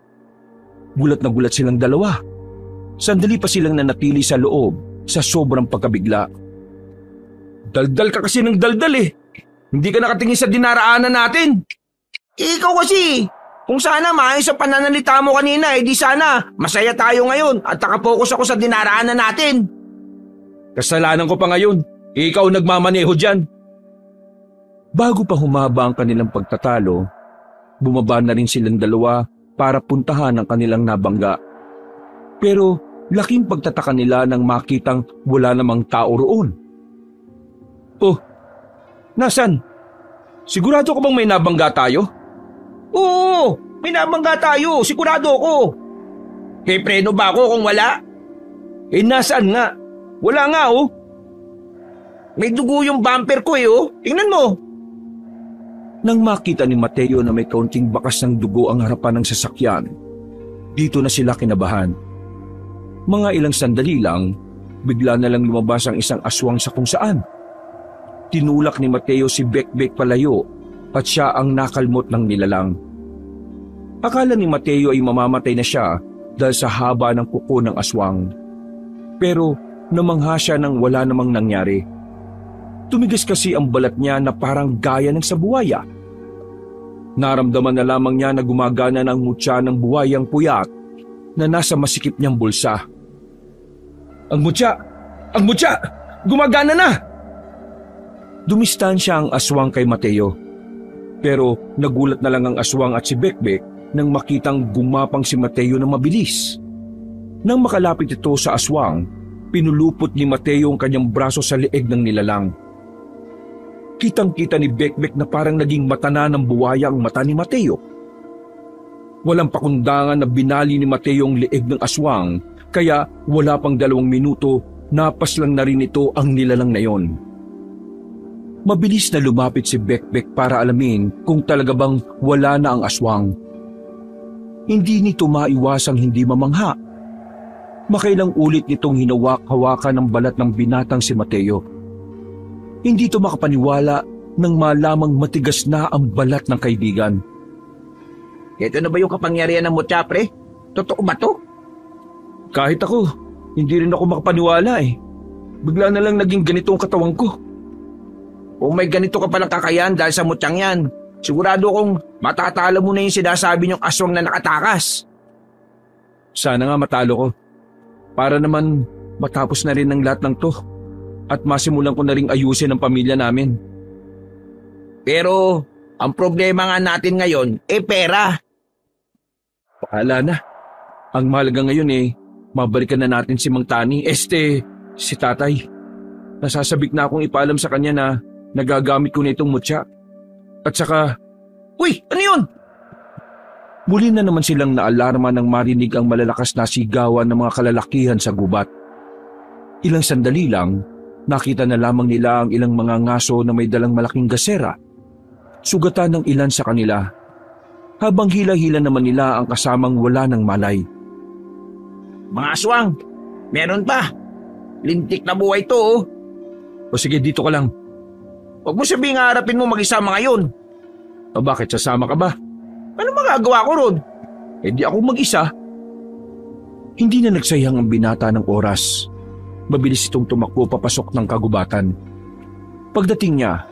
Gulat na gulat silang dalawa. Sandali pa silang nanatili sa loob sa sobrang pagkabigla. Daldal ka kasi ng daldal eh. Hindi ka nakatingin sa dinaraanan natin. Ikaw kasi, kung sana maayos ang pananalita mo kanina, di sana masaya tayo ngayon at nakapokus ako sa dinaraanan natin. Kasalanan ko pa ngayon. Ikaw nagmamaneho dyan. Bago pa humaba ang kanilang pagtatalo, bumaba na rin silang dalawa para puntahan ang kanilang nabangga. Pero laking pagtataka nila nang makitang wala namang tao roon. Oh, nasan? Sigurado ka bang may nabangga tayo? Oo, may nabangga tayo, sigurado ako. Preno ba ako kung wala? Nasaan nga? Wala nga oh. May dugo yung bumper ko oh, tingnan mo. Nang makita ni Mateo na may kaunting bakas ng dugo ang harapan ng sasakyan, dito na sila kinabahan. Mga ilang sandali lang, bigla na lang lumabas ang isang aswang sa kung saan. Tinulak ni Mateo si Bekbek palayo at siya ang nakalmot ng nilalang. Akala ni Mateo ay mamamatay na siya dahil sa haba ng kuko ng aswang. Pero namangha siya nang wala namang nangyari. Tumigas kasi ang balat niya na parang gaya ng sa buwaya. Naramdaman na lamang niya na gumagana ng mutya ng buwayang puyat na nasa masikip niyang bulsa. Ang mutya! Ang mutya! Gumagana na! Dumistansya ang aswang kay Mateo. Pero nagulat na lang ang aswang at si Bekbek nang makitang gumapang si Mateo na mabilis. Nang makalapit ito sa aswang, pinulupot ni Mateo ang kanyang braso sa leeg ng nilalang. Kitang-kita ni Bekbek na parang naging mata na ng buwaya ang mata ni Mateo. Walang pakundangan na binali ni Mateo ang leeg ng aswang, kaya wala pang 2 minuto, napaslang na rin ito ang nilalang na yon. Mabilis na lumapit si Bekbek para alamin kung talaga bang wala na ang aswang. Hindi nito maiwasang hindi mamangha. Makailang ulit nitong hinawak-hawakan ang balat ng binatang si Mateo. Hindi ito makapaniwala nang malamang matigas na ang balat ng kaibigan. Ito na ba yung kapangyarihan ng mutya, pre? Totoo ba to? Kahit ako, hindi rin ako makapaniwala eh. Bigla na lang naging ganito ang katawan ko. Kung may ganito ka palang kakayahan dahil sa mutyang yan, sigurado kong matatalo mo na yung sinasabi niyong aswang na nakatakas. Sana nga matalo ko. Para naman matapos na rin ang lahat ng to. At masimulan ko na ring ayusin ang pamilya namin. Pero ang problema nga natin ngayon, pera. Bahala na. Ang mahalaga ngayon mabalikan na natin si Mang Tani, si tatay. Nasasabik na akong ipaalam sa kanya na nagagamit ko na itong mutya. At saka, Uy, ano yun? muli na naman silang naalarma nang marinig ang malalakas na sigawan ng mga kalalakihan sa gubat. Ilang sandali lang, nakita na lamang nila ang ilang mga ngaso na may dalang malaking gasera. Sugatan ng ilan sa kanila. Habang hila-hila naman nila ang kasamang wala ng malay. Mga aswang, meron pa. Lintik na buhay to oh. O sige, dito ka lang. Huwag mo sabihing harapin mo mag-isama ngayon. O bakit, sasama ka ba? Ano magagawa ko ron? Eh di ako mag-isa. Hindi na nagsayang ang binata ng oras. Mabilis itong tumakbo papasok ng kagubatan. Pagdating niya,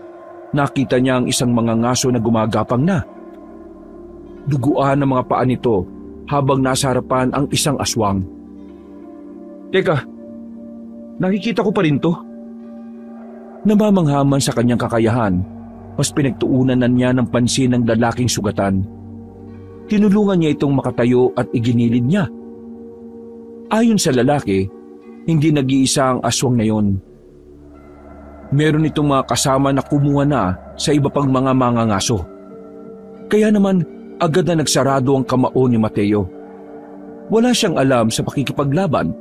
nakita niya ang isang mga ngaso na gumagapang na. Duguan ng mga paa nito habang nasa harapan ang isang aswang. Teka, nakikita ko pa rin to. Namamanghaman sa kanyang kakayahan, mas pinagtuunan na niya ng pansin ng lalaking sugatan. Tinulungan niya itong makatayo at iginilid niya. Ayon sa lalaki, hindi nag-iisa ang aswang na yon. Meron itong mga kasama na kumuha na sa iba pang mga mangangaso. Kaya naman agad na nagsarado ang kamao ni Mateo. Wala siyang alam sa pakikipaglaban,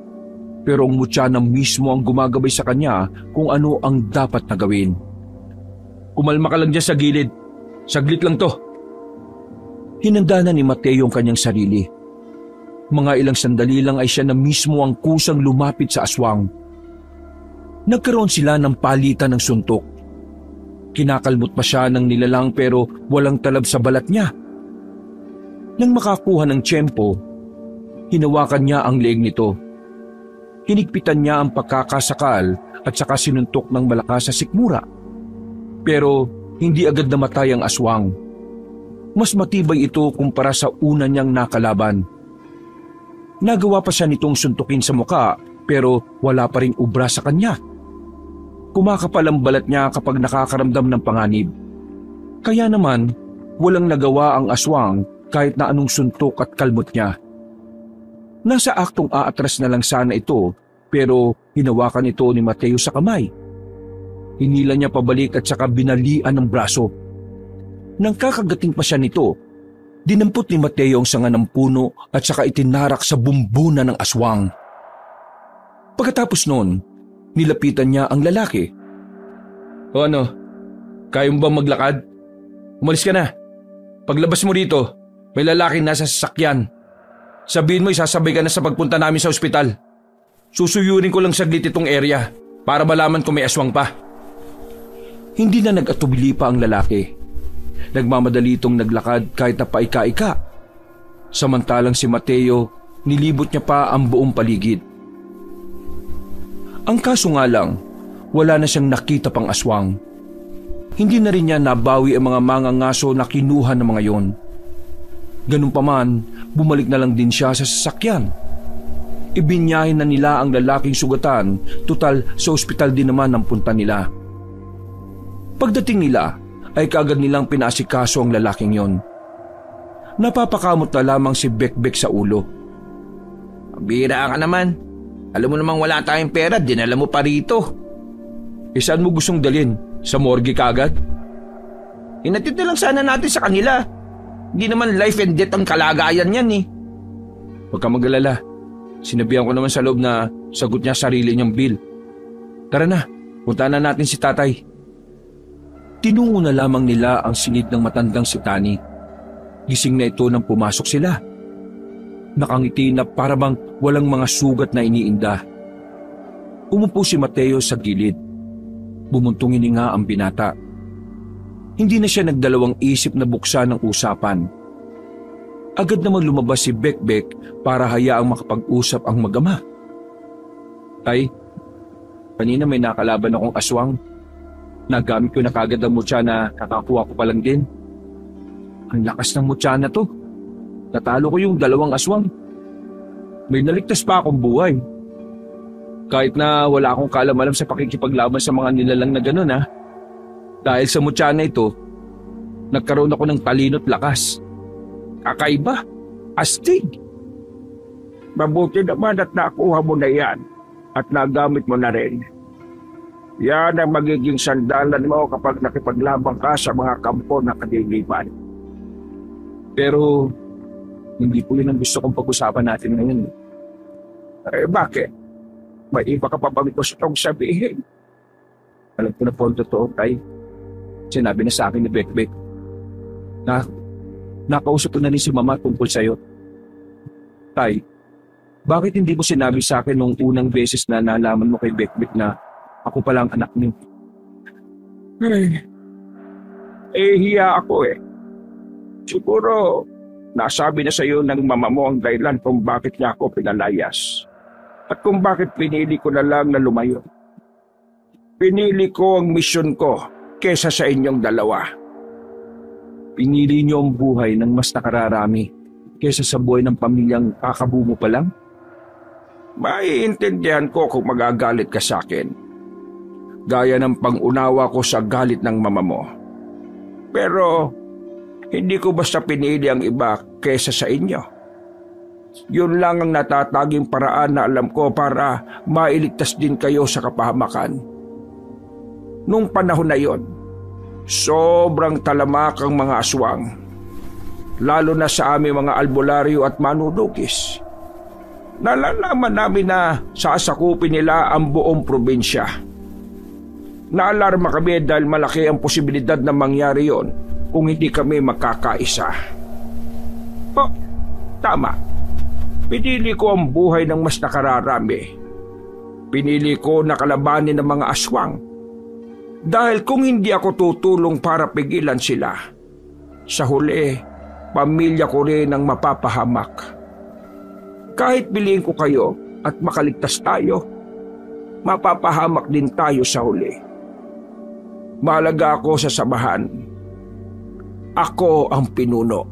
pero ang mutya na mismo ang gumagabay sa kanya kung ano ang dapat na gawin. Kumalma ka lang dyan sa gilid. Saglit lang to. Hinanda na ni Mateo ang kanyang sarili. Mga ilang sandali lang ay siya na mismo ang kusang lumapit sa aswang. Nagkaroon sila ng palitan ng suntok. Kinakalmot pa siya ng nilalang pero walang talab sa balat niya. Nang makakuha ng tiyempo, hinawakan niya ang leeg nito. Hinigpitan niya ang pagkakasakal at saka sinuntok ng malakas sa sikmura. Pero hindi agad namatay ang aswang. Mas matibay ito kumpara sa una niyang nakalaban. Nagawa pa siya nitong suntukin sa muka pero wala pa ring ubra sa kanya. Kumakapal ang balat niya kapag nakakaramdam ng panganib. Kaya naman, walang nagawa ang aswang kahit na anong suntok at kalmot niya. Nasa aktong aatras na lang sana ito pero hinawakan ito ni Mateo sa kamay. Hinila niya pabalik at saka binalian ng braso. Nang kakagating pa siya nito, dinampot ni Mateo ang sanga ng puno at saka itinarak sa bumbunan ng aswang. Pagkatapos noon, nilapitan niya ang lalaki. O ano, kaya mo ba maglakad? Umalis ka na. Paglabas mo dito, may lalaking nasa sasakyan. Sabihin mo isasabay ka na sa pagpunta namin sa ospital. Susuyurin ko lang saglit itong area para malaman kung may aswang pa. Hindi na nag-atubili pa ang lalaki. Nagmamadali itong naglakad kahit na paika-ika. Samantalang si Mateo, nilibot niya pa ang buong paligid. Ang kaso nga lang, wala na siyang nakita pang aswang. Hindi na rin niya nabawi ang mga mangangaso na kinuha ng mga yon. Ganun pa man, bumalik na lang din siya sa sasakyan. Ibinyahin na nila ang lalaking sugatan, tutal sa ospital din naman ang punta nila. Pagdating nila, ay kaagad nilang pinasikaso ang lalaking yon. Napapakamot na lamang si Bekbek sa ulo. Bira ka naman. Alam mo namang wala tayong pera, dinala mo pa rito. Saan mo gustong dalhin? Sa morgue kaagad? Inatid na lang sana natin sa kanila. Hindi naman life and death ang kalagayan yan eh. Huwag ka mag-alala. Sinabihan ko naman sa loob na sagot niya sarili niyang bill. Tara na, punta na natin si tatay. Tinungo na lamang nila ang silid ng matandang si Tani. Gising na ito nang pumasok sila. Nakangiti na para bang walang mga sugat na iniinda. Umupo si Mateo sa gilid. Bumuntong hininga ang binata. Hindi na siya nagdalawang isip na buksan ang usapan. Agad namang lumabas si Bekbek para hayaang makapag-usap ang mag-ama. Tay, kanina may nakalaban akong aswang. Nagamit ko na kagad ang mutya na nakakuha ko pa lang din. Ang lakas ng mutya na to. Natalo ko yung 2 aswang. May naligtas pa akong buhay. Kahit na wala akong kaalam-alam sa pakikipaglaban sa mga nilalang na gano'n ha. Dahil sa mutya na ito, nagkaroon ako ng talino't lakas. Kakaiba, astig. Mabuti naman at nakuha mo na yan at nagamit mo na rin. Yan ang magiging sandalan mo kapag nakipaglabang ka sa mga kampo na kadiliman. Pero hindi po yun ang gusto kong pag-usapan natin ngayon. Bakit? May iba ka pa bang gustong sabihin? Alam ko na po ang totoo, Tay. Sinabi na sa akin ni Bekbek na nakausap ko na rin si Mama tungkol sa'yo. Tay, bakit hindi mo sinabi sa akin nung unang beses na nalaman mo kay Bekbek na ako pala ang anak niyo? Hiya ako eh. Siguro, nasabi na sa iyo ng mama mo ang dahilan kung bakit niya ako pinalayas. At kung bakit pinili ko na lang na lumayo. Pinili ko ang misyon ko kesa sa inyong dalawa. Pinili niyo ang buhay ng mas nakararami kesa sa buhay ng pamilyang kakabuo mo pa lang? Maiintindihan ko kung magagalit ka sa akin. Gaya ng pang-unawa ko sa galit ng mama mo. Pero hindi ko basta pinili ang iba kesa sa inyo. Yun lang ang natataging paraan na alam ko para mailigtas din kayo sa kapahamakan. Nung panahon na yon, sobrang talamak ang mga aswang. Lalo na sa aming mga albularyo at manunugis. Nalalaman namin na sasakupin nila ang buong probinsya. Naalarma kami dahil malaki ang posibilidad na mangyari yon kung hindi kami magkakaisa. Tama. Pinili ko ang buhay ng mas nakararami. Pinili ko na kalabanin ng mga aswang. Dahil kung hindi ako tutulong para pigilan sila, sa huli, pamilya ko rin ang mapapahamak. Kahit piliin ko kayo at makaligtas tayo, mapapahamak din tayo sa huli. Mahalaga ako sa samahan. Ako ang pinuno.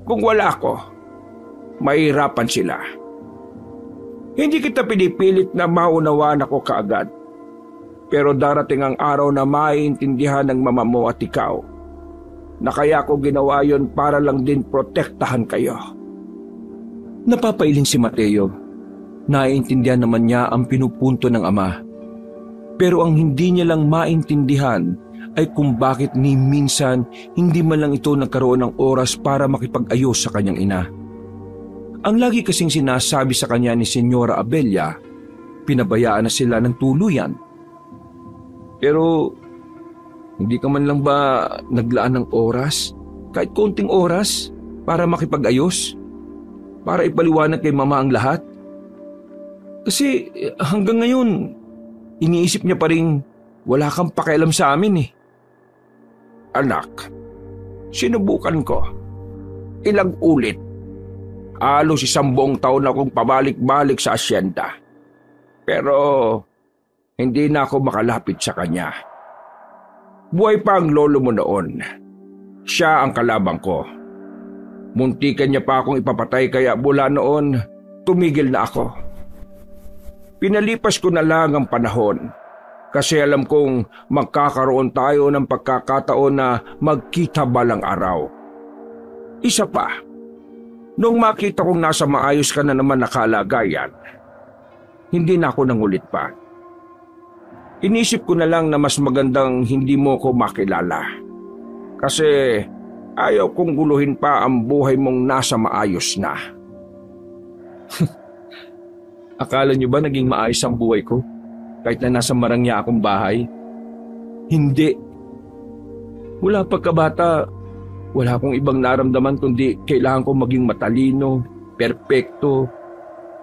Kung wala ako, mahirapan sila. Hindi kita pinipilit na maunawaan ako kaagad. Pero darating ang araw na maiintindihan ng mama mo at ikaw na kaya ko ginawa yon para lang din protektahan kayo. Napapailing si Mateo. Naiintindihan naman niya ang pinupunto ng ama. Pero ang hindi niya lang maintindihan ay kung bakit ni minsan hindi man lang ito nagkaroon ng oras para makipag-ayos sa kanyang ina. Ang lagi kasing sinasabi sa kanya ni Senyora Abella, pinabayaan na sila ng tuluyan. Pero hindi ka man lang ba naglaan ng oras, kahit konting oras, para makipag-ayos? Para ipaliwanag kay mama ang lahat? Kasi hanggang ngayon, iniisip niya pa rin wala kang pakialam sa amin eh. Anak, sinubukan ko. Ilang ulit. Halos 1 buong taon akong pabalik-balik sa asyenda. Pero hindi na ako makalapit sa kanya. Buhay pa ang lolo mo noon. Siya ang kalabang ko. Muntikan niya pa akong ipapatay kaya mula noon, tumigil na ako. Pinalipas ko na lang ang panahon kasi alam kong magkakaroon tayo ng pagkakataon na magkita balang araw. Isa pa, nung makita kong nasa maayos ka na naman na kalagayan, hindi na ako nangulit pa. Inisip ko na lang na mas magandang hindi mo ko makilala. Kasi ayaw kong guluhin pa ang buhay mong nasa maayos na. Akala niyo ba naging maayos ang buhay ko? Kahit na nasa marangya akong bahay? Hindi. Mula pagkabata, wala akong ibang naramdaman kundi kailangan kong maging matalino, perpekto,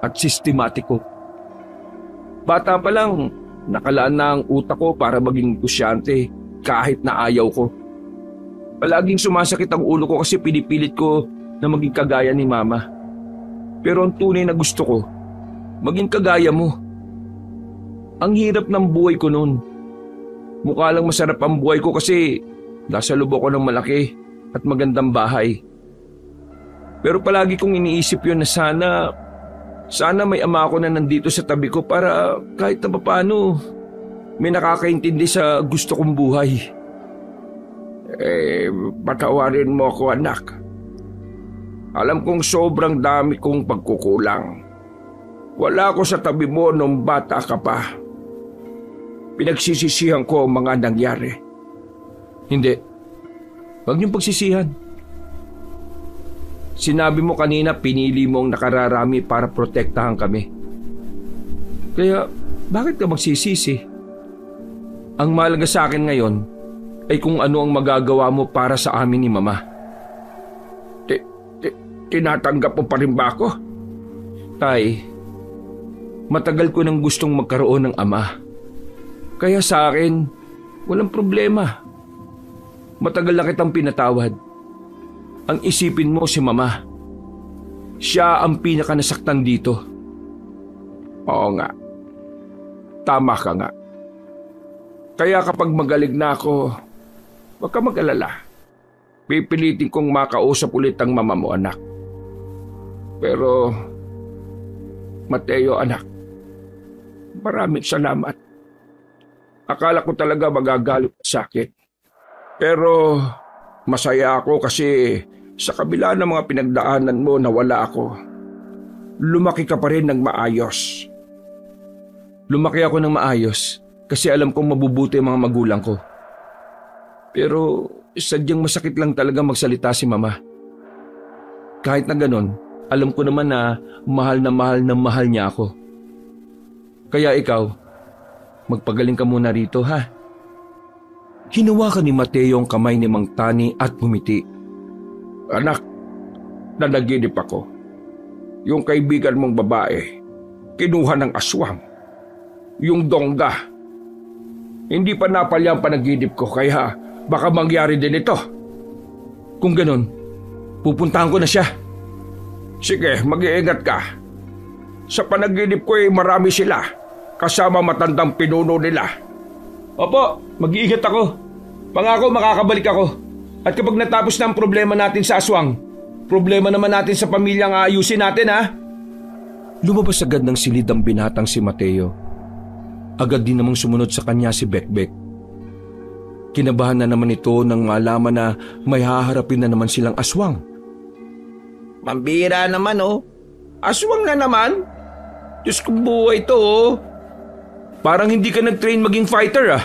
at sistematiko. Bata pa lang, nakalaan na ang utak ko para maging kusyante kahit na ayaw ko. Palaging sumasakit ang ulo ko kasi pinipilit ko na maging kagaya ni Mama. Pero ang tunay na gusto ko, maging kagaya mo. Ang hirap ng buhay ko noon. Mukha lang masarap ang buhay ko kasi nasa lubok ko ng malaki at magandang bahay. Pero palagi kong iniisip yun na sana may ama ako na nandito sa tabi ko para kahit na paano may nakakaintindi sa gusto kong buhay. Patawarin mo ako, anak. Alam kong sobrang dami kong pagkukulang. Wala ako sa tabi mo nung bata ka pa. Pinagsisisihan ko ang mga nangyari. Hindi. Huwag niyong pagsisihan. Sinabi mo kanina pinili mo ang nakararami para protektahan kami. Kaya bakit ka magsisisi? Ang mahalaga sa akin ngayon ay kung ano ang magagawa mo para sa amin ni Mama. Tinatanggap mo pa rin ba ako? Tay, matagal ko nang gustong magkaroon ng ama. Kaya sa akin, walang problema. Matagal na kitang pinatawad. Ang isipin mo si Mama. Siya ang pinakanasaktan dito. Oo nga. Tama ka nga. Kaya kapag magaling na ako, huwag ka mag-alala. Pipilitin kong makausap ulit ang mama mo, anak. Pero, Mateo, anak, maraming salamat. Akala ko talaga magagalit sa akin. Pero, masaya ako kasi sa kabila ng mga pinagdaanan mo na wala ako, lumaki ka pa rin ng maayos. Lumaki ako ng maayos kasi alam kong mabubuti ang mga magulang ko. Pero sadyang masakit lang talaga magsalita si Mama. Kahit na ganon, alam ko naman na mahal niya ako. Kaya ikaw, magpagaling ka muna rito ha. Hinawakan ni Mateo ang kamay ni Mang Tani at bumiti. Anak, nanaginip ako. Yung kaibigan mong babae, kinuha ng aswang. Yung dongga. Hindi pa napalya ang panaginip ko kaya baka mangyari din ito. Kung ganon, pupuntahan ko na siya. Sige, mag-iingat ka. Sa panaginip ko marami sila. Kasama matandang pinuno nila. Opo, mag-iingat ako. Pangako makakabalik ako. At kapag natapos na ang problema natin sa aswang, problema naman natin sa pamilyang aayusin natin ha. Lumabas agad ng silid ang binatang si Mateo. Agad din namang sumunod sa kanya si Bekbek. Kinabahan na naman ito nang malaman na may haharapin na naman silang aswang. Pambira naman Aswang na naman. Diyos ko buhay to Parang hindi ka nag-train maging fighter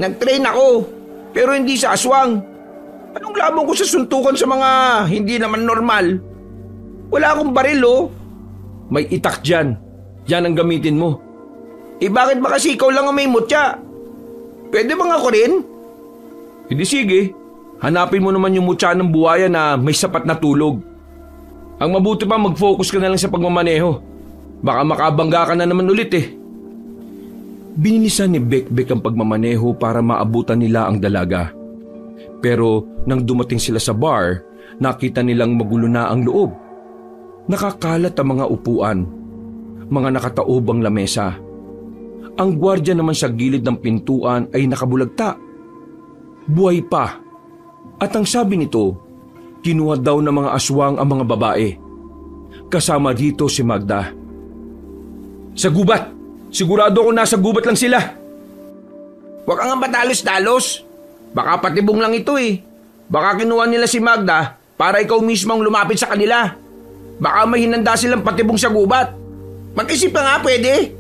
Nag-train ako, pero hindi sa aswang. Anong labang ko sa suntukan sa mga hindi naman normal? Wala akong baril May itak dyan. Yan ang gamitin mo. Bakit ba kasi ikaw lang ang may mutya? Pwede bang ako rin? Hindi sige. Hanapin mo naman yung mutya ng buhaya na may sapat na tulog. Ang mabuti pa mag-focus ka na lang sa pagmamaneho. Baka makabangga ka na naman ulit Binilisan ni Bekbek ang pagmamaneho para maabutan nila ang dalaga. Pero nang dumating sila sa bar, nakita nilang magulo na ang loob. Nakakalat ang mga upuan, mga nakataob ang lamesa. Ang gwardiya naman sa gilid ng pintuan ay nakabulagta. Buhay pa. At ang sabi nito, kinuha daw ng mga aswang ang mga babae. Kasama dito si Magda. Sa gubat! Sigurado ako nasa gubat lang sila. Huwag kang patalos-talos. Baka patibong lang ito Baka kinuha nila si Magda para ikaw mismo ang lumapit sa kanila. Baka may hinanda silang patibong sa gubat. Mag-isip ka nga, pwede.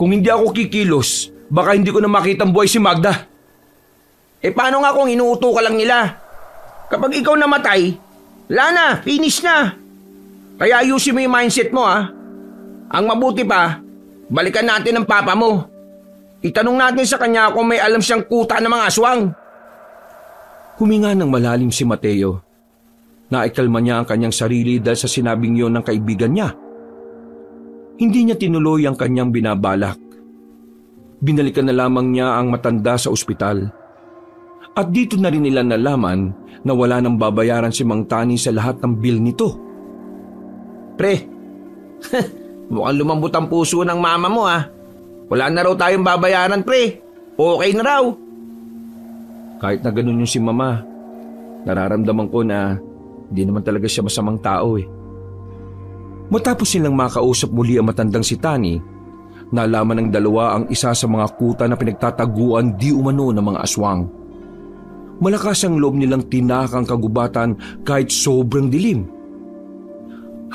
Kung hindi ako kikilos, baka hindi ko na makita ang buhay si Magda. Paano nga kung inuuto ka lang nila? Kapag ikaw namatay, wala na, finish na. Kaya ayusin mo yung mindset mo Ang mabuti pa, balikan natin ang papa mo. Itanong natin sa kanya kung may alam siyang kuta ng mga aswang. Huminga ng malalim si Mateo. Naikalma niya ang kanyang sarili dahil sa sinabing yon ng kaibigan niya. Hindi niya tinuloy ang kanyang binabalak. Binalikan na lamang niya ang matanda sa ospital. At dito na rin nila nalaman na wala nang babayaran si Mang Tani sa lahat ng bill nito. Pre, mukhang lumambot ang puso ng mama mo Wala na raw tayong babayaran, pre. Okay na raw. Kahit na ganun yung si Mama, nararamdaman ko na di naman talaga siya masamang tao Matapos silang makausap muli ang matandang si Tani, nalaman ng dalawa ang isa sa mga kuta na pinagtataguan di umano ng mga aswang. Malakas ang loob nilang tinakang kagubatan kahit sobrang dilim.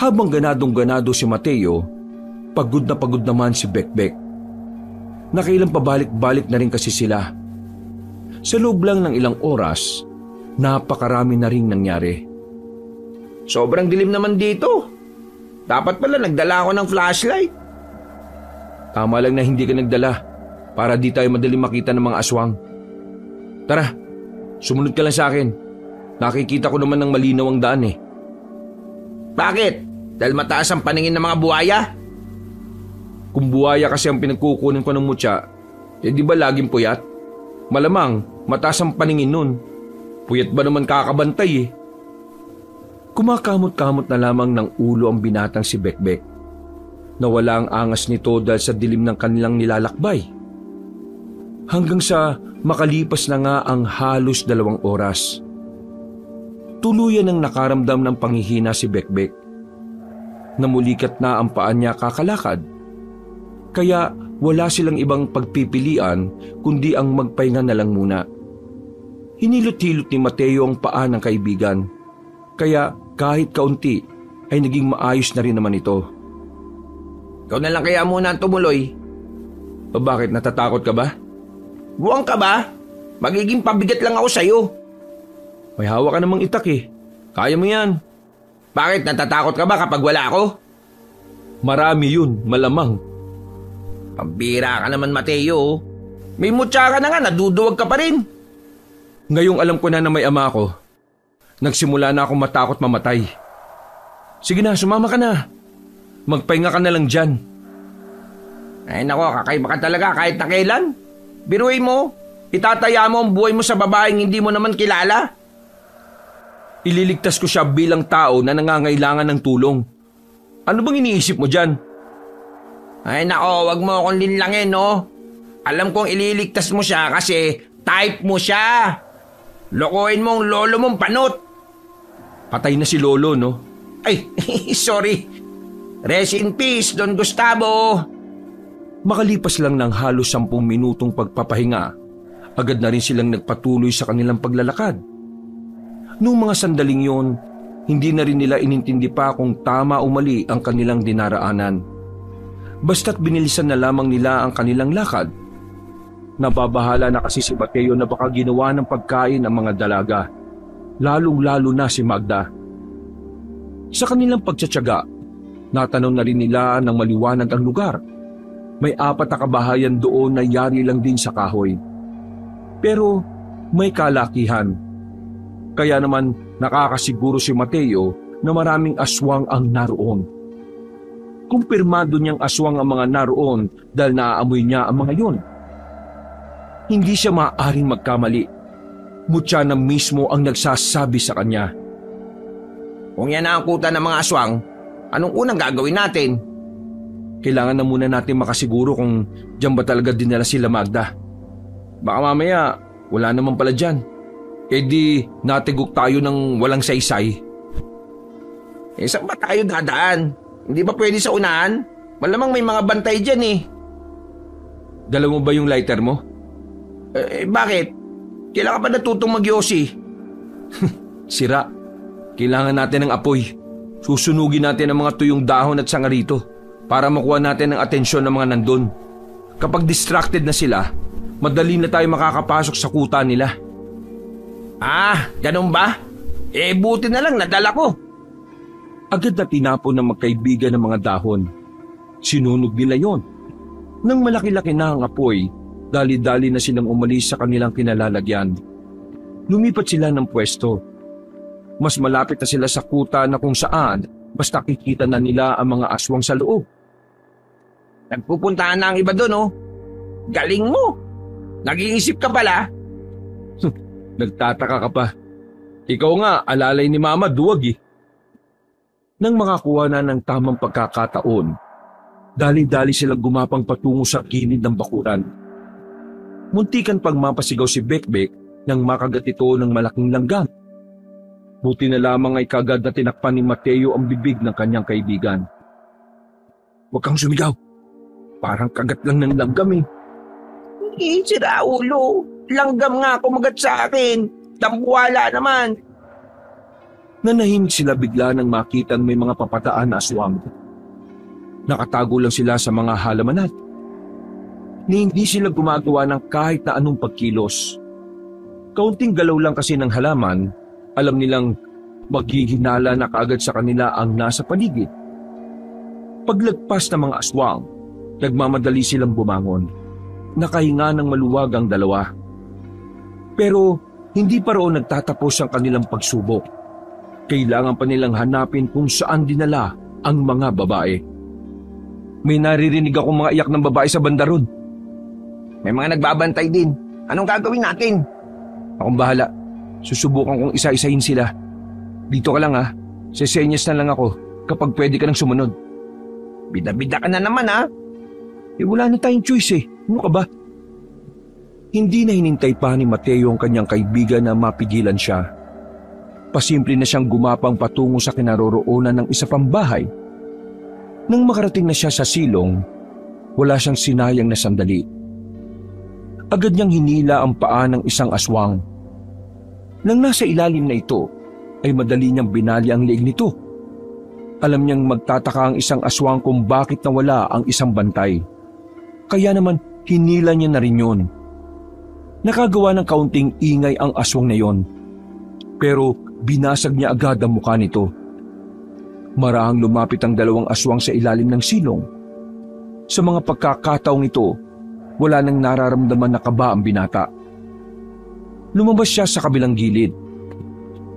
Habang ganadong-ganado si Mateo, pagod na pagod naman si Bekbek. Nakailang pabalik-balik na rin kasi sila. Sa loob lang ng ilang oras, napakarami na rin nangyari. Sobrang dilim naman dito. Dapat pala nagdala ako ng flashlight. Tama lang na hindi ka nagdala para di tayo madaling makita ng mga aswang. Tara, sumunod ka lang sa akin. Nakikita ko naman ng malinaw ang daan eh. Bakit? Dahil mataas ang paningin ng mga buhaya? Kung buhaya kasi ang pinagkukunan ko ng mutya, eh di ba laging puyat? Malamang mataas ang paningin nun. Puyat ba naman kakabantay eh? Kumakamot-kamot na lamang ng ulo ang binatang si Bekbek. Nawala ang angas nito dahil sa dilim ng kanilang nilalakbay. Hanggang sa makalipas na nga ang halos 2 oras. Tuluyan ang nakaramdam ng panghihina si Bekbek. Namulikat na ang paa niya kakalakad. Kaya wala silang ibang pagpipilian kundi ang magpahinga na lang muna. Hinilot-hilot ni Mateo ang paa ng kaibigan. Kaya kahit kaunti ay naging maayos na rin naman ito. Ikaw na lang kaya muna ang tumuloy. O bakit, natatakot ka ba? Buwang ka ba? Magiging pabigat lang ako sa'yo. May hawak ka namang itak eh. Kaya mo yan. Bakit, natatakot ka ba kapag wala ako? Marami yun, malamang. Pambira ka naman, Mateo. May mutya ka na nga, naduduwag ka pa rin. Ngayong alam ko na may ama ako, nagsimula na akong matakot mamatay. Sige na, sumama ka na. Magpahinga ka na lang dyan. Ay nako, kakaiba ka talaga kahit na kailan. Biruin mo, itataya mo ang buhay mo sa babaeng hindi mo naman kilala. Ililigtas ko siya bilang tao na nangangailangan ng tulong. Ano bang iniisip mo dyan? Ay nako, wag mo akong linlangin, no? Alam kong ililigtas mo siya kasi type mo siya. Lokohin mo ang lolo mong panot. Patay na si lolo, no? Ay, sorry. Rest in peace, Don Gustavo. Makalipas lang ng halos 10 minutong pagpapahinga, agad na rin silang nagpatuloy sa kanilang paglalakad. Noong mga sandaling yon, hindi na rin nila inintindi pa kung tama o mali ang kanilang dinaraanan. Basta't binilisan na lamang nila ang kanilang lakad. Nababahala na kasi si Mateo na baka ginawa ng pagkain ang mga dalaga, lalong-lalo na si Magda. Sa kanilang pagtsatsaga, natanaw na rin nila ng maliwanag ang lugar. May 4 na kabahayan doon na yari lang din sa kahoy. Pero may kalakihan. Kaya naman nakakasiguro si Mateo na maraming aswang ang naroon. Kumpirmado niyang aswang ang mga naroon dahil naaamoy niya ang mga yon. Hindi siya maaaring magkamali. Mutya na mismo ang nagsasabi sa kanya. Kung yan ang kuta ng mga aswang, anong unang gagawin natin? Kailangan na muna natin makasiguro kung diyan ba talaga dinala sila Magda. Baka mamaya wala naman pala dyan. E di natigok tayo ng walang saysay. Eh saan ba tayo dadaan? Hindi ba pwede sa unahan? Malamang may mga bantay dyan eh. Dala mo ba yung lighter mo? Bakit? Kailangan pa natutong magyosi. Sira. Kailangan natin ng apoy. Susunugin natin ang mga tuyong dahon at sangarito para makuha natin ang atensyon ng mga nandun. Kapag distracted na sila, madali na tayo makakapasok sa kuta nila. Ah, ganun ba? Buti na lang nadala ko. Agad na tinapon ng magkaibigan ng mga dahon. Sinunog nila yon. Nang malaki-laki na ang apoy, dali-dali na silang umalis sa kanilang kinalalagyan. Lumipat sila ng pwesto. Mas malapit na sila sa kuta na kung saan mas nakikita na nila ang mga aswang sa loob. Nagpupuntahan na ang iba doon, oh. Galing mo. Nag-iisip ka pala. Nagtataka ka pa. Ikaw nga, alalay ni Mama, duwag eh. Nang makakuha na ng tamang pagkakataon, dali-dali silang gumapang patungo sa gilid ng bakuran. Muntikan pang mapasigaw si Bekbek nang makagat ito ng malaking langgam. Buti na lamang ay kagad na tinakpan ni Mateo ang bibig ng kanyang kaibigan. Huwag kang sumigaw. Parang kagat lang ng langgam eh. Hindi, sira ulo. Langgam nga kumagat sa akin. Tambuwala naman. Nanahimik sila bigla nang makita may mga papataan na aswang. Nakatago lang sila sa mga halamanan. ni hindi sila gumagawa ng kahit na anong pagkilos. Kaunting galaw lang kasi ng halaman, alam nilang maghihinala na kaagad sa kanila ang nasa paligid. Paglagpas ng mga aswang, nagmamadali silang bumangon. Nakahinga ng maluwag ang dalawa. Pero hindi pa roon nagtatapos ang kanilang pagsubok. Kailangan pa nilang hanapin kung saan dinala ang mga babae. May naririnig akong mga iyak ng babae sa banda ron. May mga nagbabantay din. Anong gagawin natin? Akong bahala. Susubukan kong isa-isahin sila. Dito ka lang ha. Sesenyas na lang ako kapag pwede ka nang sumunod. Bida-bida ka na naman ha. Wala na tayong choice eh. Ano ka ba? Hindi na hinintay pa ni Mateo ang kanyang kaibigan na mapigilan siya. Pasimple na siyang gumapang patungo sa kinaroroonan ng isa pang bahay. Nang makarating na siya sa silong, wala siyang sinayang na sandali. Agad niyang hinila ang paa ng isang aswang. Nang nasa ilalim na ito, ay madali niyang binali ang leeg nito. Alam niyang magtataka ang isang aswang kung bakit nawala ang isang bantay. Kaya naman hinila niya na rin yun. Nakagawa ng kaunting ingay ang aswang na yon. Pero binasag niya agad ang mukha nito. Marahang lumapit ang dalawang aswang sa ilalim ng silong. Sa mga pagkakataong ito, wala nang nararamdaman na kaba ang binata. Lumabas siya sa kabilang gilid.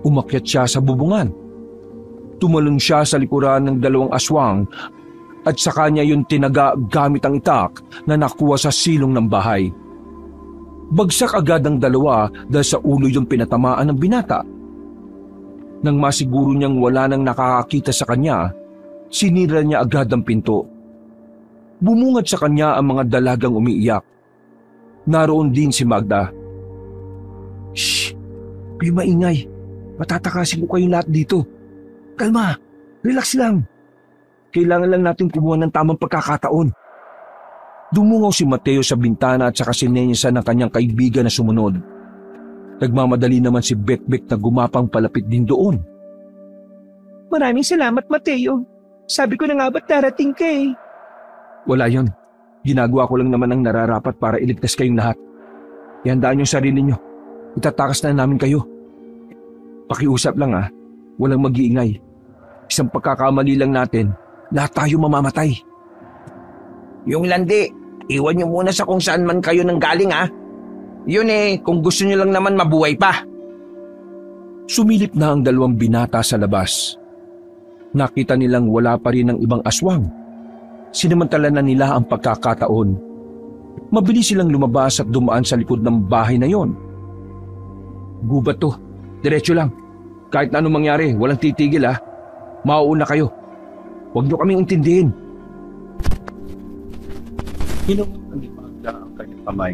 Umakyat siya sa bubungan. Tumalon siya sa likuran ng dalawang aswang at sa kanya yung tinaga gamit ang itak na nakuha sa silong ng bahay. Bagsak agad ang dalawa dahil sa ulo yung pinatamaan ng binata. Nang masiguro niyang wala nang nakakakita sa kanya, sinira niya agad ang pinto. Bumungad sa kanya ang mga dalagang umiiyak. Naroon din si Magda. Shh! May maingay. Matatakasin ko kayong lahat dito. Kalma! Relax lang. Kailangan lang natin kumuha ng tamang pagkakataon. Dumungaw si Mateo sa bintana at saka sinenyasan ng kanyang kaibigan na sumunod. Nagmamadali naman si Bekbek na gumapang palapit din doon. Maraming salamat, Mateo. Sabi ko na nga ba't darating ka eh. Wala yon. Ginagawa ko lang naman ang nararapat para iligtas kayong lahat. Ihandaan yung sarili nyo. Itatakas na namin kayo. Pakiusap lang ha. Walang mag-iingay. Isang pagkakamali lang natin, lahat tayo mamamatay. Yung landi, iwan nyo muna sa kung saan man kayo nang galing ha. Yun eh, kung gusto nyo lang naman mabuhay pa. Sumilip na ang dalawang binata sa labas. Nakita nilang wala pa rin ang ibang aswang. Sinamantala na nila ang pagkakataon. Mabilis silang lumabas at dumaan sa likod ng bahay na yon. Gubat to, diretso lang. Kahit na anong mangyari, walang titigil ha. Mauuna kayo. Huwag nyo kaming intindihin. Hinungan ni Magda ang kanyang kamay.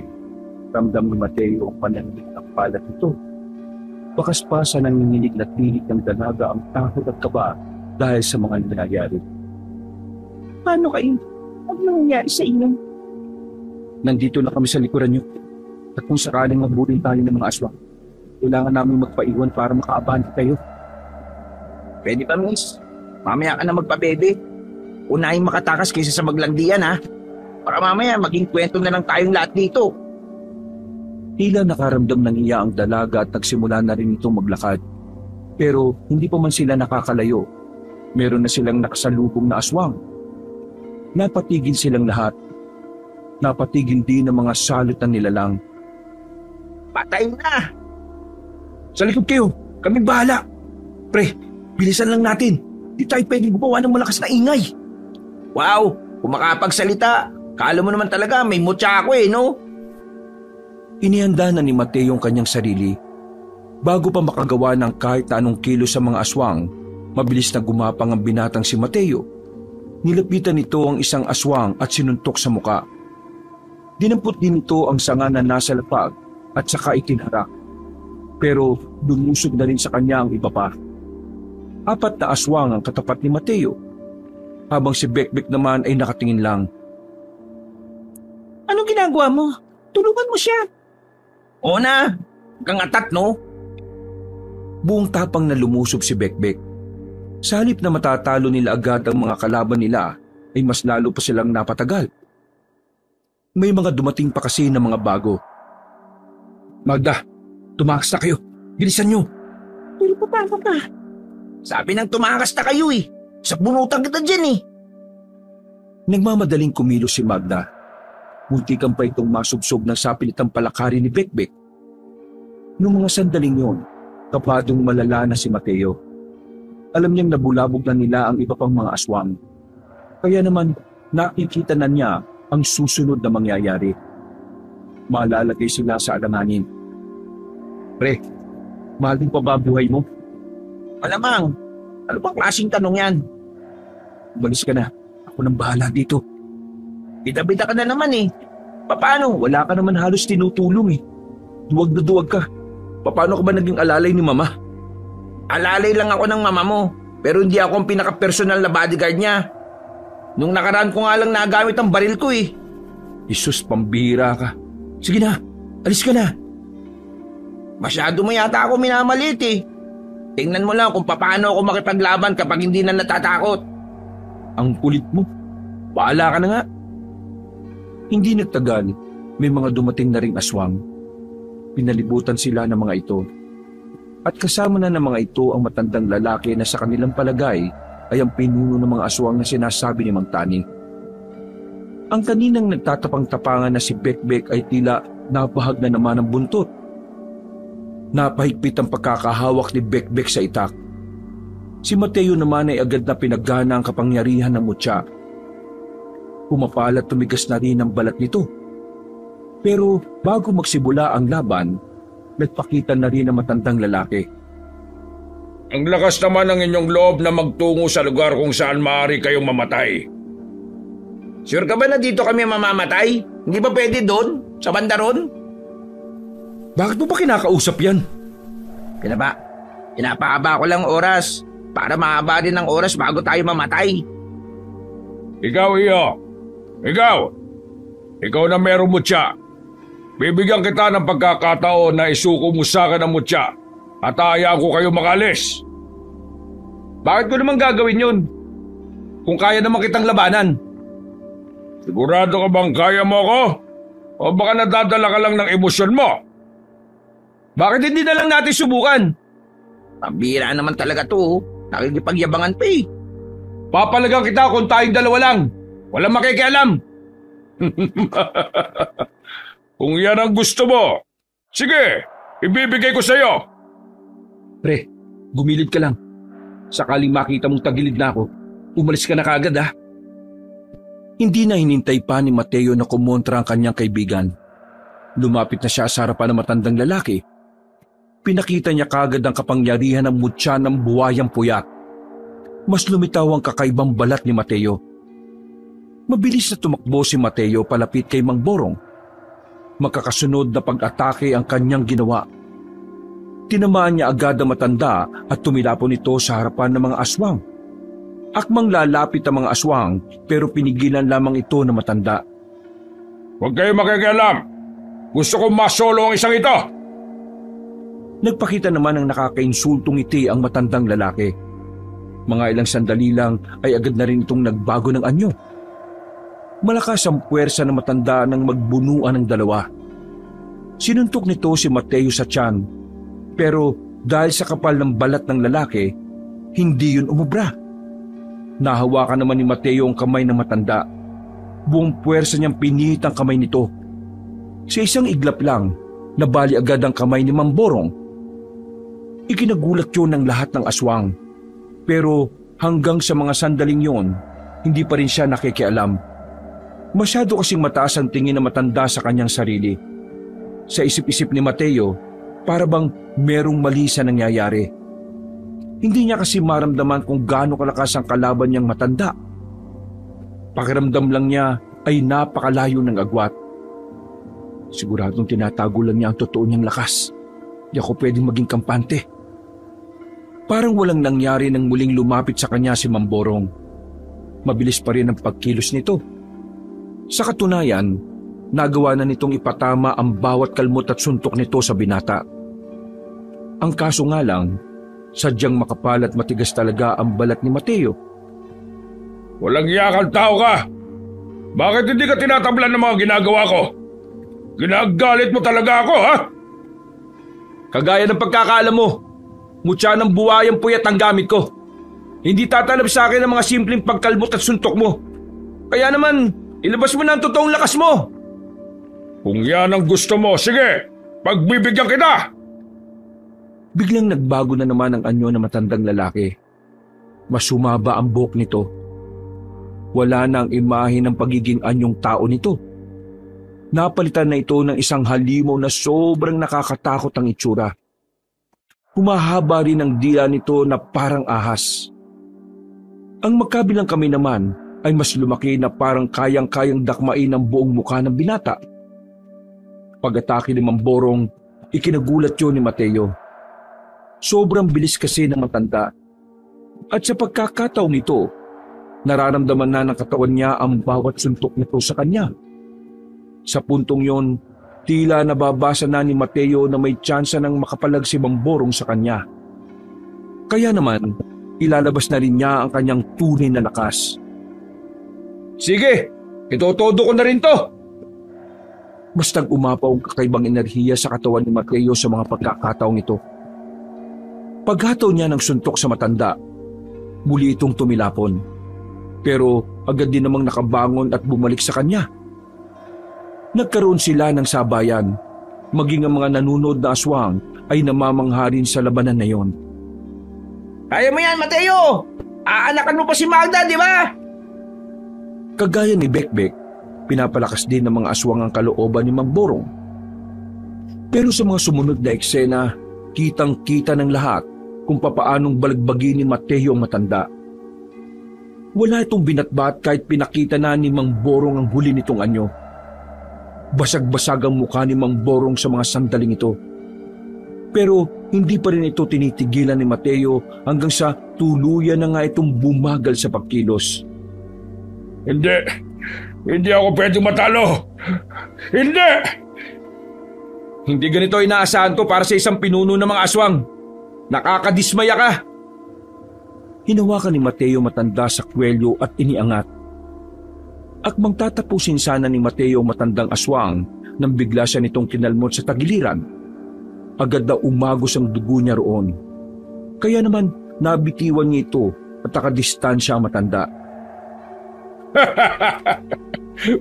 Ramdam ni Mateo ang pananamit ng palat nito. Bakas pa sa nanginginig na tinig ng dalaga ang takot at kaba dahil sa mga nangyayari. Paano kayo? Ano nangyayari sa inyo? Nandito na kami sa likuran nyo. At kung sakaling magbulin tayo ng mga aswang, kailangan namin magpaiwan para makaabante kayo. Pwede ba, miss? Mamaya ka na magpabebe. Unahin makatakas kaysa sa maglandian ha. Para mamaya maging kwento na lang tayong lahat dito. Tila nakaramdam ng iya ang dalaga at nagsimula na rin itong maglakad. Pero hindi pa man sila nakakalayo. Meron na silang nakasalubong na aswang. Napatigil silang lahat. Napatigil din ang mga salot na nilalang. Patay na! Sa likod kayo! Kaming bahala! Pre, bilisan lang natin! Di tayo pwedeng gumawa ng malakas na ingay! Wow! Kung makapagsalita, kala mo naman talaga may mutya ako eh, no? Inihanda na ni Mateo ang kanyang sarili. Bago pa makagawa ng kahit na anong kilo sa mga aswang, mabilis na gumapang ang binatang si Mateo. Nilapitan nito ang isang aswang at sinuntok sa muka. Dinampot din ito ang sanga na nasa lapag at saka itinharak. Pero lumusog na rin sa kanya ang iba pa. 4 na aswang ang katapat ni Mateo, habang si Bekbek naman ay nakatingin lang. Anong ginagawa mo? Tulungan mo siya. O na, kang atat no? Buong tapang na lumusob si Bekbek. Sa halip na matatalo nila agad ang mga kalaban nila, ay mas lalo pa silang napatagal. May mga dumating pa kasi na mga bago. Magda, tumakas na kayo. Bilisan nyo. Pero paano ka? Sabi nang tumakas na kayo eh. Sa bunutan kita dyan eh. Nagmamadaling kumilos si Magda. Muntikan pa itong masubsob ng sapilitang palakari ni Bekbek. Noong mga sandaling yon, kapadong malala na si Mateo. Alam niyang nabulabog na nila ang iba pang mga aswang. Kaya naman nakikita na niya ang susunod na mangyayari. Malalagay sila sa alanganin. Pre, mahal din pa ba buhay mo? Malamang, ano bang klaseng tanong yan? Umalis ka na. Ako nang bahala dito. Bida-bida ka na naman eh. Paano? Wala ka naman halos tinutulong eh. Duwag na duwag ka. Paano ka ba naging alalay ni Mama? Alalay lang ako ng mama mo, pero hindi ako ang pinaka-personal na bodyguard niya. Nung nakaraan ko nga lang nagamit ang baril ko eh. Jesus, pambira ka. Sige na, alis ka na. Masyado mo yata ako minamalit eh. Tingnan mo lang kung paano ako makipaglaban kapag hindi na natatakot. Ang kulit mo. Baala ka na nga. Hindi nagtagal, may mga dumating na ring aswang. Pinalibutan sila ng mga ito. At kasama na ng mga ito ang matandang lalaki na sa kanilang palagay ay ang pinuno ng mga aswang na sinasabi ni Mang Tani. Ang kaninang nagtatapang-tapangan na si Bekbek ay tila napahag na naman ng buntot. Napahigpit ang pagkakahawak ni Bekbek sa itak. Si Mateo naman ay agad na pinaggana ang kapangyarihan ng mutya. Pumapala at tumigas na rin ang balat nito. Pero bago magsimula ang laban, nagpakita na rin ang matandang lalaki. Ang lakas naman ng inyong loob na magtungo sa lugar kung saan maaari kayong mamatay. Sure ka ba na dito kami mamamatay? Hindi ba pwede doon? Sa banda ron? Bakit mo ba kinakausap yan? Pinapahaba ko lang oras para mahaba din ang oras bago tayo mamatay. Ikaw, iyo. Ikaw na merong mutya. Bibigyan kita ng pagkakataon na isuko mo sa akin ang mutya at hayaan ko kayo makalis. Bakit ko naman gagawin yun? Kung kaya naman kitang labanan. Sigurado ka bang kaya mo ako? O baka nadadala ka lang ng emosyon mo? Bakit hindi na lang natin subukan? Pambira naman talaga to. Nakikipagyabangan pa eh. Papalagang kita kung tayong dalawa lang. Walang makikialam. Kung yan ang gusto mo, sige, ibibigay ko sa'yo. Pre, gumilid ka lang. Sakaling makita mong tagilid na ako, umalis ka na kaagad ha. Hindi na hinintay pa ni Mateo na kumontra ang kanyang kaibigan. Lumapit na siya sa harapan ng matandang lalaki. Pinakita niya kaagad ang kapangyarihan ng mutya ng buwayang puyat. Mas lumitaw ang kakaibang balat ni Mateo. Mabilis na tumakbo si Mateo palapit kay Mang Borong. Magkakasunod na pag-atake ang kanyang ginawa. Tinamaan niya agad ang matanda at tumilapon ito sa harapan ng mga aswang. Akmang lalapit ang mga aswang pero pinigilan lamang ito ng matanda. Huwag kayo makikialam. Gusto kong masolo ang isang ito. Nagpakita naman ng nakakainsultong ngiti ang matandang lalaki. Mga ilang sandali lang ay agad na rin itong nagbago ng anyo. Malakas ang puwersa ng matanda nang magbunuan ng dalawa. Sinuntok nito si Mateo sa tiyan, pero dahil sa kapal ng balat ng lalaki, hindi yun umubra. Nahawakan naman ni Mateo ang kamay ng matanda. Buong puwersa niyang pinihit ang kamay nito. Sa isang iglap lang, nabali agad ang kamay ni Mang Borong. Ikinagulat yun ng lahat ng aswang. Pero hanggang sa mga sandaling yon, hindi pa rin siya nakikialam. Masyado kasing mataas ang tingin ng matanda sa kanyang sarili. Sa isip-isip ni Mateo, para bang merong mali sa nangyayari. Hindi niya kasi maramdaman kung gaano kalakas ang kalaban niyang matanda. Pakiramdam lang niya ay napakalayo ng agwat. Siguradong tinatago lang niya ang totoo niyang lakas. Di ako pwedeng maging kampante. Parang walang nangyari nang muling lumapit sa kanya si Mang Borong. Mabilis pa rin ang pagkilos nito. Sa katunayan, nagawa na nitong ipatama ang bawat kalmot at suntok nito sa binata. Ang kaso nga lang, sadyang makapal at matigas talaga ang balat ni Mateo. Walang iyakang tao ka! Bakit hindi ka tinatablan ng mga ginagawa ko? Ginagalit mo talaga ako, ha? Kagaya ng pagkakaalam mo, mutya ng buwayang puyat ang gamit ko. Hindi tatalab sa akin ang mga simpleng pagkalbot at suntok mo. Kaya naman, ilabas mo na ang totoong lakas mo. Kung yan ang gusto mo, sige, pagbibigyan kita. Biglang nagbago na naman ang anyo ng matandang lalaki. Mas sumaba ang buhok nito. Wala na ang imahe ng pagiging anyong tao nito. Napalitan na ito ng isang halimaw na sobrang nakakatakot ang itsura. Humahaba rin ang dila nito na parang ahas. Ang magkabilang kamay naman ay mas lumaki na parang kayang-kayang dakmain ang buong mukha ng binata. Pag-atake ni Mamborong, ikinagulat yun ni Mateo. Sobrang bilis kasi ng matanda. At sa pagkakataong ito, nararamdaman na ng katawan niya ang bawat suntok nito sa kanya. Sa puntong yon, tila nababasa na ni Mateo na may tsansa ng makapalag si Mamborong sa kanya. Kaya naman, ilalabas na rin niya ang kanyang tunay na lakas. Sige, itotodo ko na rin to. Bastang umapaw ang kakaibang enerhiya sa katawan ni Mateo sa mga pagkakataong ito. Paghataw niya ng suntok sa matanda, muli itong tumilapon. Pero agad din namang nakabangon at bumalik sa kanya. Nagkaroon sila ng sabayan, maging ang mga nanunod na aswang ay namamangha rin sa labanan na yon. Kaya mo yan, Mateo! Aanakan mo pa si Magda, di ba? Kagaya ni Bekbek, pinapalakas din ng mga aswang ang kalooban ni Mamborong. Pero sa mga sumunod na eksena, kitang-kita ng lahat kung papaanong balagbagin ni Mateo ang matanda. Wala itong binatbat kahit pinakita na ni Mamborong ang huli nitong anyo. Basag-basag ang mukha ni Mamborong sa mga sandaling ito. Pero hindi pa rin ito tinitigilan ni Mateo hanggang sa tuluyan na nga itong bumagal sa pagkilos. Hindi ako pwedeng matalo. Hindi! Hindi ganito inaasahan to para sa isang pinuno ng mga aswang. Nakakadismaya ka! Hinawakan ni Mateo matanda sa kwelyo at iniangat. Akmang tatapusin sana ni Mateo matandang aswang nang bigla siya nitong kinalmot sa tagiliran. Agad na umagos ang dugo niya roon. Kaya naman nabitiwan niya ito at nakadistansya ang matanda.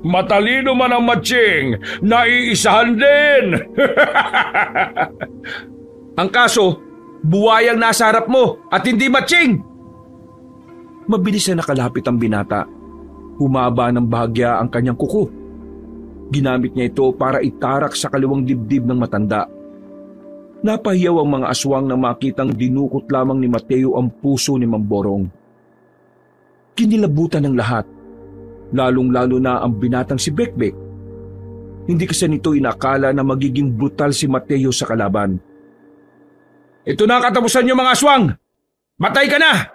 Matalino man ang matching, naiisahan din! Ang kaso, buwayang nasa harap mo at hindi matching! Mabilis na nakalapit ang binata. Humaba ng bahagya ang kanyang kuko. Ginamit niya ito para itarak sa kaliwang dibdib ng matanda. Napahiyaw ang mga aswang na makitang dinukot lamang ni Mateo ang puso ni Mamborong. Kinilabutan ng lahat, lalong-lalo na ang binatang si Bekbek. Hindi kasi nito inakala na magiging brutal si Mateo sa kalaban. Ito na ang katapusan niyo, mga aswang! Matay ka na!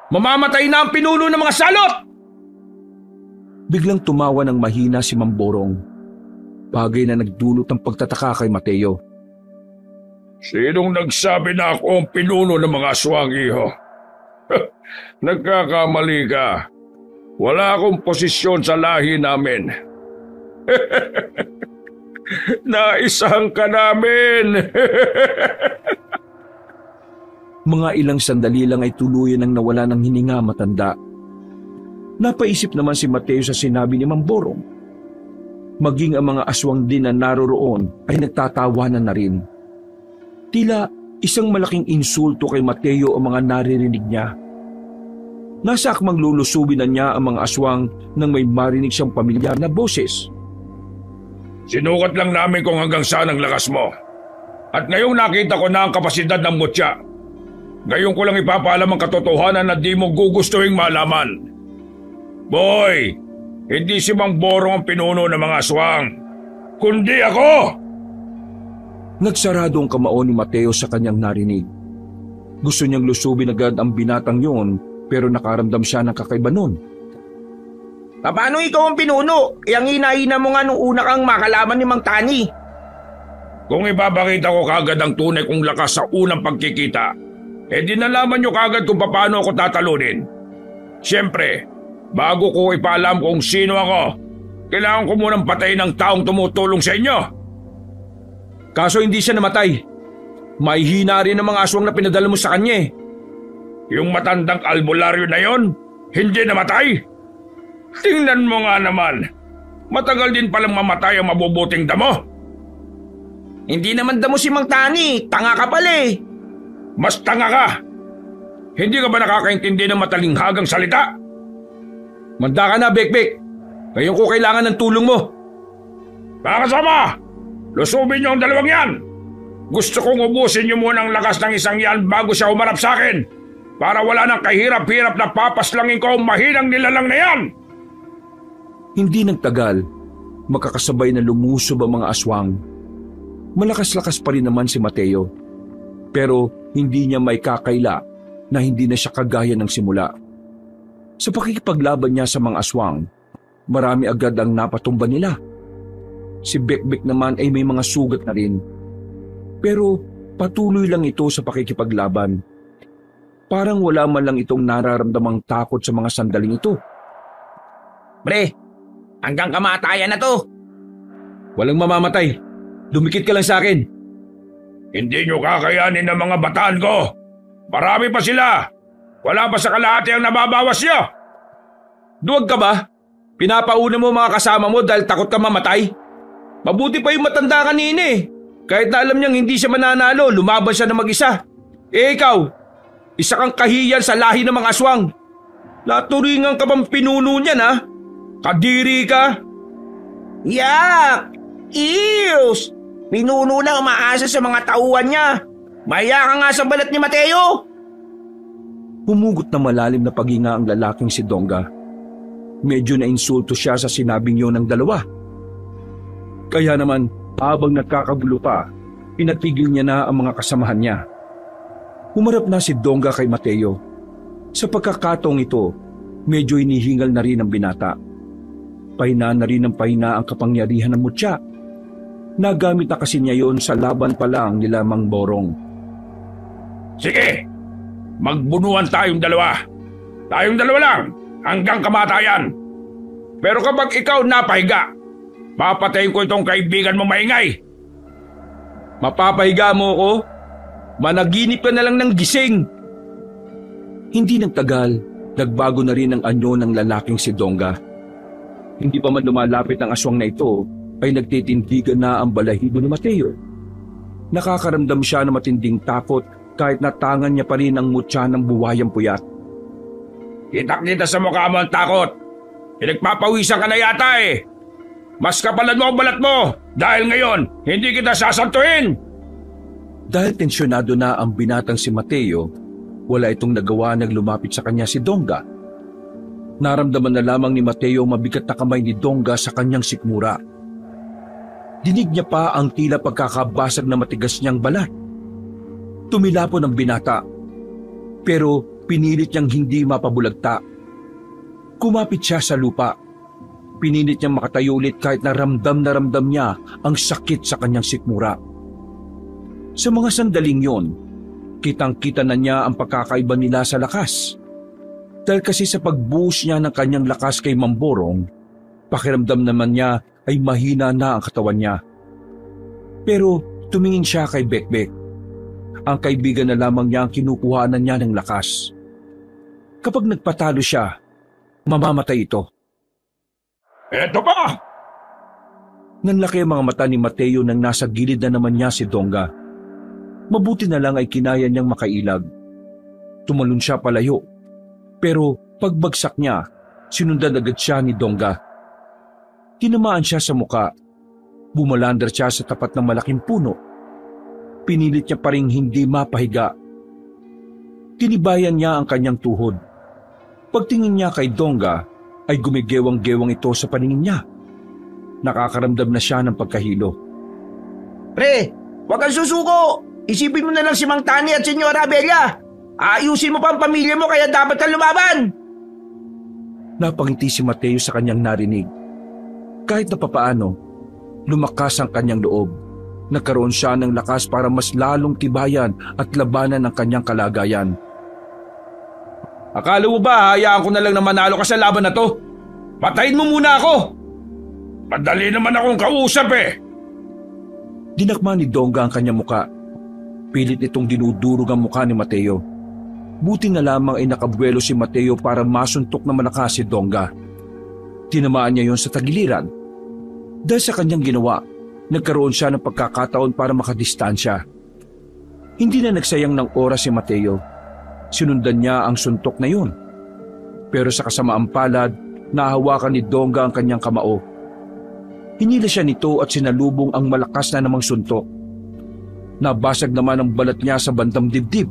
Mamamatay na ang pinuno ng mga salot! Biglang tumawa ng mahina si Mamborong. Bagay na nagdulot ng pagtataka kay Mateo. Sinong nagsabi na ako ang pinuno ng mga aswang, iho? Nagkakamali ka. Wala akong posisyon sa lahi namin. Naisahan ka namin! Mga ilang sandali lang ay tuluyan ang nawala ng hininga matanda. Napaisip naman si Mateo sa sinabi ni Mamborong. Maging ang mga aswang din na naroroon ay nagtatawanan na rin. Tila isang malaking insulto kay Mateo ang mga naririnig niya. Nasa akmang lulusubin na niya ang mga aswang nang may marinig siyang pamilyar na boses. Sinukat lang namin kung hanggang saan ang lakas mo. At ngayong nakita ko na ang kapasidad ng mutya. Ngayon ko lang ipapaalam ang katotohanan na di mo gugustuhin malaman. Boy, hindi si Mamborong ang pinuno ng mga aswang, kundi ako! Nagsarado ang kamao ni Mateo sa kanyang narinig. Gusto niyang lusubin agad ang binatang yon pero nakaramdam siya ng kakaiba nun. Paano ikaw ang pinuno? Ang hinaina mo nga nung una kang makalaman ni Mang Tani. Kung ipapakita ko kagad ang tunay kong lakas sa unang pagkikita, di nalaman niyo kagad kung paano ako tatalunin. Siyempre, bago ko ipaalam kung sino ako, kailangan ko munang patayin ng taong tumutulong sa inyo. Kaso hindi siya namatay. May hina rin ang mga aswang na pinadala mo sa kanya eh. Yung matandang albularyo na yon, hindi namatay. Tingnan mo nga naman, matagal din palang mamatay ang mabubuting damo. Hindi naman damo si Mang Tani, tanga ka pala eh. Mas tanga ka. Hindi ka ba nakakaintindi ng matalinghagang salita? Manda ka na, Bekbek. Ngayon ko kailangan ng tulong mo. Mga kasama, lusubin niyo ang dalawang yan. Gusto kong ubusin niyo muna ang lakas ng isang yan bago siya umarap sa akin. Para wala nang kahirap-hirap na papaslangin ko ang mahinang nilalang na yan. Hindi nagtagal, makakasabay na lumusob ang mga aswang. Malakas-lakas pa rin naman si Mateo. Pero hindi niya may kakaila na hindi na siya kagaya ng simula. Sa pakikipaglaban niya sa mga aswang, marami agad ang napatumba nila. Si Bekbek naman ay may mga sugat na rin. Pero patuloy lang ito sa pakikipaglaban. Parang wala man lang itong nararamdamang takot sa mga sandaling ito. Pre, hanggang kamatayan na to. Walang mamamatay. Dumikit ka lang sa akin. Hindi niyo kakayanin ng mga bataan ko. Marami pa sila. Wala pa sa kalahati ang nababawas niyo. Duwag ka ba? Pinapauna mo mga kasama mo dahil takot ka mamatay? Mabuti pa yung matanda kanina eh. Kahit na alam niyang hindi siya mananalo, lumaban siya na mag-isa. Eh ikaw, isa kang kahiyan sa lahi ng mga aswang. Naturingan ka bang pinuno niyan ha? Kadiri ka? Yak! Ews! Pinuno lang umaasa sa mga tauhan niya. Maya ka nga sa balat ni Mateo. Humugot na malalim na paghinga ang lalaking si Donga. Medyo nainsulto siya sa sinabing yun ng dalawa. Kaya naman, habang nagkakagulo pa, pinatigil niya na ang mga kasamahan niya. Humarap na si Donga kay Mateo. Sa pagkakataong ito, medyo inihingal na rin ang binata. Pahina na rin ng pahina ang kapangyarihan ng mutya. Nagamit na kasi niya yon sa laban pa lang nila Mang Borong. Sige, magbunuan tayong dalawa. Tayong dalawa lang, hanggang kamatayan. Pero kapag ikaw napahiga, papatayin ko itong kaibigan mo maingay. Mapapahiga mo ko? Managinip ka na lang ng gising. Hindi nagtagal, nagbago na rin ang anyo ng lalaking si Donga. Hindi pa man lumalapit ang aswang na ito, ay nagtitindigan na ang balahibo ni Mateo. Nakakaramdam siya ng matinding takot kahit natangan niya pa rin ang mutya ng buwayang puyat. Kita-kita sa mukha mo ang takot. Pinagpapawisan ka na yata eh. Mas kapalan mo ang balat mo dahil ngayon hindi kita sasantuhin. Dahil tensyonado na ang binatang si Mateo, wala itong nagawa nang lumapit sa kanya si Donga. Naramdaman na lamang ni Mateo mabigat na kamay ni Donga sa kanyang sikmura. Dinig niya pa ang tila pagkakabasag na matigas niyang balat. Tumilapon ang binata, pero pinilit niyang hindi mapabulagta. Kumapit siya sa lupa. Pinilit niyang makatayo ulit kahit na ramdam niya ang sakit sa kanyang sikmura. Sa mga sandaling yon, kitang-kita na niya ang pagkakaiba nila sa lakas. Dahil kasi sa pagbuhos niya ng kanyang lakas kay Mamborong, pakiramdam naman niya ay mahina na ang katawan niya. Pero tumingin siya kay Bekbek. Ang kaibigan na lamang niya ang kinukuhanan niya ng lakas. Kapag nagpatalo siya, mamamatay ito. Eto pa! Nanlaki ang mga mata ni Mateo nang nasa gilid na naman niya si Donga. Mabuti na lang ay kinaya niyang makailag. Tumalon siya palayo. Pero pagbagsak niya, sinundan agad siya ni Donga. Tinamaan siya sa muka. Bumalandar siya sa tapat ng malaking puno. Pinilit niya pa ring hindi mapahiga. Tinibayan niya ang kanyang tuhod. Pagtingin niya kay Donga, ay gumigewang-gewang ito sa paningin niya. Nakakaramdam na siya ng pagkahilo. Pre, huwag kang susuko. Isipin mo na lang si Mang Tani at Senyora Abella. Ayusin mo pa ang pamilya mo kaya dapat kang lumaban. Napangiti si Mateo sa kanyang narinig. Kahit na papaano, lumakas ang kanyang loob. Nagkaroon siya ng lakas para mas lalong tibayan at labanan ang kanyang kalagayan. Akala mo ba hayaan ko na lang na manalo ka sa laban na to? Patayin mo muna ako! Madali naman akong kausap eh. Dinakma ni Dongga ang kanyang muka. Pilit itong dinudurog ang muka ni Mateo. Buti na lamang ay nakabuelo si Mateo para masuntok na malakas si Dongga. Tinamaan niya yon sa tagiliran. Dahil sa kanyang ginawa, nagkaroon siya ng pagkakataon para makadistansya. Hindi na nagsayang ng oras si Mateo. Sinundan niya ang suntok na yun. Pero sa kasamaang palad, nahawakan ni Dongga ang kanyang kamao. Hinila siya nito at sinalubong ang malakas na namang suntok. Nabasag naman ang balat niya sa bandang dibdib.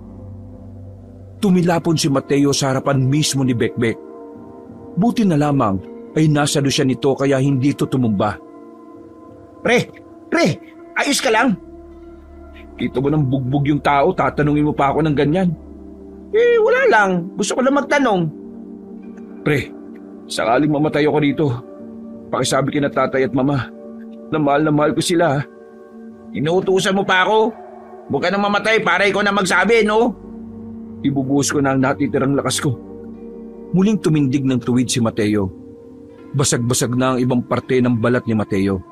Tumilapon si Mateo sa harapan mismo ni Bekbek. Buti na lamang ay nasalo siya nito kaya hindi ito tumumba. Pre, ayos ka lang? Kita mo ng bugbog yung tao, tatanungin mo pa ako ng ganyan. Wala lang. Gusto ko lang magtanong. Pre, sakaling mamatay ako dito, pakisabi kina tatay at mama na mahal ko sila. Inuutusan mo pa ako? Huwag ka nang mamatay para ikaw na magsabi, no? Ibubuhos ko na ang natitirang lakas ko. Muling tumindig ng tuwid si Mateo. Basag-basag na ang ibang parte ng balat ni Mateo.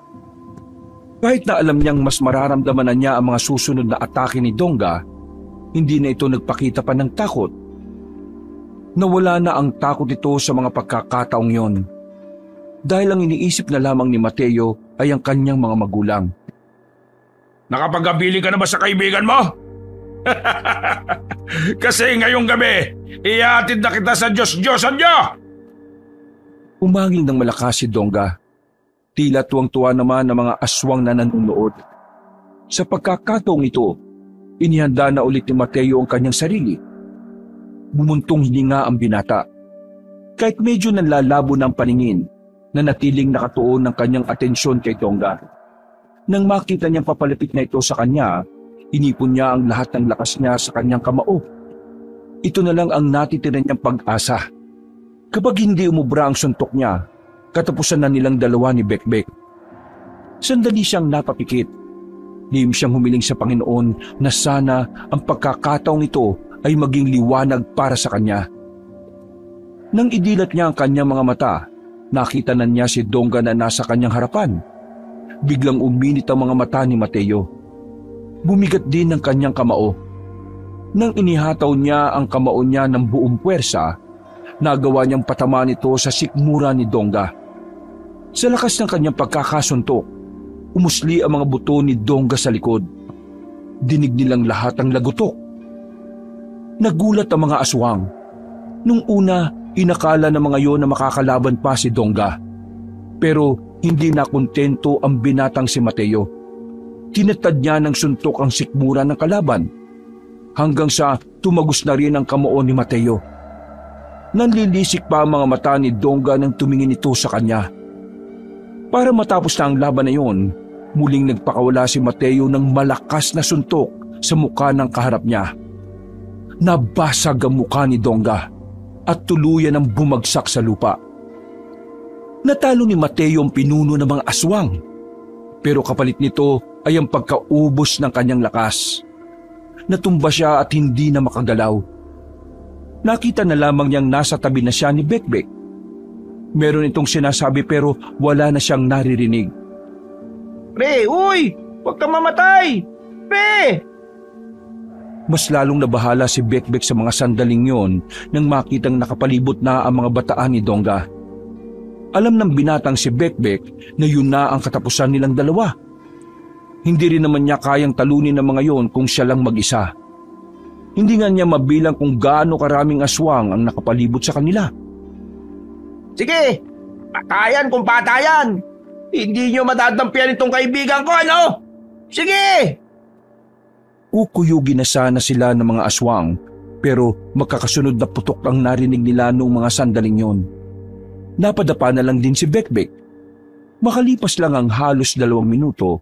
Kahit na alam niyang mas mararamdaman na niya ang mga susunod na atake ni Dongga, hindi na ito nagpakita pa ng takot. Nawala na ang takot ito sa mga pagkakataong yon. Dahil ang iniisip na lamang ni Mateo ay ang kanyang mga magulang. Nakapag-abili ka na ba sa kaibigan mo? Kasi ngayong gabi, ihatid na kita sa Diyos-Diyosan niyo! Umangil ng malakas si Dongga. Tila tuwang-tuwa naman ang mga aswang na nanonood. Sa pagkakataong ito, inihanda na ulit ni Mateo ang kanyang sarili. Bumuntong hininga ang binata. Kahit medyo nanlalabo ng paningin, nanatiling nakatuon ng kanyang atensyon kay Dongga. Nang makita niyang papalapit na ito sa kanya, inipon niya ang lahat ng lakas niya sa kanyang kamao. Ito na lang ang natitira niyang pag-asa. Kapag hindi umubra ang suntok niya, katapusan na nilang dalawa ni Bekbek. Sandali siyang napapikit. Lihim siyang humiling sa Panginoon na sana ang pagkakataong ito ay maging liwanag para sa kanya. Nang idilat niya ang kanyang mga mata, nakita na niya si Dongga na nasa kanyang harapan. Biglang uminit ang mga mata ni Mateo. Bumigat din ang kanyang kamao. Nang inihataw niya ang kamao niya ng buong puwersa, nagawa niyang patamaan ito sa sikmura ni Dongga. Sa lakas ng kanyang pagkakasuntok, umusli ang mga buto ni Dongga sa likod. Dinig nilang lahat ang lagutok. Nagulat ang mga aswang. Nung una, inakala ng mga yon na makakalaban pa si Dongga. Pero hindi na kontento ang binatang si Mateo. Tinatad niya ng suntok ang sikmura ng kalaban hanggang sa tumagos na rin ang kamao ni Mateo. Nanlilisik pa ang mga mata ni Dongga nang tumingin ito sa kanya. Para matapos na ang laban na iyon, muling nagpakawala si Mateo ng malakas na suntok sa mukha ng kaharap niya. Nabasag ang mukha ni Dongga at tuluyan ang bumagsak sa lupa. Natalo ni Mateo ang pinuno ng mga aswang, pero kapalit nito ay ang pagkaubos ng kanyang lakas. Natumba siya at hindi na makagalaw. Nakita na lamang niyang nasa tabi na siya ni Bekbek. Meron itong sinasabi pero wala na siyang naririnig. Pre, uy! Huwag kang mamatay! Pre! Mas lalong nabahala si Bekbek sa mga sandaling yon nang makitang nakapalibot na ang mga bataan ni Dongga. Alam ng binatang si Bekbek na yun na ang katapusan nilang dalawa. Hindi rin naman niya kayang talunin ng mga yon kung siya lang mag-isa. Hindi nga niya mabilang kung gaano karaming aswang ang nakapalibot sa kanila. Sige! Patayan kung patayan! Hindi niyo madadampian itong kaibigan ko, ano? Sige! Kukuyugin na sana sila ng mga aswang pero magkakasunod na putok ang narinig nila noong mga sandaling yon. Napadapa na lang din si Bekbek. Makalipas lang ang halos 2 minuto,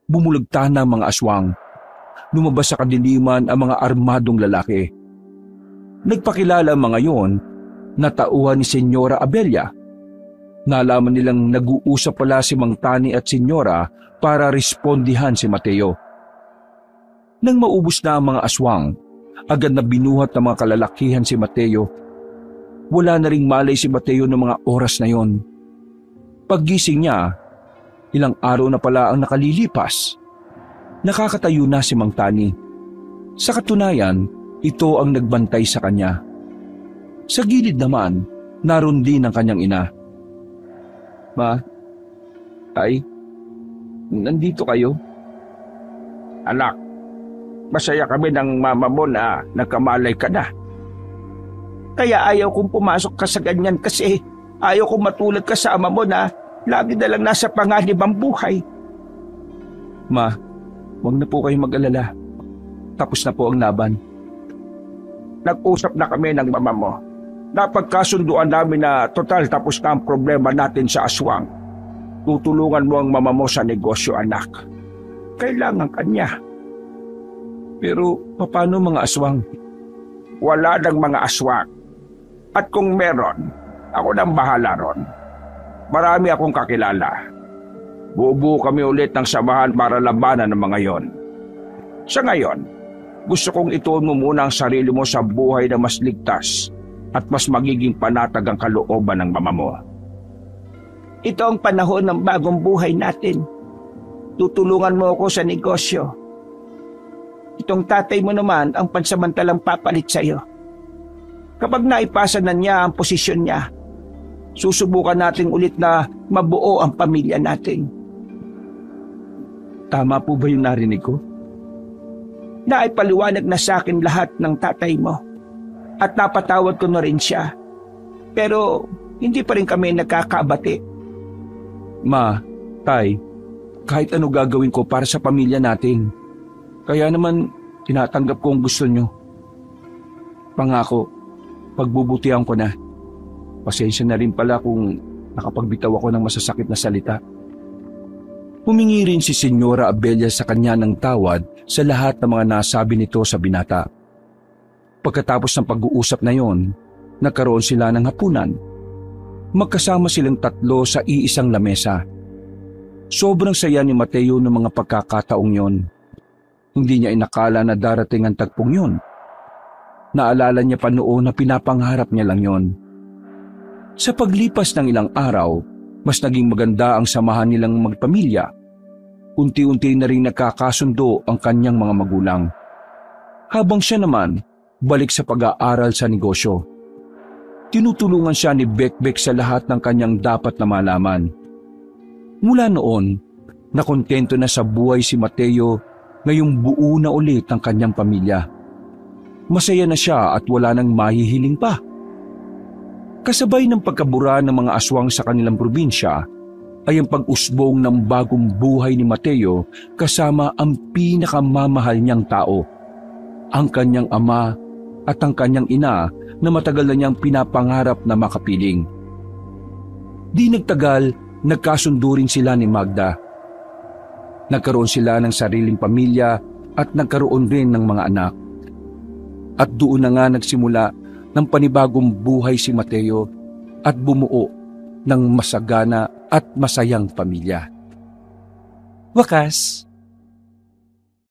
bumulagta na ang mga aswang. Lumabas sa kadiliman ang mga armadong lalaki. Nagpakilala ang mga yon na tauhan ni Senyora Abelia. Nalaman nilang nag-uusap pala si Mang Tani at Senyora para respondihan si Mateo. Nang maubos na ang mga aswang, agad na binuhat ng mga kalalakihan si Mateo. Wala na ring malay si Mateo ng mga oras na yon. Paggising niya, Ilang araw na pala ang nakalilipas. Nakakatayo na si Mang Tani. Sa katunayan, ito ang nagbantay sa kanya. Sa gilid naman, naroon din ang kanyang ina. Ma, Tay, nandito kayo? Anak, masaya kami ng mama mo na nagkamalay ka na. Kaya ayaw kong pumasok ka sa ganyan kasi ayaw kong matulad ka sa ama mo na lagi na lang nasa panganib ang buhay. Ma, huwag na po kayong mag-alala. Tapos na po ang laban. Nag-usap na kami ng mama mo. Napagkasunduan namin na total tapos na ang problema natin sa aswang. Tutulungan mo ang mama mo sa negosyo, anak. Kailangan kanya. Pero paano mga aswang? Wala ng mga aswang. At kung meron, ako nang bahala ron. Marami akong kakilala. Bubuo kami ulit ng samahan para labanan ng mga yon. Sa ngayon, gusto kong ituon mo muna ang sarili mo sa buhay na mas ligtas at mas magiging panatag ang kalooban ng mama mo. Ito ang panahon ng bagong buhay natin. Tutulungan mo ako sa negosyo. Itong tatay mo naman ang pansamantalang papalit sa iyo. Kapag naipasa na niya ang posisyon niya, susubukan natin ulit na mabuo ang pamilya natin. Tama po ba yung narinig ko? Naipaliwanag na sa akin lahat ng tatay mo at napatawad ko na rin siya. Pero hindi pa rin kami nagkakaabati. Ma, Tay, kahit ano gagawin ko para sa pamilya natin. Kaya naman, tinatanggap ko ang gusto nyo. Pangako, pagbubutihan ko na. Pasensya na rin pala kung nakapagbitaw ako ng masasakit na salita. Humingi rin si Senyora Abella sa kanya ng tawad sa lahat ng mga nasabi nito sa binata. Pagkatapos ng pag-uusap na yon, nagkaroon sila ng hapunan. Magkasama silang tatlo sa iisang lamesa. Sobrang saya ni Mateo ng mga pagkakataong yon. Hindi niya inakala na darating ang tagpong yon. Naalala niya pa noon na pinapangarap niya lang yon. Sa paglipas ng ilang araw, mas naging maganda ang samahan nilang magpamilya. Unti-unti na rin nakakasundo ang kanyang mga magulang. Habang siya naman, balik sa pag-aaral sa negosyo. Tinutulungan siya ni Bekbek sa lahat ng kanyang dapat na malaman. Mula noon, nakontento na sa buhay si Mateo ngayong buo na ulit ang kanyang pamilya. Masaya na siya at wala nang mahihiling pa. Kasabay ng pagkabura ng mga aswang sa kanilang probinsya ay ang pag-usbong ng bagong buhay ni Mateo kasama ang pinakamamahal niyang tao, ang kanyang ama at ang kanyang ina na matagal na niyang pinapangarap na makapiling. Di nagtagal, nagkasundo rin sila ni Magda. Nagkaroon sila ng sariling pamilya at nagkaroon rin ng mga anak. At doon na nga nagsimula ng panibagong buhay si Mateo at bumuo ng masagana at masayang pamilya. Wakas,